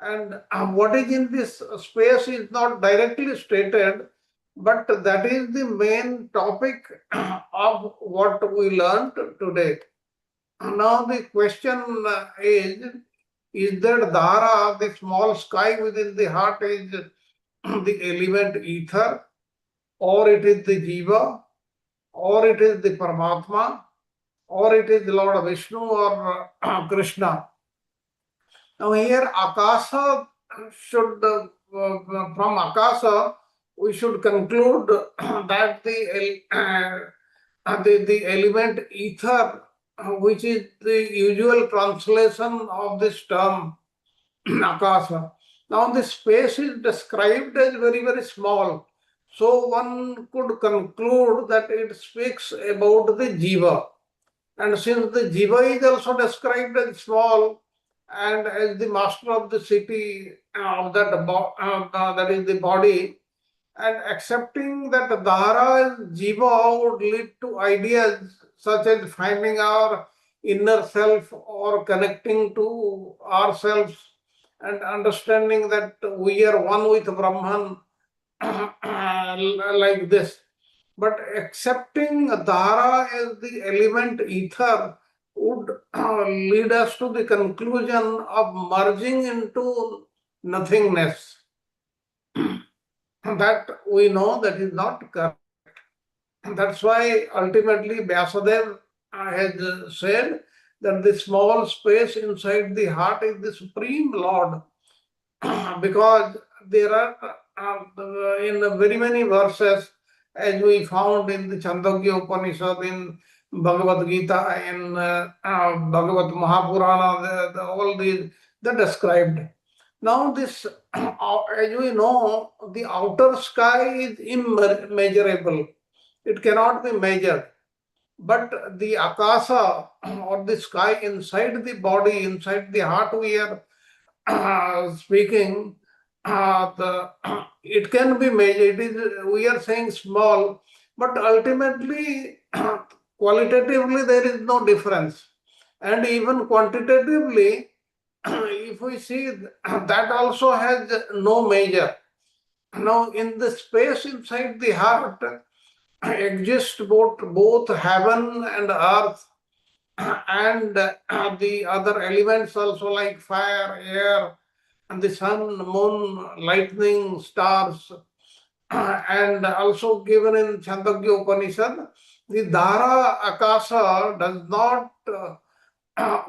And what is in this space is not directly stated, but that is the main topic of what we learned today. Now the question is that Dahara, the small sky within the heart, is the element ether, or it is the Jiva, or it is the Paramatma, or it is the Lord Vishnu or Krishna. Now here Akasa should, from Akasa, we should conclude that the element ether, which is the usual translation of this term, Akasa. Now the space is described as very, very small. So one could conclude that it speaks about the Jiva. And since the Jiva is also described as small, and as the master of the city of that is the body, and accepting that Dahara is Jiva would lead to ideas such as finding our inner self or connecting to ourselves and understanding that we are one with Brahman like this. But accepting Dahara as the element ether would lead us to the conclusion of merging into nothingness. That we know that is not correct. That's why ultimately Vyasadeva has said that the small space inside the heart is the Supreme Lord. Because there are in very many verses, as we found in the Chandogya Upanishad, in Bhagavad Gita, in Bhagavad Mahapurana, all these, they're described. Now this, as we know, the outer sky is immeasurable. It cannot be measured. But the akasa or the sky inside the body, inside the heart we are speaking, it can be measured. It is, we are saying small, but ultimately, qualitatively, there is no difference. And even quantitatively, if we see, that also has no measure. Now, in the space inside the heart, exist both heaven and earth, and the other elements also like fire, air, and the sun, moon, lightning, stars, and also given in Chandogya Upanishad, the Dahara Akasa does not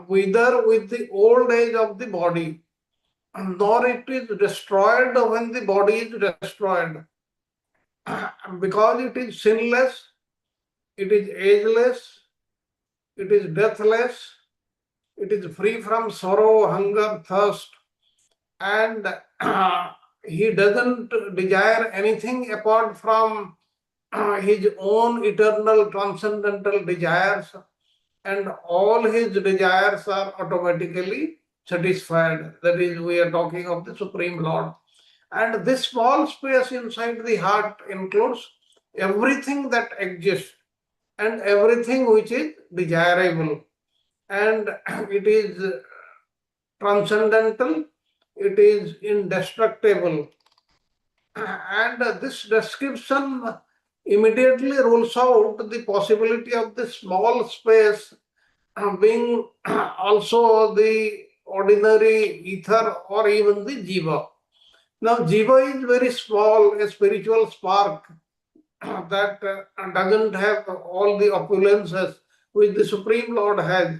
wither with the old age of the body, nor it is destroyed when the body is destroyed. Because it is sinless, it is ageless, it is deathless, it is free from sorrow, hunger, thirst, and he doesn't desire anything apart from his own eternal transcendental desires, and all his desires are automatically satisfied. That is, we are talking of the Supreme Lord. And this small space inside the heart includes everything that exists and everything which is desirable. And it is transcendental, it is indestructible. And this description immediately rules out the possibility of the small space being also the ordinary ether or even the jiva. Now, jiva is very small, a spiritual spark that doesn't have all the opulences which the Supreme Lord has.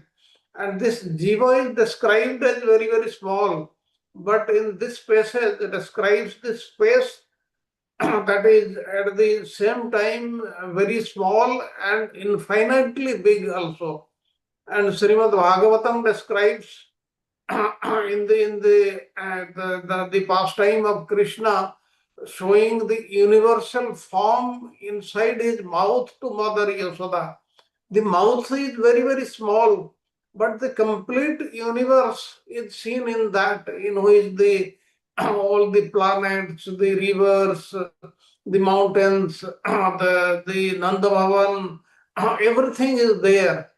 And this jiva is described as very, very small. But in this passage, it describes this space that is at the same time very small and infinitely big also. And Srimad Bhagavatam describes in the pastime of Krishna, showing the universal form inside his mouth to Mother Yasoda. The mouth is very, very small, but the complete universe is seen in that, in which the all the planets, the rivers, the mountains, the Nanda Bhavan, everything is there.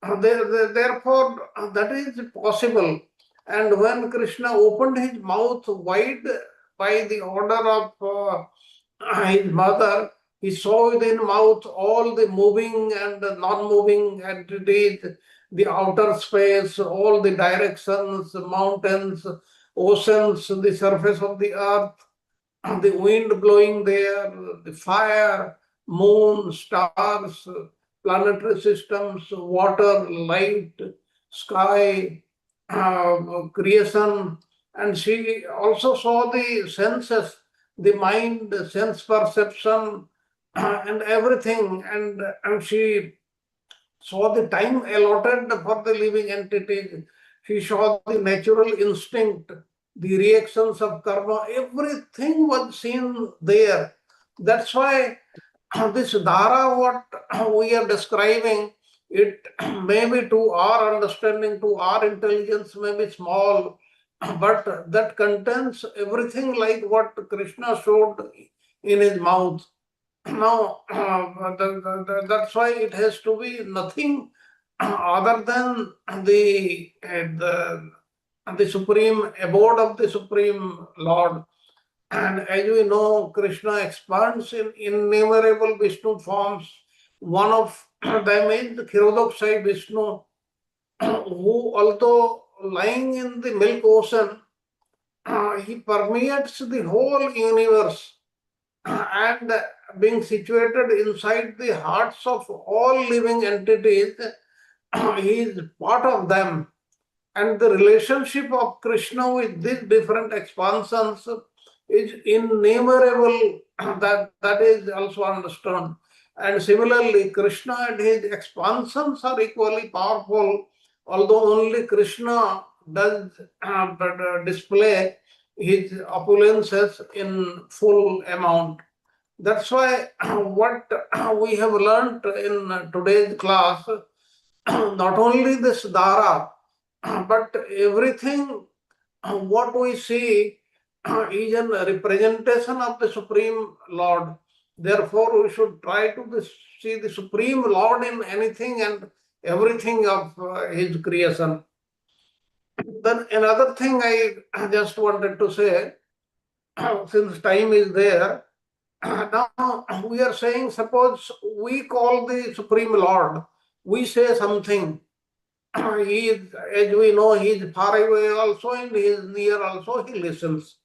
Therefore, that is possible. And when Krishna opened his mouth wide by the order of his mother, he saw within mouth all the moving and non-moving entities, the outer space, all the directions, mountains, oceans, the surface of the earth, the wind blowing there, the fire, moon, stars, planetary systems, water, light, sky, creation. And she also saw the senses, the mind, sense perception, and everything. And she saw the time allotted for the living entities. She saw the natural instinct, the reactions of karma, everything was seen there. That's why this Dahara, what we are describing, it may be to our understanding, to our intelligence, may be small, but that contains everything like what Krishna showed in his mouth. Now, that's why it has to be nothing other than the supreme abode of the Supreme Lord. And as we know, Krishna expands in innumerable Vishnu forms. One of them is the Kshirodakshayi Vishnu, who, although lying in the milk ocean, he permeates the whole universe and being situated inside the hearts of all living entities, he is part of them. And the relationship of Krishna with these different expansions is innumerable. That is also understood. And similarly, Krishna and his expansions are equally powerful, although only Krishna does display his opulences in full amount. That's why what we have learnt in today's class, not only this Dahara, but everything what we see is a representation of the Supreme Lord. Therefore, we should try to see the Supreme Lord in anything and everything of His creation. Then another thing I just wanted to say, since time is there, now we are saying, suppose we call the Supreme Lord, we say something. He is, as we know, he is far away also and he is near also, he listens.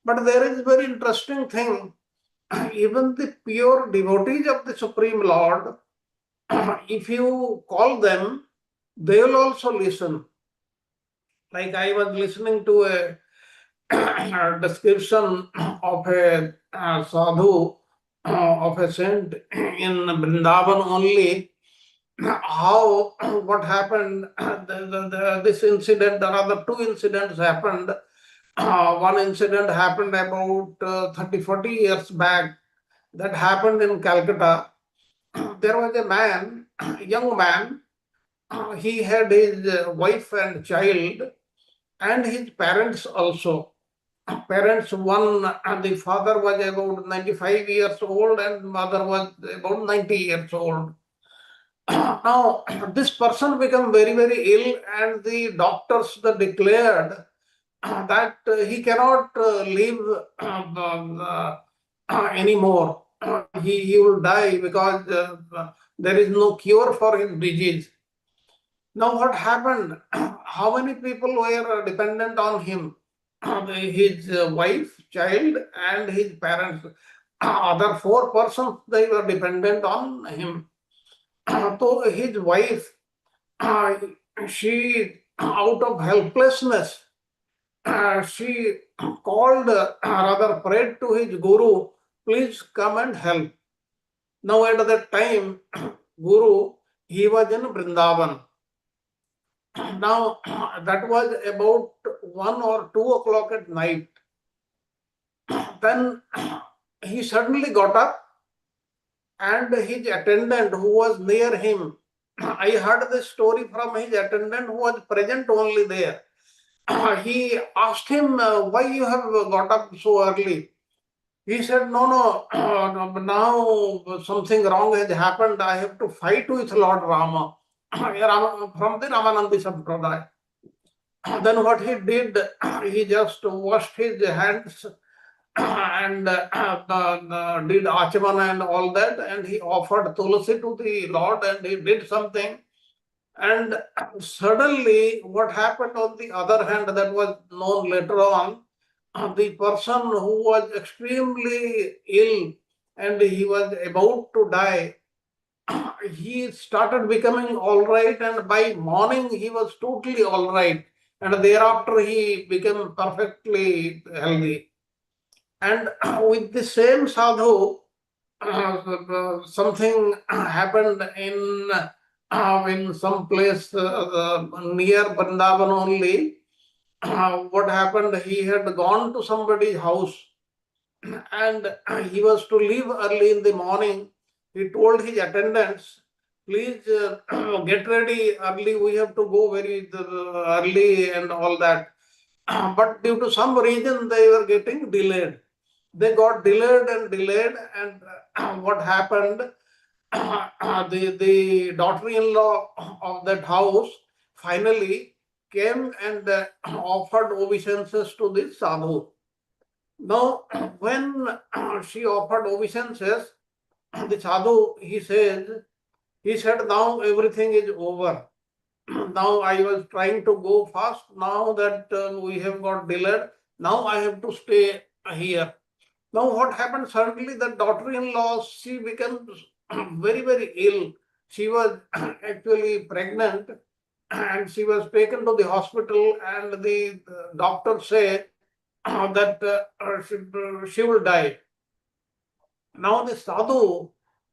But there is a very interesting thing. Even the pure devotees of the Supreme Lord, if you call them, they will also listen. Like I was listening to a description of a sadhu, of a saint in Vrindavan only, how what happened, this incident, another two incidents happened. One incident happened about 30-40 years back. That happened in Calcutta. There was a man, young man, he had his wife and child and his parents also. Parents, one, the father was about 95 years old and mother was about 90 years old. Now, this person became very, very ill, and the doctors declared that he cannot live anymore. he will die because there is no cure for his disease. Now what happened? How many people were dependent on him? His wife, child, and his parents. Other 4 persons, they were dependent on him. So his wife, she, out of helplessness, she called, rather prayed to his guru, please come and help. Now at that time, Guru, he was in Vrindavan. Now that was about 1 or 2 o'clock at night. Then he suddenly got up, and his attendant who was near him, I heard this story from his attendant who was present only there. He asked him, why you have got up so early? He said, no, now something wrong has happened. I have to fight with Lord Rama, from the Ramanandi Sampradaya. Then what he did, he just washed his hands and did achamana and all that, and he offered tulsi to the Lord, and he did something. And suddenly, what happened on the other hand, that was known later on, the person who was extremely ill and he was about to die, he started becoming all right, and by morning he was totally all right, and thereafter he became perfectly healthy. And with the same sadhu, something happened in some place near Vrindavan only. What happened? He had gone to somebody's house, and he was to leave early in the morning. He told his attendants, please get ready early, we have to go very early and all that. But due to some reason, they were getting delayed. They got delayed, and what happened? The daughter-in-law of that house finally came and offered obeisances to this sadhu. Now, when she offered obeisances, the sadhu, he said, now everything is over. Now I was trying to go fast. Now that we have got delayed, now I have to stay here. Now what happened? Suddenly the daughter-in-law, she became very, very ill. She was actually pregnant, and she was taken to the hospital, and the doctors say that she will die. Now the sadhu,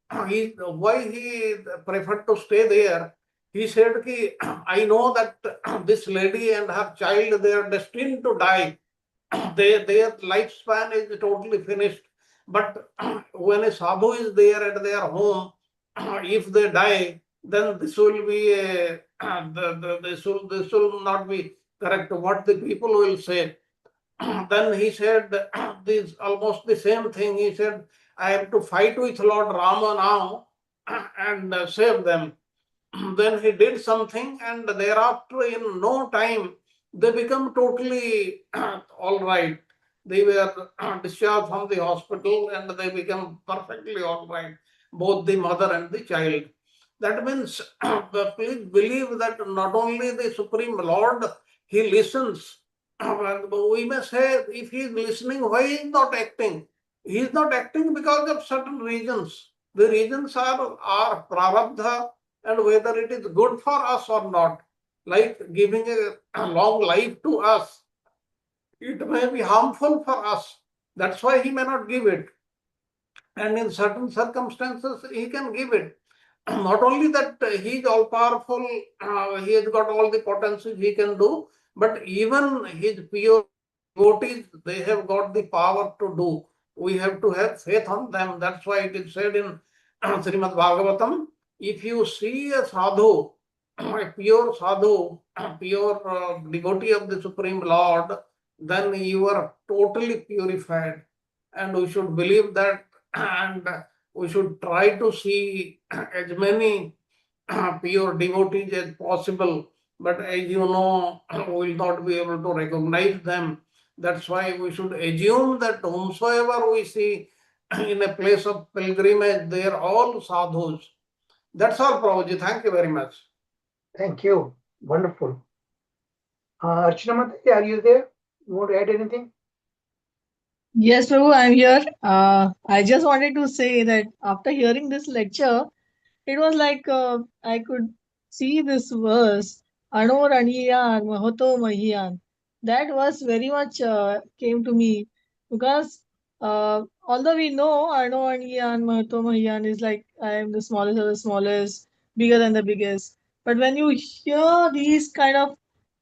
why he preferred to stay there? He said, I know that this lady and her child, they are destined to die. Their lifespan is totally finished. But when a sadhu is there at their home, if they die, then this will be this will not be correct. What the people will say. Then he said this almost the same thing. He said, I have to fight with Lord Rama now and save them. Then he did something, and thereafter, in no time, they become totally all right. They were discharged from the hospital, and they become perfectly all right, both the mother and the child. That means, please believe that not only the Supreme Lord, He listens. We may say, if He is listening, why He is not acting? He is not acting because of certain reasons. The reasons are prarabdha, and whether it is good for us or not. Like giving a long life to us, it may be harmful for us. That's why He may not give it. And in certain circumstances, He can give it. Not only that He is all powerful, He has got all the potencies He can do, but even His pure devotees, they have got the power to do. We have to have faith on them. That's why it is said in Srimad Bhagavatam, if you see a sadhu, a pure sadhu, a pure devotee of the Supreme Lord, then you are totally purified. And we should believe that, and we should try to see as many pure devotees as possible. But as you know, we will not be able to recognize them. That's why we should assume that whomsoever we see in a place of pilgrimage, they are all sadhus. That's all, Prabhuji. Thank you very much. Thank you. Wonderful. Archana Mataji, are you there? You want to add anything? Yes, Prabhu, I'm here. I just wanted to say that after hearing this lecture, it was like I could see this verse, Ano Raniyan, Mahoto Mahiyan. That verse very much came to me because although we know Ano Raniyan, Mahoto Mahiyan is like I am the smallest of the smallest, bigger than the biggest. But when you hear these kind of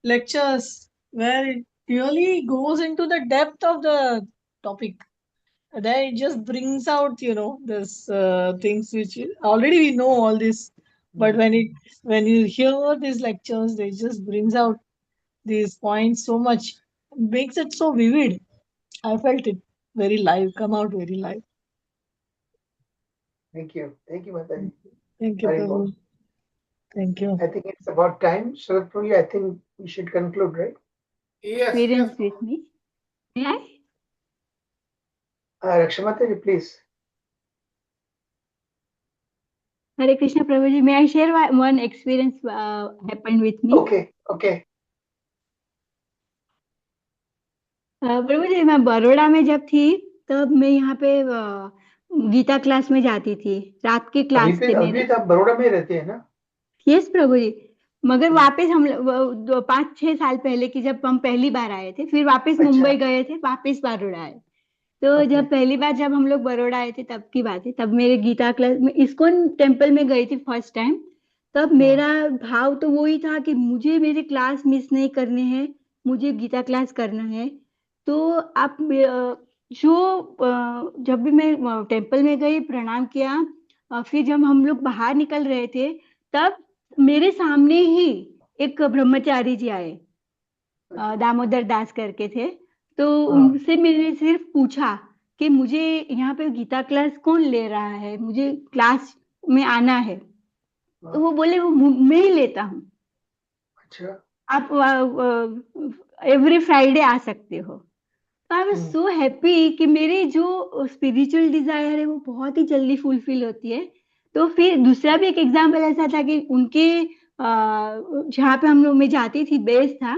lectures where it really goes into the depth of the topic, then it just brings out this things which already we know all this, but when you hear these lectures, they just brings out these points so much, makes it so vivid. I felt it very live, come out very live. Thank you. Thank you, Mataji. Thank you, Very Prabhu. good. Thank you. I think it's about time. So, Prabhuji, I think we should conclude, right? Yes, Experience with me. May I? Raksha Mataji, please. Hare Krishna Prabhuji, may I share one experience happened with me? Okay. प्रभुजी, मैं बड़ौदा में जब थी तब मैं यहाँ पे Gita class में जाती थी, रात के क्लास थे अभी मेरे। तो आप बड़ौदा में रहते हैं ना? यस प्रभु जी, मगर वापस हम 5-6 साल पहले की जब हम पहली बार आए थे, फिर वापस अच्छा। मुंबई गए थे, वापस बड़ौदा आए। तो Okay. जब पहली बार जब हम लोग बड़ौदा आए थे तब की बात है, तब मेरे गीता क्लास में इस्कॉन टेम्पल में गई थी फर्स्ट टाइम। तब मेरा भाव तो वही था कि मुझे मेरे क्लास मिस नहीं करने हैं, मुझे गीता क्लास करना है। तो आप जब भी मैं टेम्पल में गई, प्रणाम किया, फिर जब हम लोग बाहर निकल रहे थे तब मेरे सामने ही एक ब्रह्मचारी जी आए, दामोदर दास करके थे। तो उनसे मैंने सिर्फ पूछा कि मुझे यहाँ पे गीता क्लास कौन ले रहा है, मुझे क्लास में आना है। तो वो बोले वो मैं ही लेता हूँ, अच्छा। आप एवरी फ्राइडे आ सकते हो। तो आई वाज सो हैप्पी कि मेरी जो स्पिरिचुअल डिजायर है वो बहुत ही जल्दी फुलफिल होती है। तो फिर दूसरा भी एक एग्जाम्पल ऐसा था कि उनके जहाँ पे हम लोग मैं जाती थी, बेस था,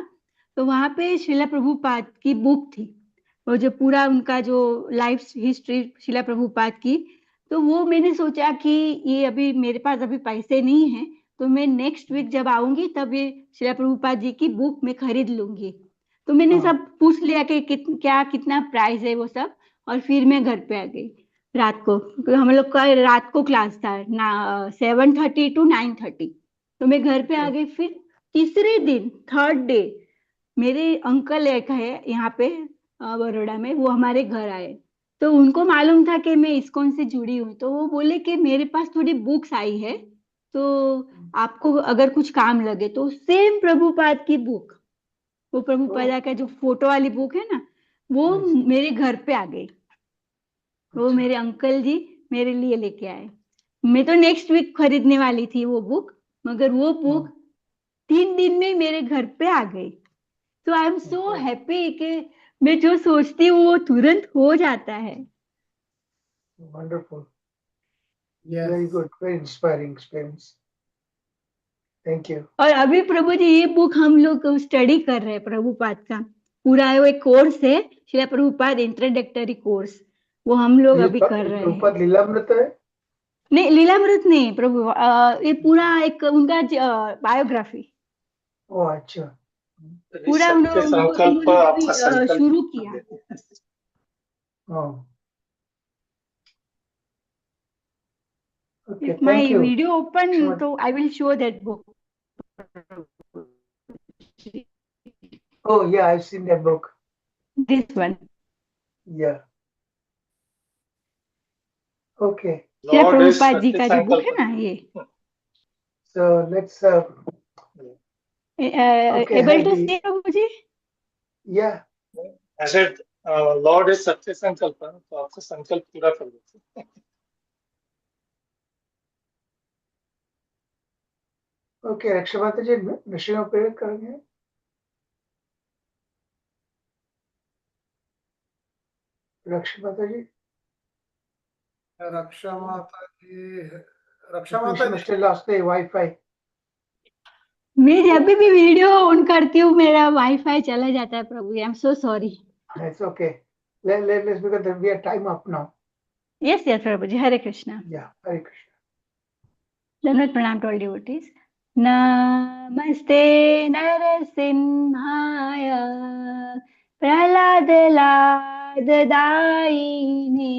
तो वहां पे शिला प्रभुपाद की बुक थी, वो जो पूरा उनका जो लाइफ हिस्ट्री शिला प्रभुपाद की। तो वो मैंने सोचा कि ये अभी मेरे पास अभी पैसे नहीं है, तो मैं नेक्स्ट वीक जब आऊंगी तब ये शिला प्रभुपाद जी की बुक मैं खरीद लूंगी। तो मैंने सब पूछ लिया कि क्या कितना प्राइस है वो सब, और फिर मैं घर पे आ गई रात को। तो हम लोग का रात को क्लास था ना, 7:30 to 9:30। तो मैं घर पे आ गई। फिर तीसरे दिन, थर्ड डे, मेरे अंकल एक है यहाँ पे बड़ौदा में, वो हमारे घर आए। तो उनको मालूम था कि मैं इस्कॉन से जुड़ी हूँ, तो वो बोले कि मेरे पास थोड़ी बुक्स आई है, तो आपको अगर कुछ काम लगे तो। सेम प्रभुपाद की बुक, वो प्रभुपादा का जो फोटो वाली बुक है ना, वो मेरे घर पे आ गई। वो मेरे अंकल जी मेरे लिए लेके आए। मैं तो नेक्स्ट वीक खरीदने वाली थी वो बुक, मगर वो बुक 3 दिन में मेरे घर पे आ गई। तो आई एम सो हैप्पी कि मैं जो सोचती हूँ वो तुरंत हो जाता है। Wonderful. Yes. Very good. Very inspiring experience. Thank you. और अभी प्रभु जी ये बुक हम लोग स्टडी कर रहे हैं, प्रभुपाद का पूरा है, वो एक कोर्स है, श्रीला प्रभुपाद इंट्रोडक्टरी कोर्स, वो हम लोग अभी कर रहे हैं। प्रभुपाद लीलामृत है? नहीं, लीलामृत नहीं प्रभु, ये पूरा एक उनका बायोग्राफी। ओ अच्छा। पूरा उन्होंने अभी शुरू किया। Okay, If my thank you. video open, so I will show that book. Oh yeah, I've seen that book. This one. Yeah. Okay. Prabhupada ji का जो बुक है ना ये। So let's able to see Prabhu ji? Yeah. I said, Lord is Satya Sankalpa, तो आपका संकल्प पूरा कर दो। Okay, रक्षा माता जी नशे में प्रेरित करेंगे। रक्षा माता जी। रक्षा माता जी, रक्षा We माता should ji, still lost the Wi-Fi. मैं जब भी वीडियो ऑन करती हूँ मेरा वाईफाई चला जाता है प्रभु, I am so sorry. It's okay. Let's because we are time up now. Yes yes प्रभु जी, Hare Krishna. Yeah, Hare Krishna. दंडवत प्रणाम टू ऑल डिवोटीज. नमस्ते नरसिंहाय प्रह्लादलाददायिने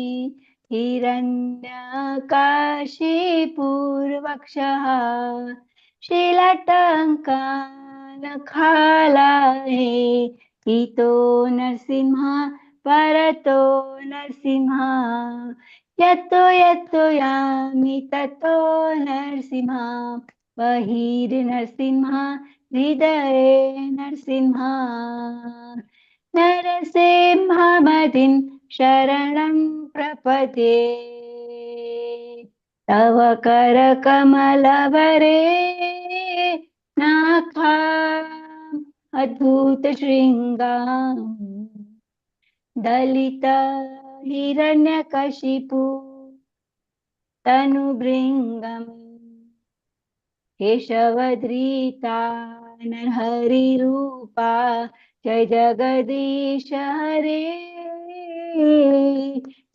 हिरण्यकाशिपूर्वक्षः शीलटङ्कानखालाहे इतो नरसिंहा परतो नरसिंहा यतो यतो यामि ततो नरसिंहा बहिर्नरसिंहा हृदये नरसिंहा नरसिंहमदिं शरणं प्रपद्ये तव करकमलवरे नाखाम् अद्भुतशृङ्गाम् दलिता हिरण्यकशिपु तनुभृङ्गम् केशवधृता नरहरिरूपा जय जगदीश हरे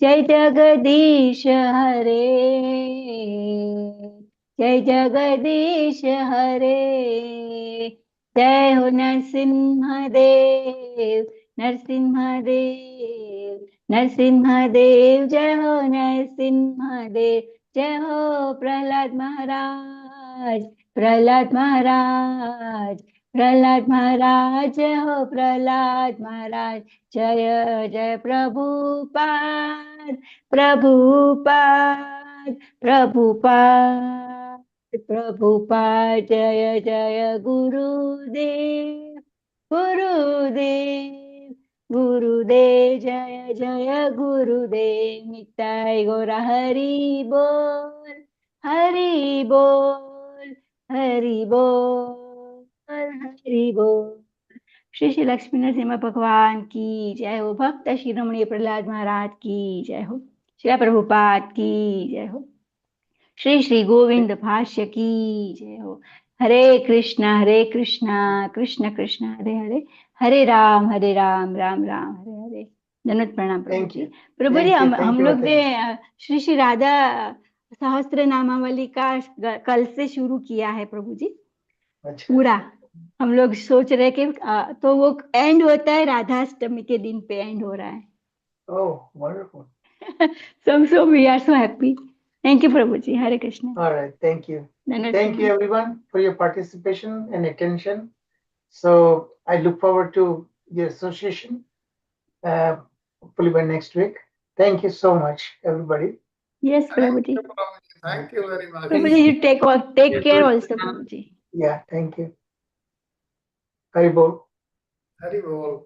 जय जगदीश हरे जय जगदीश हरे जय हो नरसिंहदेव नरसिंहदेव नरसिंहदेव जय हो नरसिंहदेव जय हो प्रहलाद महाराज प्रहलाद महाराज प्रहलाद महाराज जय हो प्रहलाद महाराज जय जय प्रभुपाद प्रभुपाद प्रभुपाद प्रभुपाद जय जय गुरुदेव गुरुदेव गुरुदेव जय जय गुरुदेव निताय गौर हरि बोल हरि बोल हरि बोल हरि बोल. श्री श्री लक्ष्मी नरसिम्हा भगवान की जय हो. भक्त शिरोमणि प्रहलाद महाराज की जय हो. श्री प्रभुपाद की जय हो. श्री श्री गोविंद भाष्य की जय हो. हरे कृष्णा कृष्ण कृष्ण हरे हरे, हरे राम राम राम हरे हरे. धन्यवाद प्रणाम प्रभु Thank ji. you. Prabhu ji Thank you. Thank हम you, लोग Adhi. ने श्री श्री राधा सहस्त्र नामावली का कल से शुरू किया है प्रभु जी अच्छा. पूरा. हम लोग सोच रहे कि तो वो एंड होता है राधाष्टमी के दिन पे एंड हो रहा है. Oh, wonderful. so we are so happy. Thank you प्रभु जी. हरे Krishna. All right. Thank you. धन्यवाद Thank you, प्रणाम. everyone, for your participation and attention. So I look forward to the association, hopefully by next week. Thank you so much, everybody. Yes Prabhu ji. thank you very much. Prabhu ji, you take care also Prabhu ji. Yeah, thank you. Hari Bol. Hari Bol.